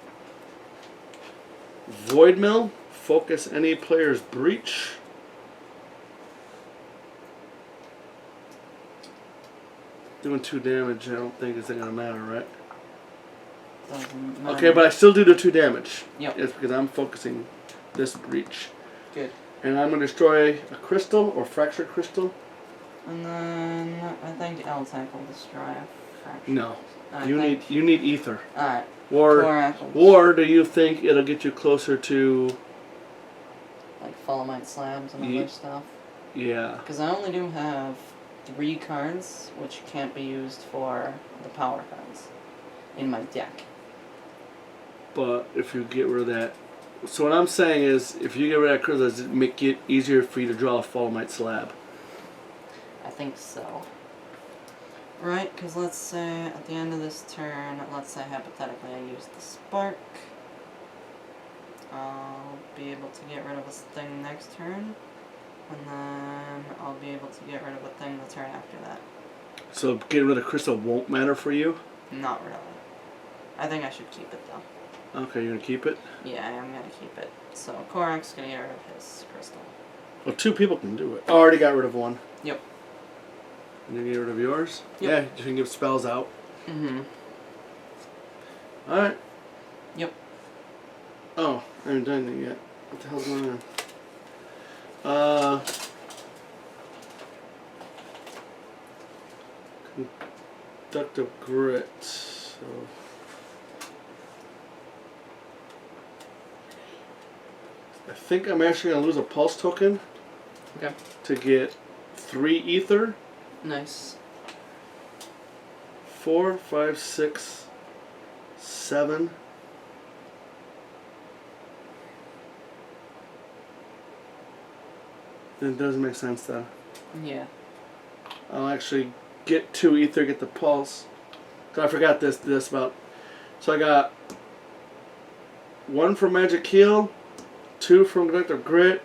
Void Mill. Focus any player's breach. Doing 2 damage, I don't think it's going to matter, right? Doesn't matter. Okay, but I still do the 2 damage. Yep. It's because I'm focusing this breach. Good. And I'm going to destroy a crystal or fractured crystal. And then I think L-Tech will destroy a fraction. No. I You think. need ether. Alright. Or do you think it'll get you closer to... Like Folomite Slabs and other stuff? Yeah. Because I only do have 3 cards, which can't be used for the power cards in my deck. But if you get rid of that... So what I'm saying is, if you get rid of that crystal, does it make it easier for you to draw a Folomite Slab? I think so. Right, because let's say at the end of this turn, let's say hypothetically I use the Spark. I'll be able to get rid of a thing next turn. And then I'll be able to get rid of a thing the turn after that. So getting rid of crystal won't matter for you? Not really. I think I should keep it though. Okay, you're going to keep it? Yeah, I am going to keep it. So Korak's going to get rid of his crystal. Well, 2 people can do it. I already got rid of 1. Yep. And you get rid of yours? Yep. Yeah, you can give spells out. Mm-hmm. Alright. Yep. Oh, I haven't done it yet. What the hell's going on? Conductive Grit. So. I think I'm actually going to lose a pulse token. Okay. To get 3 ether. Nice. 4, 5, 6, 7. It doesn't make sense though. Yeah. I'll actually get 2 ether, get the pulse. So I forgot this about. So I got 1 from Magic Heal, 2 from Conductive Grit,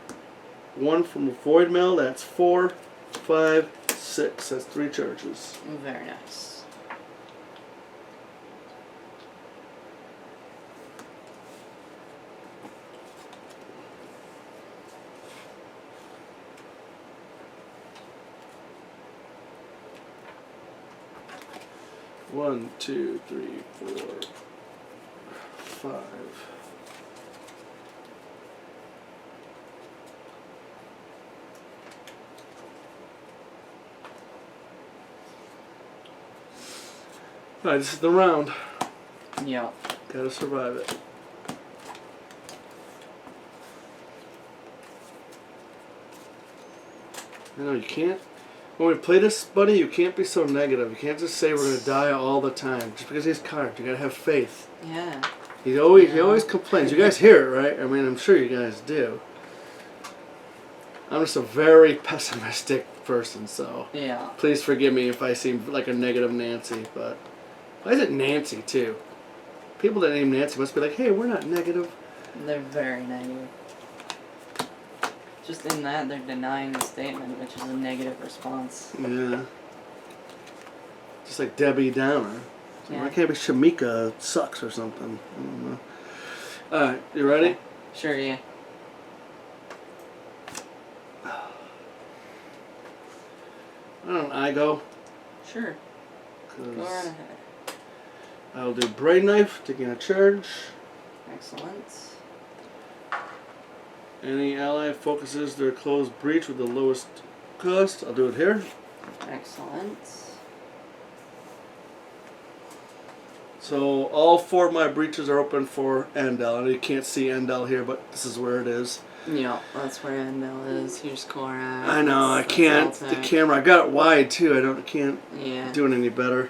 1 from Void Mill. That's 4, 5, 6. That's 3 charges. Very nice. One, 2, 3, 4, 5. Alright, this is the round. Yeah. Gotta survive it. No, you can't. When we play this, buddy, you can't be so negative. You can't just say we're gonna die all the time just because he's carved. You gotta have faith. Yeah. He always complains. You guys hear it, right? I mean, I'm sure you guys do. I'm just a very pessimistic person, so Yeah. please forgive me if I seem like a negative Nancy. But why is it Nancy too? People that name Nancy must be like, hey, we're not negative. They're very negative. Just in that, they're denying the statement, which is a negative response. Yeah. Just like Debbie Downer. Yeah. Why can't it be Shamika sucks or something? I don't know. Alright, you ready? Okay. Sure, yeah. I go. Sure. Go right ahead. I'll do Brain Knife, taking a charge. Excellent. Any ally focuses their closed breach with the lowest cost. I'll do it here. Excellent. So all 4 of my breaches are open for Endel. And you can't see Endel here, but this is where it is. Yeah, that's where Endel is. Here's Korak. I know, I can't. The camera, I got it wide too. I can't do it any better.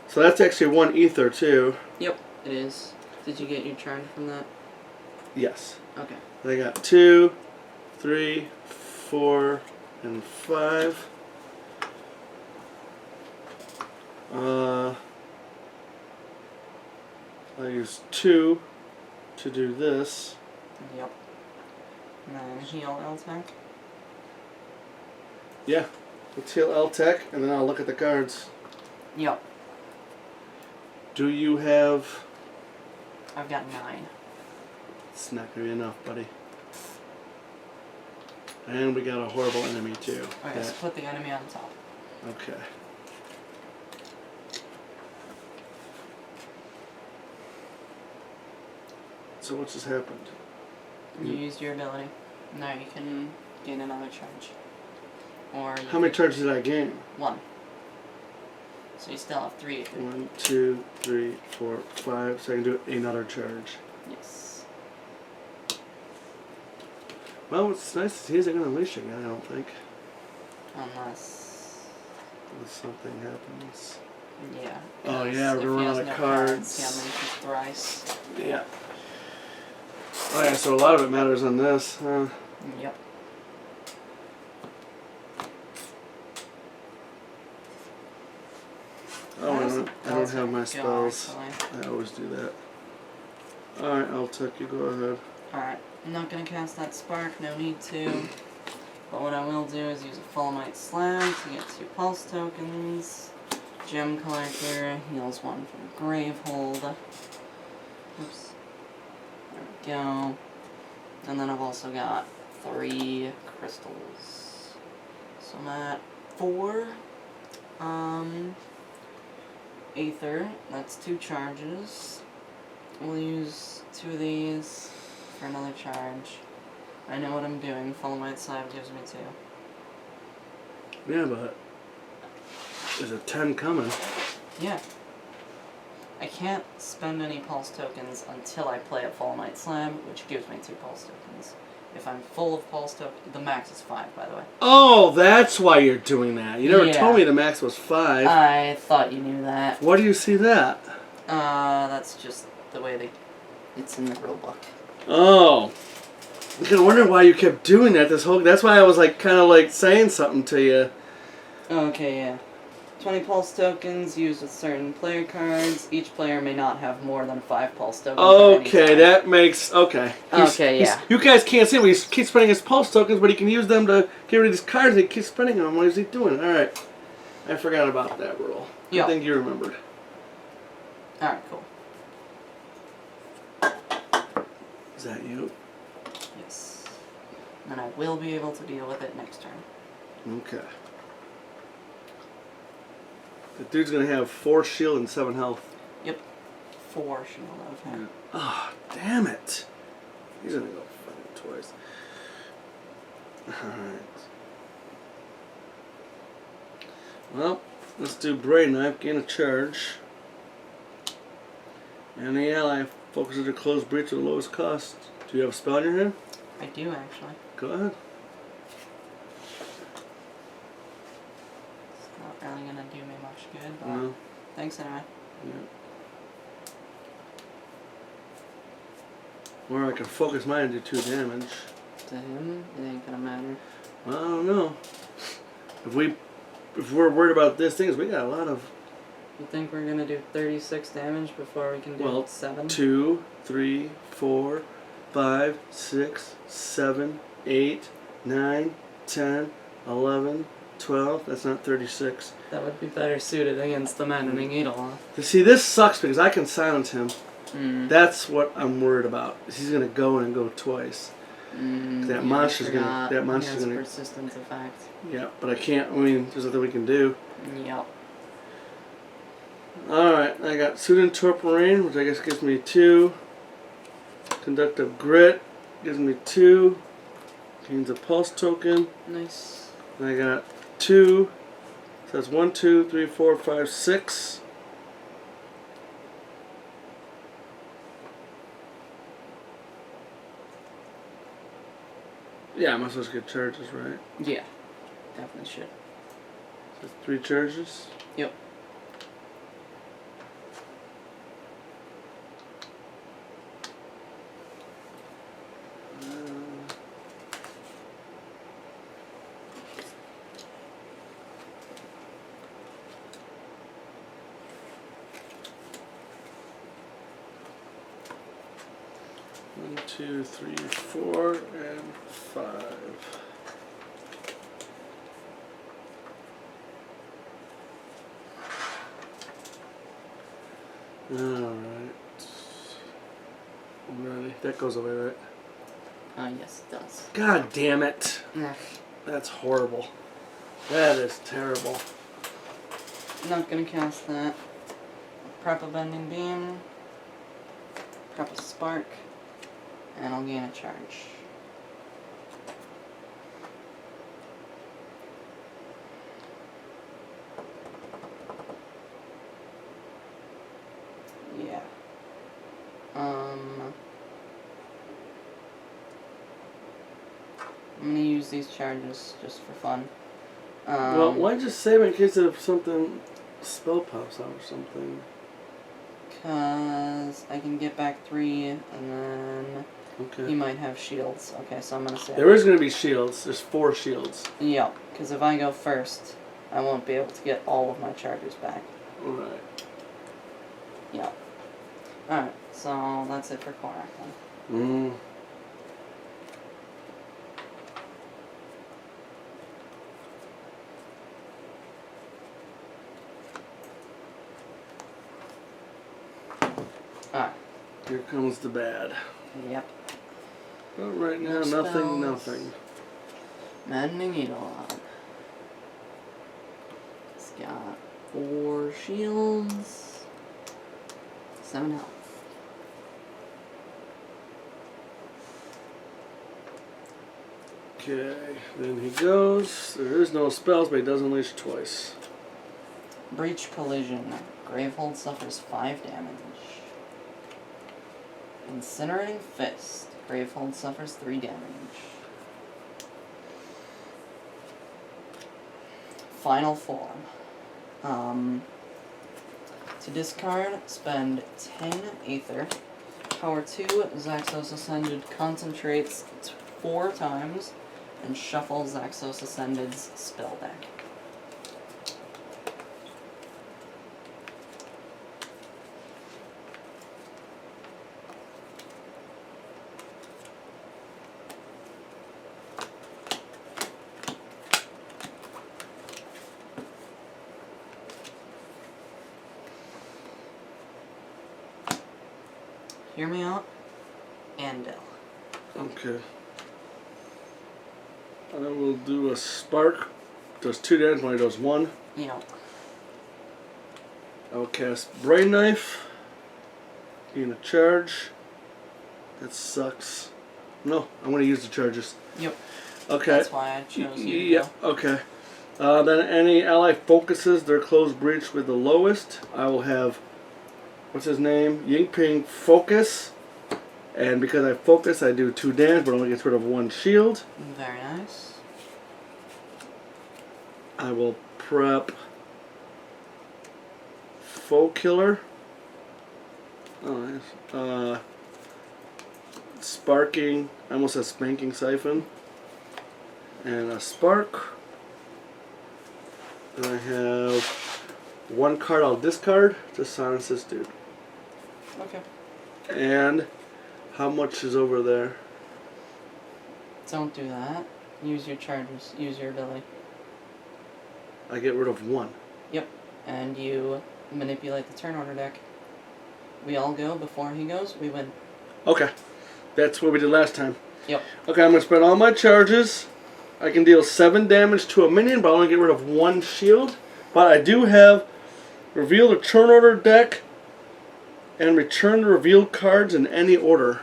So that's actually 1 ether too. Yep, it is. Did you get your charge from that? Yes. Okay. I got 2, 3, 4, and 5. I use 2 to do this. Yep. And then heal L-Tech. Yeah. Let's heal L-Tech, and then I'll look at the cards. Yep. Do you have... I've got 9. It's not going to be enough, buddy. And we got a horrible enemy, too. Okay, so put the enemy on top. Okay. So what just happened? You used your ability. Now you can gain another charge. Or how many charges did I gain? 1. So you still have 3. 1, 2, 3, 4, 5. So I can do another charge. Yes. Well, what's nice is he isn't going to unleash again, I don't think. Unless something happens. Yeah. Oh yeah, we're running out of cards. Yeah, unleashes thrice. Yeah. Oh yeah, so a lot of it matters on this, huh? Yep. Oh, I don't have my spells. I always do that. Alright, I'll take you. Go ahead. Alright, I'm not going to cast that spark, no need to. But what I will do is use a Fulmite Slab to get 2 pulse tokens. Gem Collector heals 1 from Gravehold. Oops. There we go. And then I've also got 3 crystals. So I'm at 4. Aether, that's 2 charges. We'll use 2 of these for another charge. I know what I'm doing. Fulmite Slab gives me 2. Yeah, but there's a 10 coming. Yeah. I can't spend any pulse tokens until I play a Fulmite Slab, which gives me 2 pulse tokens. If I'm full of pulse tokens, the max is 5, by the way. Oh, that's why you're doing that. You never told me the max was 5. I thought you knew that. Why do you see that? That's just the way it's in the rule book. Oh. I was wondering why you kept doing that this whole... That's why I was like, kind of like saying something to you. Okay, yeah. 20 pulse tokens used with certain player cards. Each player may not have more than 5 pulse tokens. Okay, that makes... Okay. Yeah. You guys can't see him. He keeps spending his pulse tokens, but he can use them to get rid of these cards. He keeps spending them. What is he doing? Alright. I forgot about that rule. Yeah. I think you remembered. Alright, cool. Is that you? Yes. And I will be able to deal with it next turn. Okay. The dude's gonna have 4 shield and 7 health. Yep. 4 shield, okay. Yeah. Oh, damn it. He's gonna go fucking twice. Alright. Well, let's do Brain Knife, gain a charge. And the ally focuses their closed breach at the lowest cost. Do you have a spell in your hand? I do, actually. Go ahead. It's not really gonna do me much good, but No. thanks anyway. Yeah. Or I can focus mine and do 2 damage. To him, it ain't gonna matter. Well, I don't know. If we're worried about this thing, we got a lot of... You think we're gonna do 36 damage before we can do 7? 2, 3, 4, 5, 6, 7, 8, 9, 10, 11, 12. That's not 36. That would be better suited against the Maddening Eidolon. See, this sucks because I can silence him. Mm. That's what I'm worried about. He's gonna go in and go twice. That monster's gonna. That monster's gonna. Persistence effect. Yeah, but I can't. I mean, there's nothing we can do. Yep. Alright, I got Soothing Torpor, which I guess gives me 2. Conductive Grit gives me 2. Gains a pulse token. Nice. And I got 2. So that's 1, 2, 3, 4, 5, 6. Yeah, I'm supposed to get charges, right? Yeah, definitely should. So 3 charges. Yep. One, 2, 3, 4, and 5. Alright. I'm ready. That goes away, right? Yes, it does. God damn it. Nah. That's horrible. That is terrible. Not gonna cast that. Prep a Bending Beam. Prep a Spark. And I'll gain a charge. Yeah. I'm gonna use these charges just for fun. Well, why just save it in case of something spell pops out or something? Because I can get back 3 and then Okay. he might have shields. Okay, so I'm gonna save There is going to be shields. There's 4 shields. Yep, because if I go first, I won't be able to get all of my charges back. Alright. Yep. Alright, so that's it for Korak then. Alright. Here comes the bad. Yep. But right now, No nothing, spells. nothing. Maddening Eidolon. It's got 4 shields, 7 health. Okay, then he goes. There is no spells, but he does unleash twice. Breach Collision. Gravehold suffers 5 damage. Incinerating Fist. Gravehold suffers 3 damage. Final Form. To discard, spend 10 Aether. Power 2, Zaxos Ascended concentrates 4 times and shuffle Zaxos Ascended's spell deck. Hear me out, Andel. Okay. I will do a spark. Does 2 damage when he does 1. Yep. I will cast Brain Knife. Gain a charge. That sucks. No, I'm going to use the charges. Yep. Okay. That's why I chose you. Yeah, okay. Then any ally focuses their closed breach with the lowest. I will have, what's his name? Yingping focus. And because I focus, I do 2 damage, but only gets rid of 1 shield. Very nice. I will prep Foe Killer. Oh, nice. Sparking. I almost said Spanking Siphon. And a Spark. And I have 1 card I'll discard to silence this dude. Okay. And how much is over there? Don't do that. Use your charges. Use your ability. I get rid of 1. Yep. And you manipulate the turn order deck. We all go before he goes. We win. Okay. That's what we did last time. Yep. Okay, I'm going to spend all my charges. I can deal 7 damage to a minion, but I only get rid of 1 shield. But I do have Reveal the turn order deck and return the revealed cards in any order.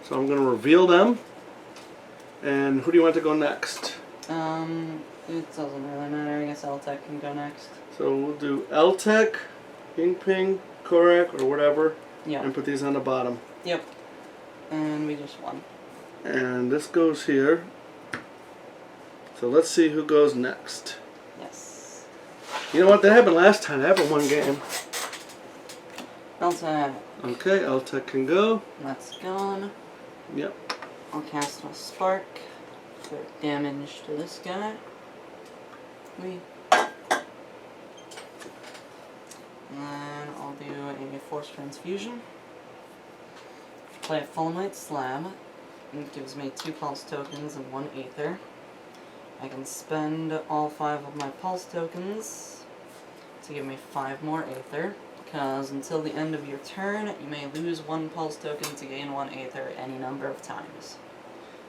So I'm going to reveal them. And who do you want to go next? It doesn't really matter. I guess L-Tech can go next. So we'll do L-Tech, Ying-Ping, Korak, or whatever. Yeah. And put these on the bottom. Yep. And we just won. And this goes here. So let's see who goes next. Yes. You know what? That happened last time. That happened one game. L-Tech. Okay, L-Tech can go. That's gone. Yep. I'll cast a Spark for damage to this guy. And then I'll do a Force Transfusion. Play a Fulminate Slab. It gives me 2 Pulse tokens and 1 Aether. I can spend all 5 of my Pulse tokens to give me 5 more Aether, because until the end of your turn, you may lose 1 Pulse token to gain 1 Aether any number of times.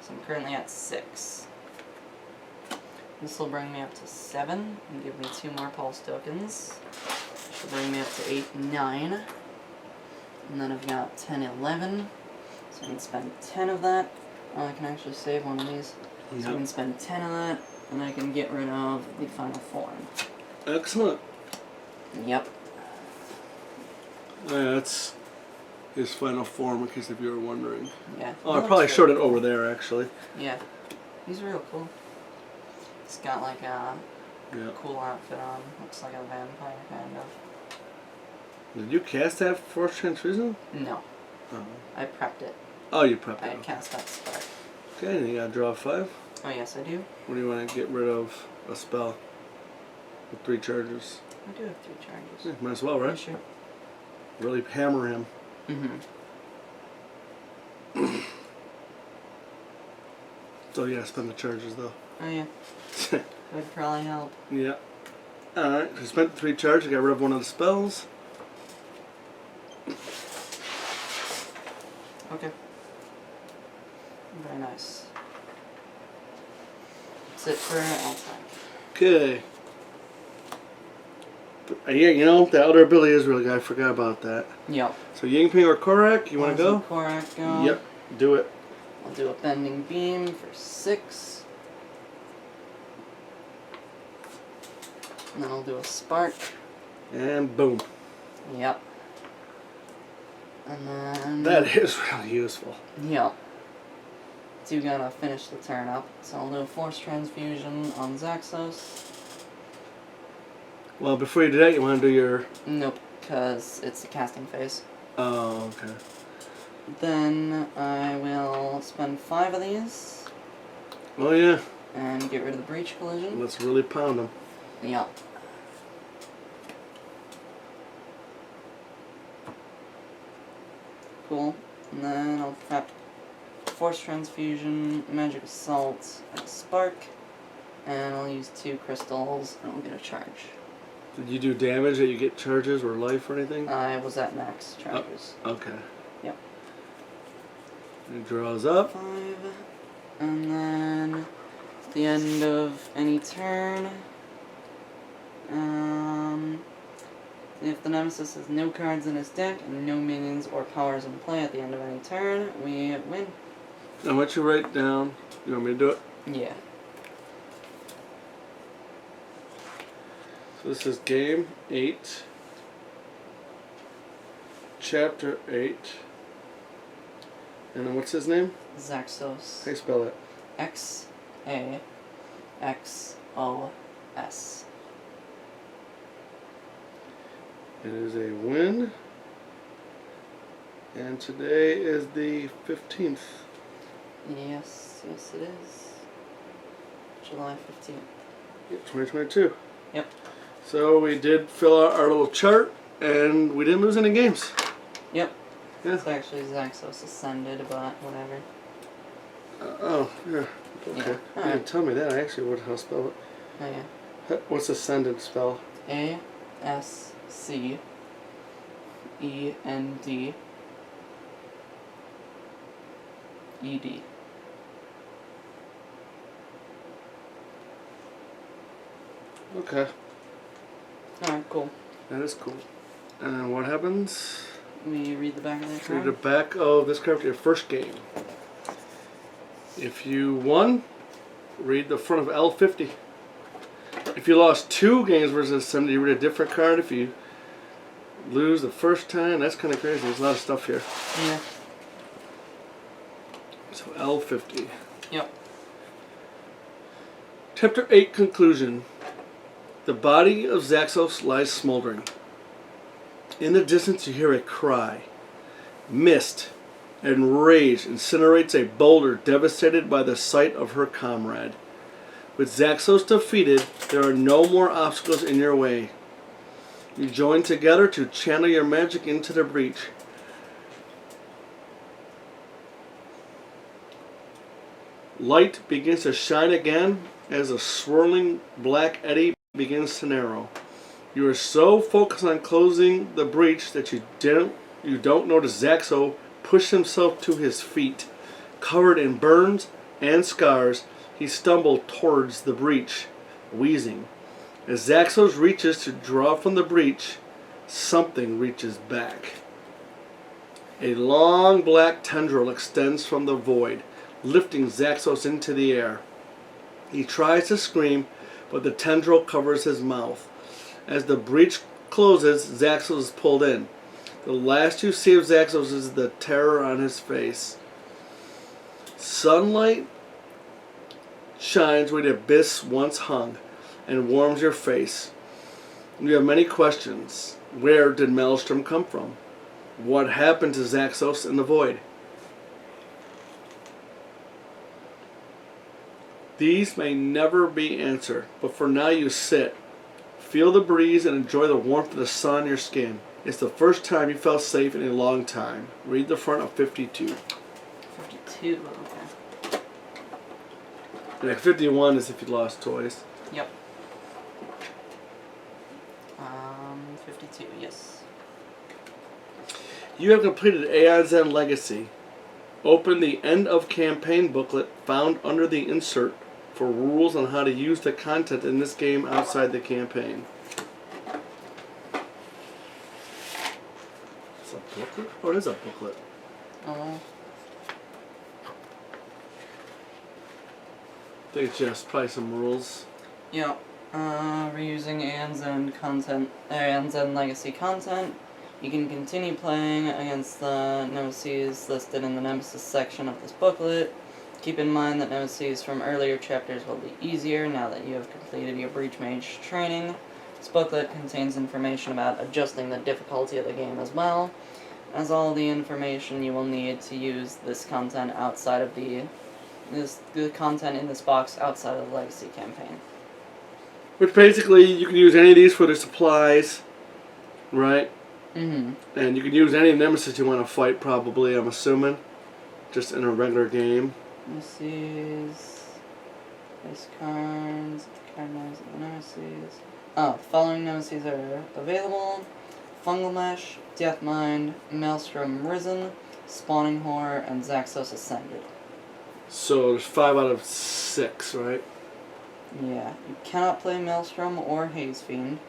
So I'm currently at 6. This will bring me up to 7 and give me 2 more Pulse tokens. Which will bring me up to 8 and 9. And then I've got 10, 11. So I can spend 10 of that. I can actually save one of these. Yep. So I can spend 10 of that, and I can get rid of the final form. Excellent. Yep. Yeah, that's his final form, in case if you were wondering. Yeah. Oh, I probably showed it over there, actually. Yeah. He's real cool. He's got like a Yeah. cool outfit on. Looks like a vampire, kind of. Did you cast that Force Transfusion? No. Oh. I prepped it. Oh, you prepped I it. cast that Spark. Okay, and you gotta draw 5. Oh, yes, I do. What do you want to get rid of? A spell with 3 charges. I do have 3 charges. Yeah, might as well, right? Sure. Really hammer him. Mm-hmm. So you gotta spend the charges, though. Oh, yeah. Would probably help. Yeah. Alright, so spent 3 charges, got rid of one of the spells. Okay. Very nice. That's it for L-Tech. Okay. Yeah, you know, the other ability is really good. I forgot about that. Yep. So Ying-Ping or Korak, you want to go? Korak go? Yep, do it. I'll do a Bending Beam for 6. And then I'll do a Spark. And boom. Yep. And then... That is really useful. Yep. Do gotta finish the turn up. So I'll do a Force Transfusion on Zaxos. Well, before you do that, you want to do your... Nope, because it's the casting phase. Oh, okay. Then I will spend 5 of these Oh, yeah. and get rid of the Breach Collision. Let's really pound them. Yep. Cool. And then I'll prep Force Transfusion, Magic Assault, and a Spark. And I'll use 2 crystals and I'll get a charge. Did you do damage that you get charges or life or anything? I was at max charges. Okay. Yep. It draws up. 5. And then at the end of any turn, if the Nemesis has no cards in his deck and no minions or powers in play at the end of any turn, we win. Now, what you write down? You want me to do it? Yeah. So this is Game 8. Chapter 8. And then what's his name? Zaxos. How do you spell it? X-A-X-O-S. It is a win. And today is the 15th. Yes, yes it is. July 15th. Yep, 2022. Yep. So we did fill out our little chart, and we didn't lose any games. Yep. Yeah. It's actually Zaxos Ascended, but whatever. Oh, yeah. Okay. Yeah. You Alright. didn't tell me that. I actually would have spelled Oh yeah. it. What's Ascendant spell? A-S-C-E-N-D-E-D. Okay. Alright, cool. That is cool. And what happens? We read the back of that card. Read the back of this card for your first game. If you won, read the front of L50. If you lost 2 games versus somebody, you read a different card. If you lose the first time, that's kind of crazy. There's a lot of stuff here. Yeah. So L50. Yep. Chapter 8 conclusion. The body of Zaxos lies smoldering. In the distance you hear a cry. Mist and rage incinerates a boulder devastated by the sight of her comrade. With Zaxos defeated, there are no more obstacles in your way. You join together to channel your magic into the breach. Light begins to shine again as a swirling black eddy begins to narrow. You are so focused on closing the breach that you don't notice Zaxo push himself to his feet. Covered in burns and scars, he stumbled towards the breach, wheezing. As Zaxos reaches to draw from the breach, something reaches back. A long black tendril extends from the void, lifting Zaxos into the air. He tries to scream, but the tendril covers his mouth. As the breach closes, Zaxos is pulled in. The last you see of Zaxos is the terror on his face. Sunlight shines where the abyss once hung and warms your face. You have many questions. Where did Maelstrom come from? What happened to Zaxos in the void? These may never be answered, but for now you sit. Feel the breeze and enjoy the warmth of the sun on your skin. It's the first time you felt safe in a long time. Read the front of 52. 52, okay. And 51 is if you lost toys. Yep. 52, yes. You have completed Aeons End-Legacy. Open the end of campaign booklet found under the insert for rules on how to use the content in this game outside the campaign. It's a booklet? Oh, it is a booklet. Oh. I think it's just probably some rules. Yep. Reusing Aeons End-Legacy content. You can continue playing against the Nemesis listed in the Nemesis section of this booklet. Keep in mind that Nemesis from earlier chapters will be easier now that you have completed your Breach Mage training. This booklet contains information about adjusting the difficulty of the game as well, as all the information you will need to use this content outside of the content in this box outside of the Legacy campaign. Which basically, you can use any of these for the supplies, right? Mm-hmm. And you can use any Nemesis you want to fight, probably, I'm assuming. Just in a regular game. Nemesis. Base cards. Card names of the Nemesis. Oh, the following Nemesis are available: Fungal Mesh, Deathmind, Maelstrom Risen, Spawning Horror, and Zaxos Ascended. So there's 5 out of 6, right? Yeah, you cannot play Maelstrom or Haze Fiend.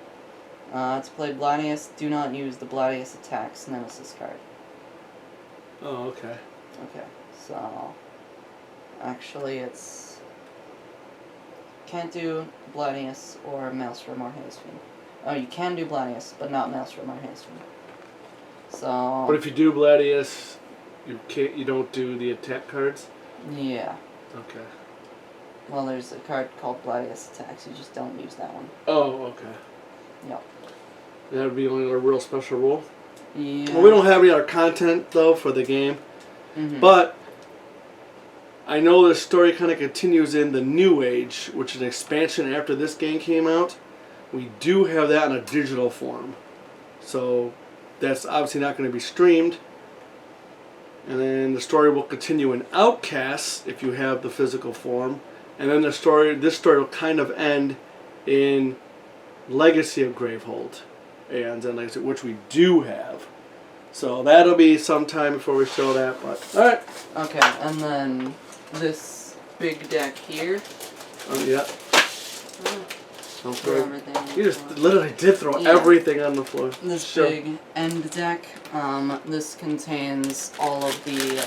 To play Bladius, do not use the Bladius Attacks Nemesis card. Oh, okay. Okay, so actually it's can't do Bladius or Maelstrom or Haze Fiend. Oh, you can do Bladius, but not Maelstrom or Haze Fiend. So. But if you do Gladius, you don't do the attack cards? Yeah. Okay. Well, there's a card called Gladius Attacks. You just don't use that one. Oh, okay. Yep. That would be only a real special rule. Yeah. Well, we don't have any other content though for the game, but I know the story kind of continues in the New Age, which is an expansion after this game came out. We do have that in a digital form, so that's obviously not going to be streamed. And then the story will continue in Outcasts if you have the physical form. And then this story will kind of end in Legacy of Gravehold, Aeons End-Legacy, which we do have. So that'll be sometime before we show that. But all right. Okay, and then this big deck here. Yeah. Don't throw throw. everything on the You just floor. literally did throw Yeah. everything on the floor. This Sure. big end deck, this contains all of the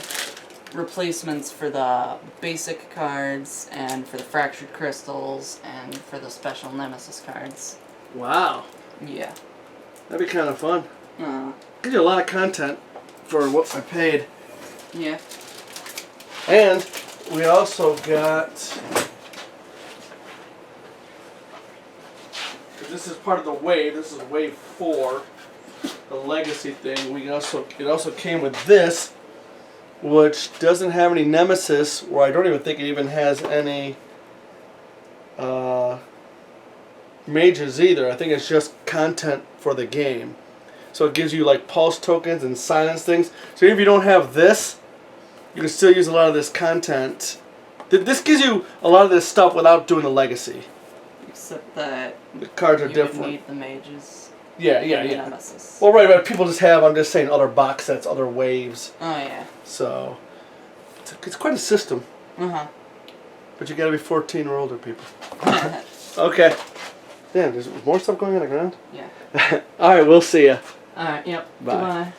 replacements for the basic cards, and for the fractured crystals, and for the special nemesis cards. Wow. Yeah. That'd be kind of fun. Uh, Gives you a lot of content for what I paid. yeah. And we also got, this is part of the wave, this is wave 4, the legacy thing. It also came with this, which doesn't have any nemesis, or I don't even think it even has any mages either. I think it's just content for the game. So it gives you like pulse tokens and silence things. So even if you don't have this, you can still use a lot of this content. This gives you a lot of this stuff without doing the legacy. Except that The cards are you different. would need the mages. Yeah, and the nemesis. Well, right, but people just have, I'm just saying, other box sets, other waves. Oh, yeah. So, it's quite a system. Uh-huh. But you gotta be 14 or older, people. Okay. Damn, there's more stuff going on the ground? Yeah. Alright, we'll see ya. Alright, yep. Bye. Goodbye.